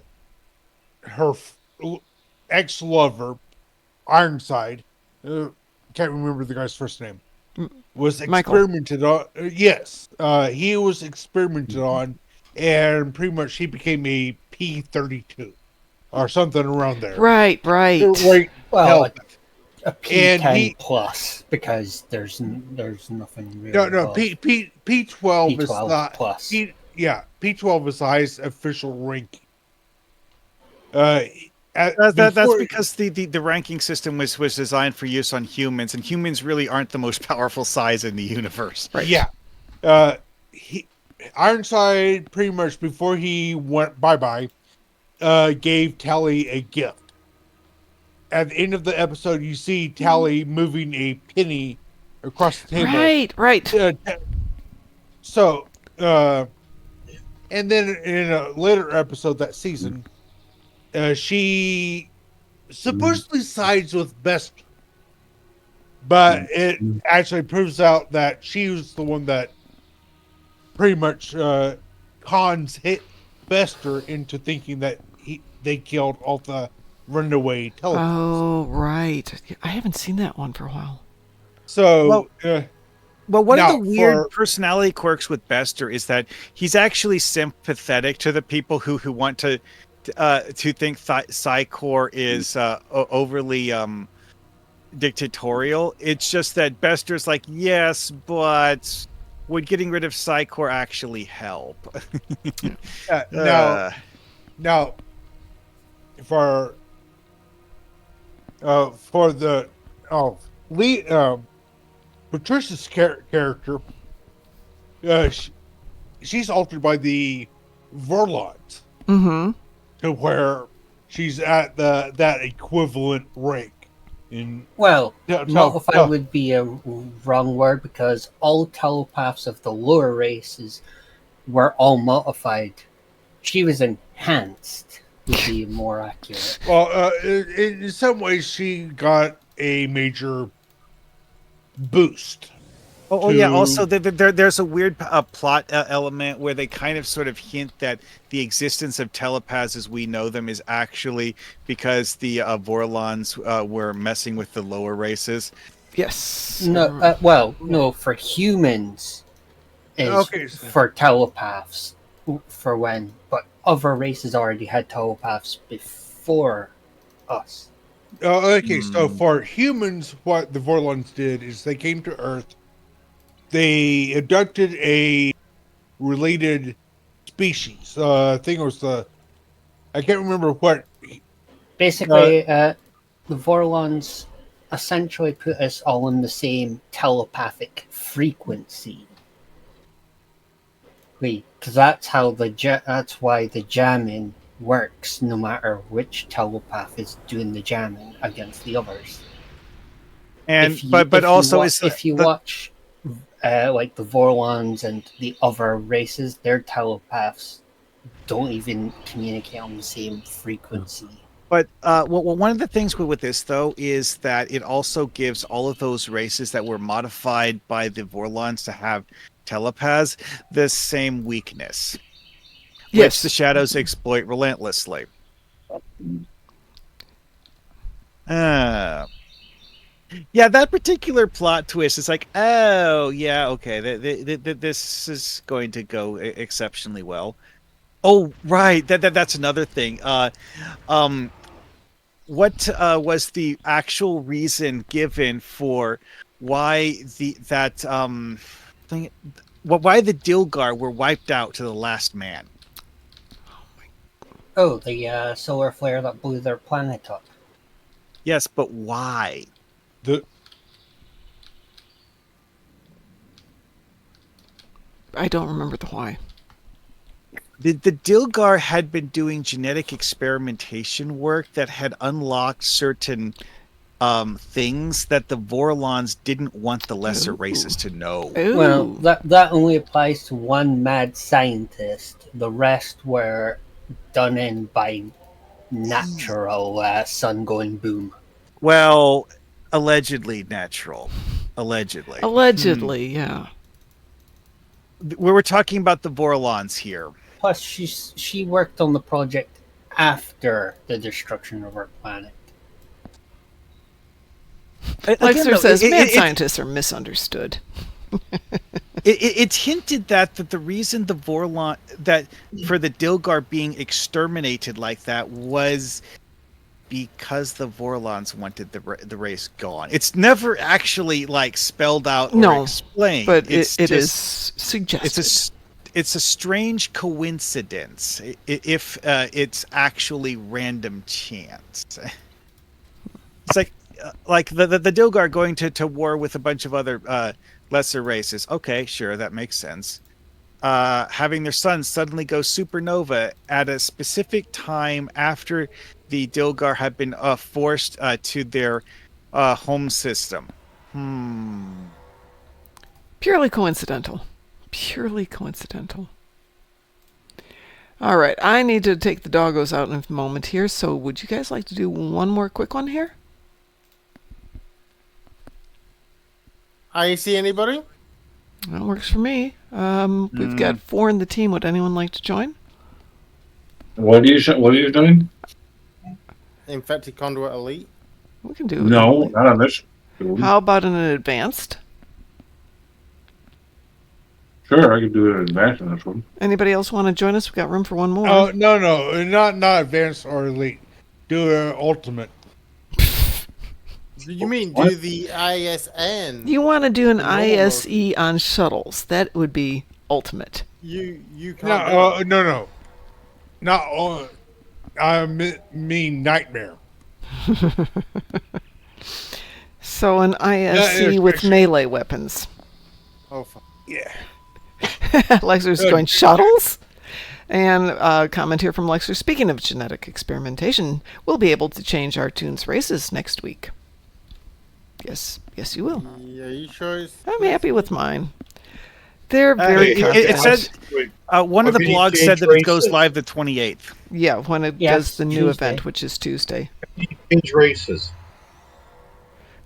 Speaker 3: ex-lover, Ironside, can't remember the guy's first name, was experimented on. Yes, he was experimented on, and pretty much he became a P-32 or something around there.
Speaker 1: Right.
Speaker 9: Well, a P10 plus, because there's nothing really.
Speaker 3: No, P12 is not
Speaker 9: plus.
Speaker 3: P12 is the highest official ranking.
Speaker 4: That's because the ranking system was designed for use on humans, and humans really aren't the most powerful size in the universe.
Speaker 1: Right.
Speaker 3: Yeah. Ironside, pretty much before he went bye-bye, gave Tally a gift. At the end of the episode, you see Tally moving a penny across the table.
Speaker 1: Right.
Speaker 3: And then in a later episode that season, she supposedly sides with Bester, but it actually proves out that she was the one that pretty much cons Bester into thinking that they killed all the runaway telepaths.
Speaker 1: Oh, right. I haven't seen that one for a while.
Speaker 3: So,
Speaker 4: one of the weird personality quirks with Bester is that he's actually sympathetic to the people who want to think Psycor is overly dictatorial. It's just that Bester's like, yes, but would getting rid of Psycor actually help?
Speaker 3: Now, for the Patricia's character, she's altered by the Vorlons.
Speaker 1: Mm-hmm.
Speaker 3: To where she's at that equivalent rank.
Speaker 9: Modified would be a wrong word, because all telepaths of the lower races were all modified. She was enhanced, would be more accurate.
Speaker 3: Well, in some ways, she got a major boost.
Speaker 4: Yeah. Also, there's a weird plot element where they kind of sort of hint that the existence of telepaths as we know them is actually because the Vorlons were messing with the lower races.
Speaker 1: Yes.
Speaker 9: No. For humans, for telepaths. But other races already had telepaths before us.
Speaker 3: So for humans, what the Vorlons did is they came to Earth. They abducted a related species. I think it was I can't remember what.
Speaker 9: Basically, the Vorlons essentially put us all in the same telepathic frequency. Because that's why the jamming works, no matter which telepath is doing the jamming against the others.
Speaker 4: And
Speaker 9: if you watch like the Vorlons and the other races, their telepaths don't even communicate on the same frequency.
Speaker 4: But one of the things with this, though, is that it also gives all of those races that were modified by the Vorlons to have telepaths the same weakness, which the Shadows exploit relentlessly. Yeah, that particular plot twist is like, oh yeah, okay, this is going to go exceptionally well. Oh right, that's another thing. What was the actual reason given for why thing, why the Dilgar were wiped out to the last man?
Speaker 9: Oh, the solar flare that blew their planet up.
Speaker 4: Yes, but why?
Speaker 1: I don't remember the why.
Speaker 4: The Dilgar had been doing genetic experimentation work that had unlocked certain things that the Vorlons didn't want the lesser races to know.
Speaker 1: Ooh.
Speaker 9: Well, that only applies to one mad scientist. The rest were done in by natural sun going boom.
Speaker 4: Well, allegedly natural. Allegedly.
Speaker 1: Allegedly, yeah.
Speaker 4: We were talking about the Vorlons here.
Speaker 9: Plus, she worked on the project after the destruction of our planet.
Speaker 1: Lexer says mad scientists are misunderstood.
Speaker 4: It's hinted that the reason the Vorlon that for the Dilgar being exterminated like that was because the Vorlons wanted the race gone. It's never actually like spelled out or explained.
Speaker 1: But
Speaker 4: it's
Speaker 1: it
Speaker 4: just,
Speaker 1: is suggested.
Speaker 4: It's a strange coincidence if it's actually random chance. It's like the Dilgar going to war with a bunch of other lesser races. Okay, sure, that makes sense. Having their sun suddenly go supernova at a specific time after the Dilgar had been forced to their home system.
Speaker 1: Purely coincidental. Purely coincidental. All right, I need to take the doggos out in a moment here, so would you guys like to do one more quick one here?
Speaker 8: I see anybody?
Speaker 1: That works for me. We've got 4 in the team. Would anyone like to join?
Speaker 2: What are you doing?
Speaker 8: Infected Conduit Elite?
Speaker 1: We can do it.
Speaker 2: No, not on this.
Speaker 1: How about an advanced?
Speaker 2: Sure, I could do it in advance on this one.
Speaker 1: Anybody else want to join us? We've got room for one more.
Speaker 3: Oh, no, not advanced or elite. Do ultimate.
Speaker 8: You mean do the ISN?
Speaker 1: You want to do an ISE on shuttles. That would be ultimate.
Speaker 8: You can't.
Speaker 3: No. Not I mean nightmare.
Speaker 1: So an ISC with melee weapons.
Speaker 8: Oh, fuck.
Speaker 3: Yeah.
Speaker 1: Lexer's going shuttles? And a comment here from Lexer. Speaking of genetic experimentation, we'll be able to change our tunes' races next week. Yes, you will.
Speaker 8: Yeah, you sure?
Speaker 1: I'm happy with mine. They're very
Speaker 4: it says one of the blogs said that it goes live the 28th.
Speaker 1: Yeah, when it does the new event, which is Tuesday.
Speaker 6: Change races.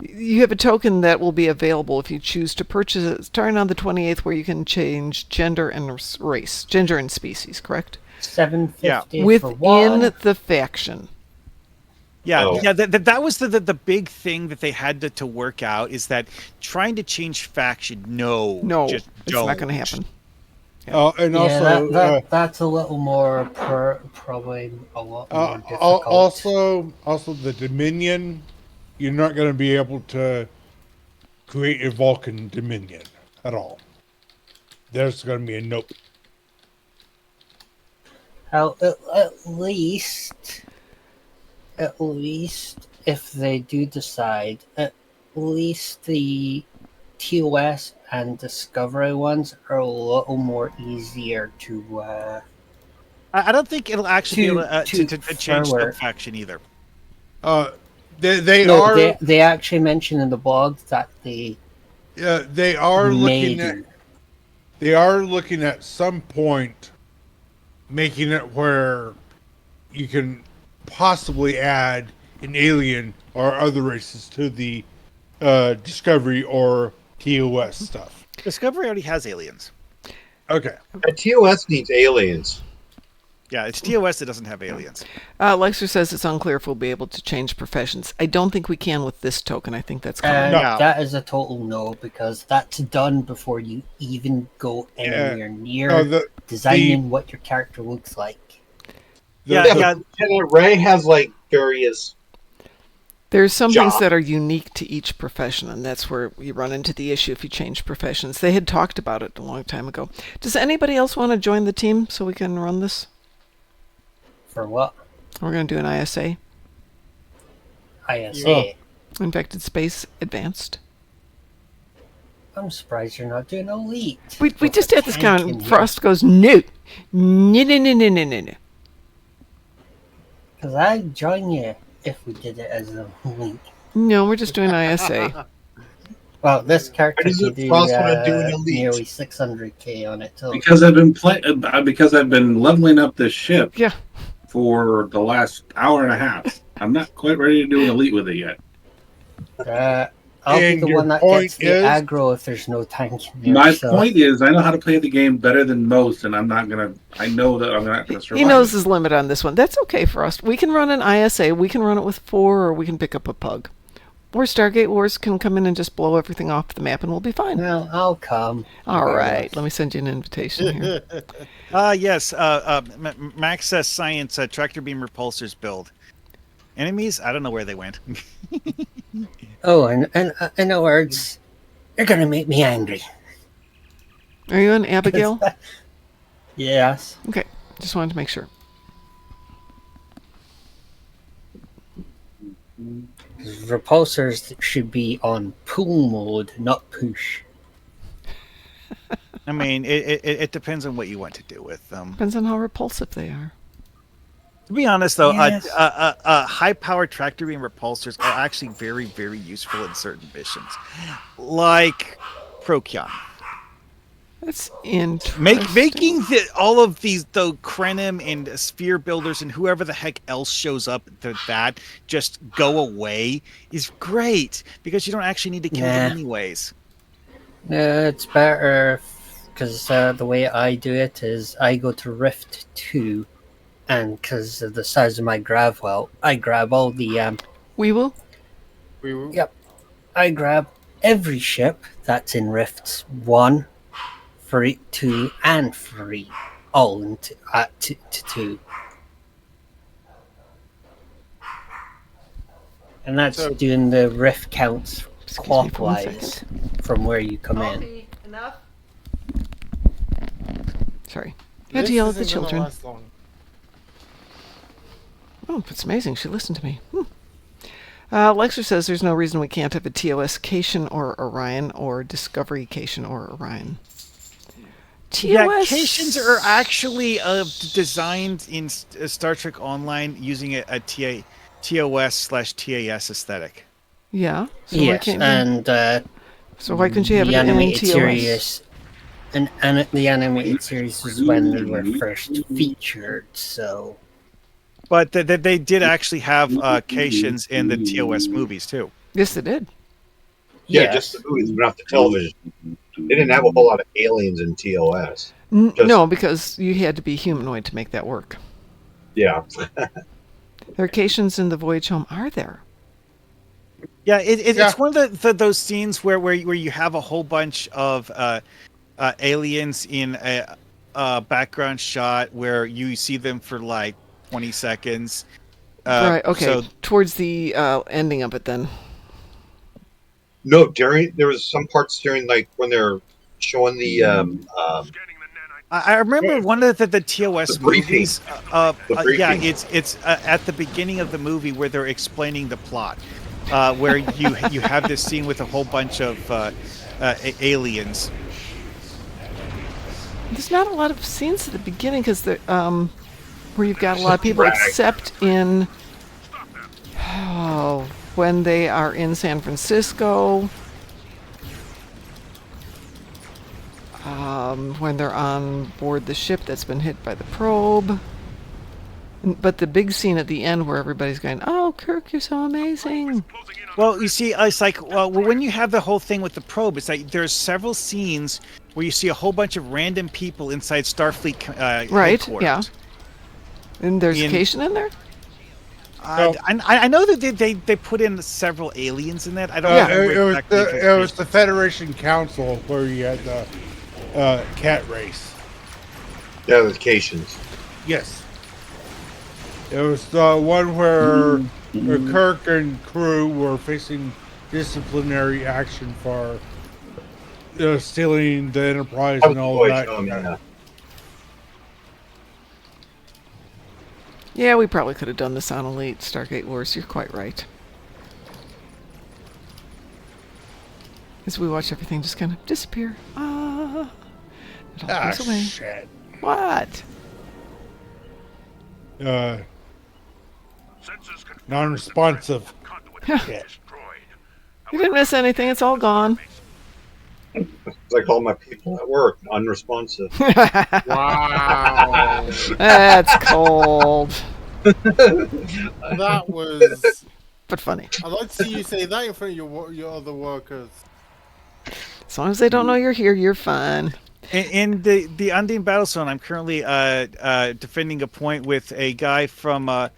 Speaker 1: You have a token that will be available if you choose to purchase it starting on the 28th, where you can change gender and race, gender and species, correct?
Speaker 9: $7.50
Speaker 1: within the faction.
Speaker 4: Yeah, that was the big thing that they had to work out, is that trying to change faction, no, just
Speaker 1: it's not going to happen.
Speaker 3: Yeah. And also
Speaker 9: that's a little more probably a lot more difficult.
Speaker 3: Also the Dominion, you're not going to be able to create a Vulcan Dominion at all. There's going to be a nope.
Speaker 9: At least if they do decide, at least the TOS and Discovery ones are a little more easier to.
Speaker 4: I don't think it'll actually be able to change the faction either.
Speaker 9: They actually mentioned in the blog that they
Speaker 3: are looking at some point making it where you can possibly add an alien or other races to the Discovery or TOS stuff.
Speaker 4: Discovery already has aliens.
Speaker 3: Okay.
Speaker 6: TOS needs aliens.
Speaker 4: Yeah, it's TOS that doesn't have aliens.
Speaker 1: Lexer says it's unclear if we'll be able to change professions. I don't think we can with this token. I think that's coming.
Speaker 4: No.
Speaker 9: That is a total no, because that's done before you even go anywhere near designing what your character looks like.
Speaker 6: Lieutenant Ray has like various.
Speaker 1: There's some
Speaker 6: jobs.
Speaker 1: things that are unique to each profession, and that's where you run into the issue if you change professions. They had talked about it a long time ago. Does anybody else want to join the team so we can run this?
Speaker 9: For what?
Speaker 1: We're going to do an ISA.
Speaker 9: ISA.
Speaker 1: Infected Space Advanced.
Speaker 9: I'm surprised you're not doing Elite.
Speaker 1: We just had this comment. Frost goes, no. No, no, no, no, no, no, no.
Speaker 9: Because I'd join you if we did it as a Elite.
Speaker 1: No, we're just doing ISA.
Speaker 9: Well, this character
Speaker 6: does
Speaker 9: can
Speaker 6: it Frost wanna do an Elite?
Speaker 9: nearly 600k on it too.
Speaker 2: Because I've been leveling up this ship.
Speaker 1: Yeah.
Speaker 2: For the last hour and a half. I'm not quite ready to do an elite with it yet.
Speaker 9: I'll be the one that gets the aggro if there's no tank in there.
Speaker 2: My point is, I know how to play the game better than most, and I know that I'm not gonna survive.
Speaker 1: He knows his limit on this one. That's okay for us. We can run an ISA, we can run it with 4, or we can pick up a pug. Or Stargate Wars can come in and just blow everything off the map and we'll be fine.
Speaker 9: Well, I'll come.
Speaker 1: All right. Let me send you an invitation here.
Speaker 4: Yes. Max says science tractor beam repulsors build. Enemies? I don't know where they went.
Speaker 9: Oh, and in other words, you're going to make me angry.
Speaker 1: Are you on Abigail?
Speaker 9: Yes.
Speaker 1: Okay. Just wanted to make sure.
Speaker 9: Repulsors should be on pull mode, not push.
Speaker 4: I mean, it depends on what you want to do with them.
Speaker 1: Depends on how repulsive they are.
Speaker 4: To be honest, though,
Speaker 9: Yes.
Speaker 4: high-powered tractor beam repulsors are actually very, very useful in certain missions, like Procyon.
Speaker 1: That's interesting.
Speaker 4: Making all of these, the Krenim and Sphere Builders and whoever the heck else shows up that just go away is great, because you don't actually need to kill them anyways.
Speaker 9: It's better because the way I do it is I go to Rift 2, and because of the size of my grav well, I grab all the...
Speaker 1: We will?
Speaker 9: Yep. I grab every ship that's in Rifts 1, 3, 2, and 3, all into to 2. And that's doing the rift counts clockwise from where you come in.
Speaker 1: Enough? Sorry. I had to yell at the children. Oh, it's amazing. She listened to me. Lexer says there's no reason we can't have a TOS Cation or Orion or Discovery Cation or Orion. TOS...
Speaker 4: Yeah, Cations are actually designed in Star Trek Online using a TOS/TAS aesthetic.
Speaker 1: Yeah. So
Speaker 9: yes, and
Speaker 1: so why couldn't you have
Speaker 9: the
Speaker 1: an
Speaker 9: animated
Speaker 1: TOS?
Speaker 9: series? And the animated series was when they were first featured, so...
Speaker 4: But they did actually have Cations in the TOS movies, too.
Speaker 1: Yes, they did.
Speaker 6: Yeah,
Speaker 9: Yes.
Speaker 6: just the movies, not the television. They didn't have a whole lot of aliens in TOS.
Speaker 1: No, because you had to be humanoid to make that work.
Speaker 6: Yeah.
Speaker 1: There are Cations in the Voyage Home, are there?
Speaker 4: Yeah, it's one of those scenes where you have a whole bunch of aliens in a background shot where you see them for like 20 seconds.
Speaker 1: Right, okay.
Speaker 4: So,
Speaker 1: towards the ending of it then.
Speaker 6: No, there was some parts during, like, when they're showing the
Speaker 4: I remember one of the TOS movies.
Speaker 6: The briefing.
Speaker 4: Yeah, it's at the beginning of the movie where they're explaining the plot, where you have this scene with a whole bunch of aliens.
Speaker 1: There's not a lot of scenes at the beginning because where you've got a lot of people, except in when they are in San Francisco, when they're on board the ship that's been hit by the probe. But the big scene at the end where everybody's going, "Oh, Kirk, you're so amazing."
Speaker 4: Well, you see, it's like when you have the whole thing with the probe, it's like there's several scenes where you see a whole bunch of random people inside Starfleet
Speaker 1: right?
Speaker 4: headquarters.
Speaker 1: Yeah. And there's Cation in there?
Speaker 4: I know that they put in several aliens in that. I don't remember exactly.
Speaker 3: It was the Federation Council where you had the cat race.
Speaker 6: Yeah, the Cations.
Speaker 3: Yes. It was the one where Kirk and crew were facing disciplinary action for stealing the Enterprise and all that.
Speaker 1: Yeah, we probably could have done this on Elite Stargate Wars. You're quite right. As we watch everything just kind of disappear. It all goes away.
Speaker 3: Shit.
Speaker 1: What?
Speaker 3: Non-responsive.
Speaker 1: You didn't miss anything. It's all gone.
Speaker 6: It's like all my people at work, unresponsive.
Speaker 8: Wow.
Speaker 1: That's cold.
Speaker 8: That was...
Speaker 1: But funny.
Speaker 8: I'd like to see you say that in front of your other workers.
Speaker 1: As long as they don't know you're here, you're fine.
Speaker 4: In the Undine Battlezone, I'm currently defending a point with a guy from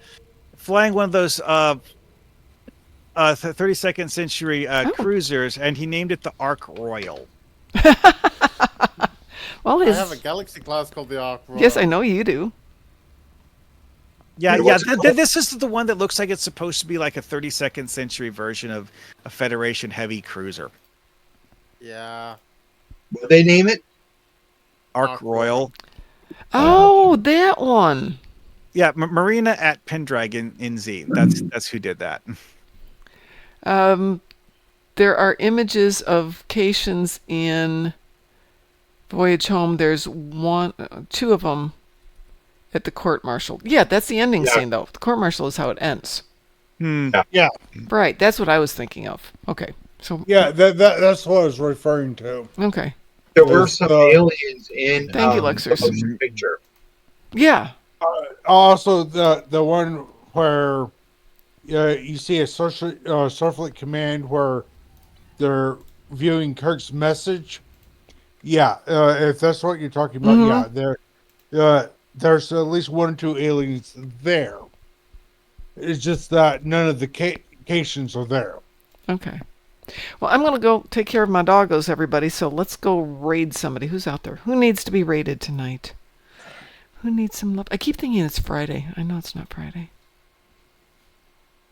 Speaker 4: flying one of those 32nd century cruisers, and he named it the Ark Royal.
Speaker 1: Well,
Speaker 8: I have a Galaxy class called the Ark Royal.
Speaker 1: Yes, I know you do.
Speaker 4: Yeah. This is the one that looks like it's supposed to be like a 32nd century version of a Federation heavy cruiser.
Speaker 8: Yeah.
Speaker 6: What they name it?
Speaker 4: Ark Royal.
Speaker 1: Oh, that one.
Speaker 4: Yeah, Marina at Pendragon in Z. That's who did that.
Speaker 1: There are images of Cations in Voyage Home. There's two of them at the court-martial. Yeah, that's the ending scene, though. The court-martial is how it ends.
Speaker 3: Yeah.
Speaker 1: Right, that's what I was thinking of. Okay. So
Speaker 3: yeah, that's what I was referring to.
Speaker 1: Okay.
Speaker 6: There were some aliens in
Speaker 1: thank you, Lexers.
Speaker 6: the motion picture.
Speaker 1: Yeah.
Speaker 3: Also, the one where you see a Starfleet command where they're viewing Kirk's message. Yeah, if that's what you're talking about, yeah, there's at least one or two aliens there. It's just that none of the Cations are there.
Speaker 1: Okay. Well, I'm going to go take care of my doggos, everybody, so let's go raid somebody. Who's out there? Who needs to be raided tonight? Who needs some love? I keep thinking it's Friday. I know it's not Friday.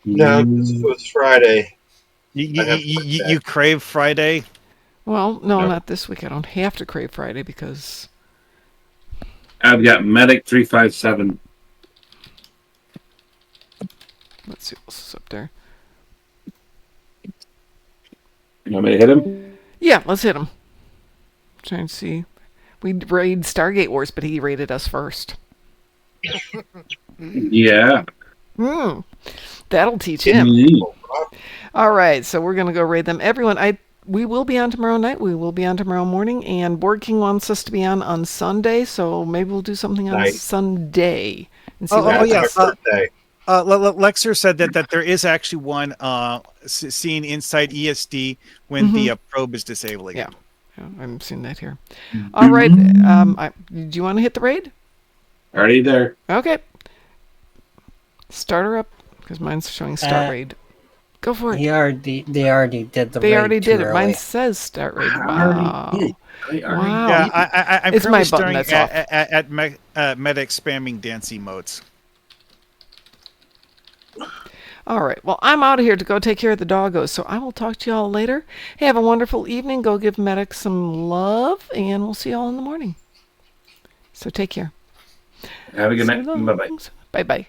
Speaker 6: No, it's Friday.
Speaker 4: You crave Friday?
Speaker 1: Well, no, not this week. I don't have to crave Friday because...
Speaker 2: I've got Medic 357.
Speaker 1: Let's see what else is up there.
Speaker 2: You want me to hit him?
Speaker 1: Yeah, let's hit him. Trying to see. We raid Stargate Wars, but he raided us first.
Speaker 2: Yeah.
Speaker 1: That'll teach him. All right, so we're going to go raid them. Everyone, we will be on tomorrow night. We will be on tomorrow morning. And Board King wants us to be on Sunday, so maybe we'll do something on Sunday. And see
Speaker 4: yes. Lexer said that there is actually one scene inside ESD when the probe is disabling.
Speaker 1: Yeah, I'm seeing that here. All right. Do you want to hit the raid?
Speaker 2: Already there.
Speaker 1: Okay. Start her up because mine's showing start raid. Go for it.
Speaker 9: They already did the raid.
Speaker 1: They already did it.
Speaker 9: Early.
Speaker 1: Mine says start raid. Wow. Wow.
Speaker 4: Yeah, I'm
Speaker 1: it's my
Speaker 4: currently
Speaker 1: button
Speaker 4: staring
Speaker 1: that's
Speaker 4: at medic spamming dance emotes.
Speaker 1: All right. Well, I'm out of here to go take care of the doggos, so I will talk to you all later. Hey, have a wonderful evening. Go give Medic some love, and we'll see you all in the morning. So take care.
Speaker 2: Have a good night. Bye-bye.
Speaker 1: Bye-bye.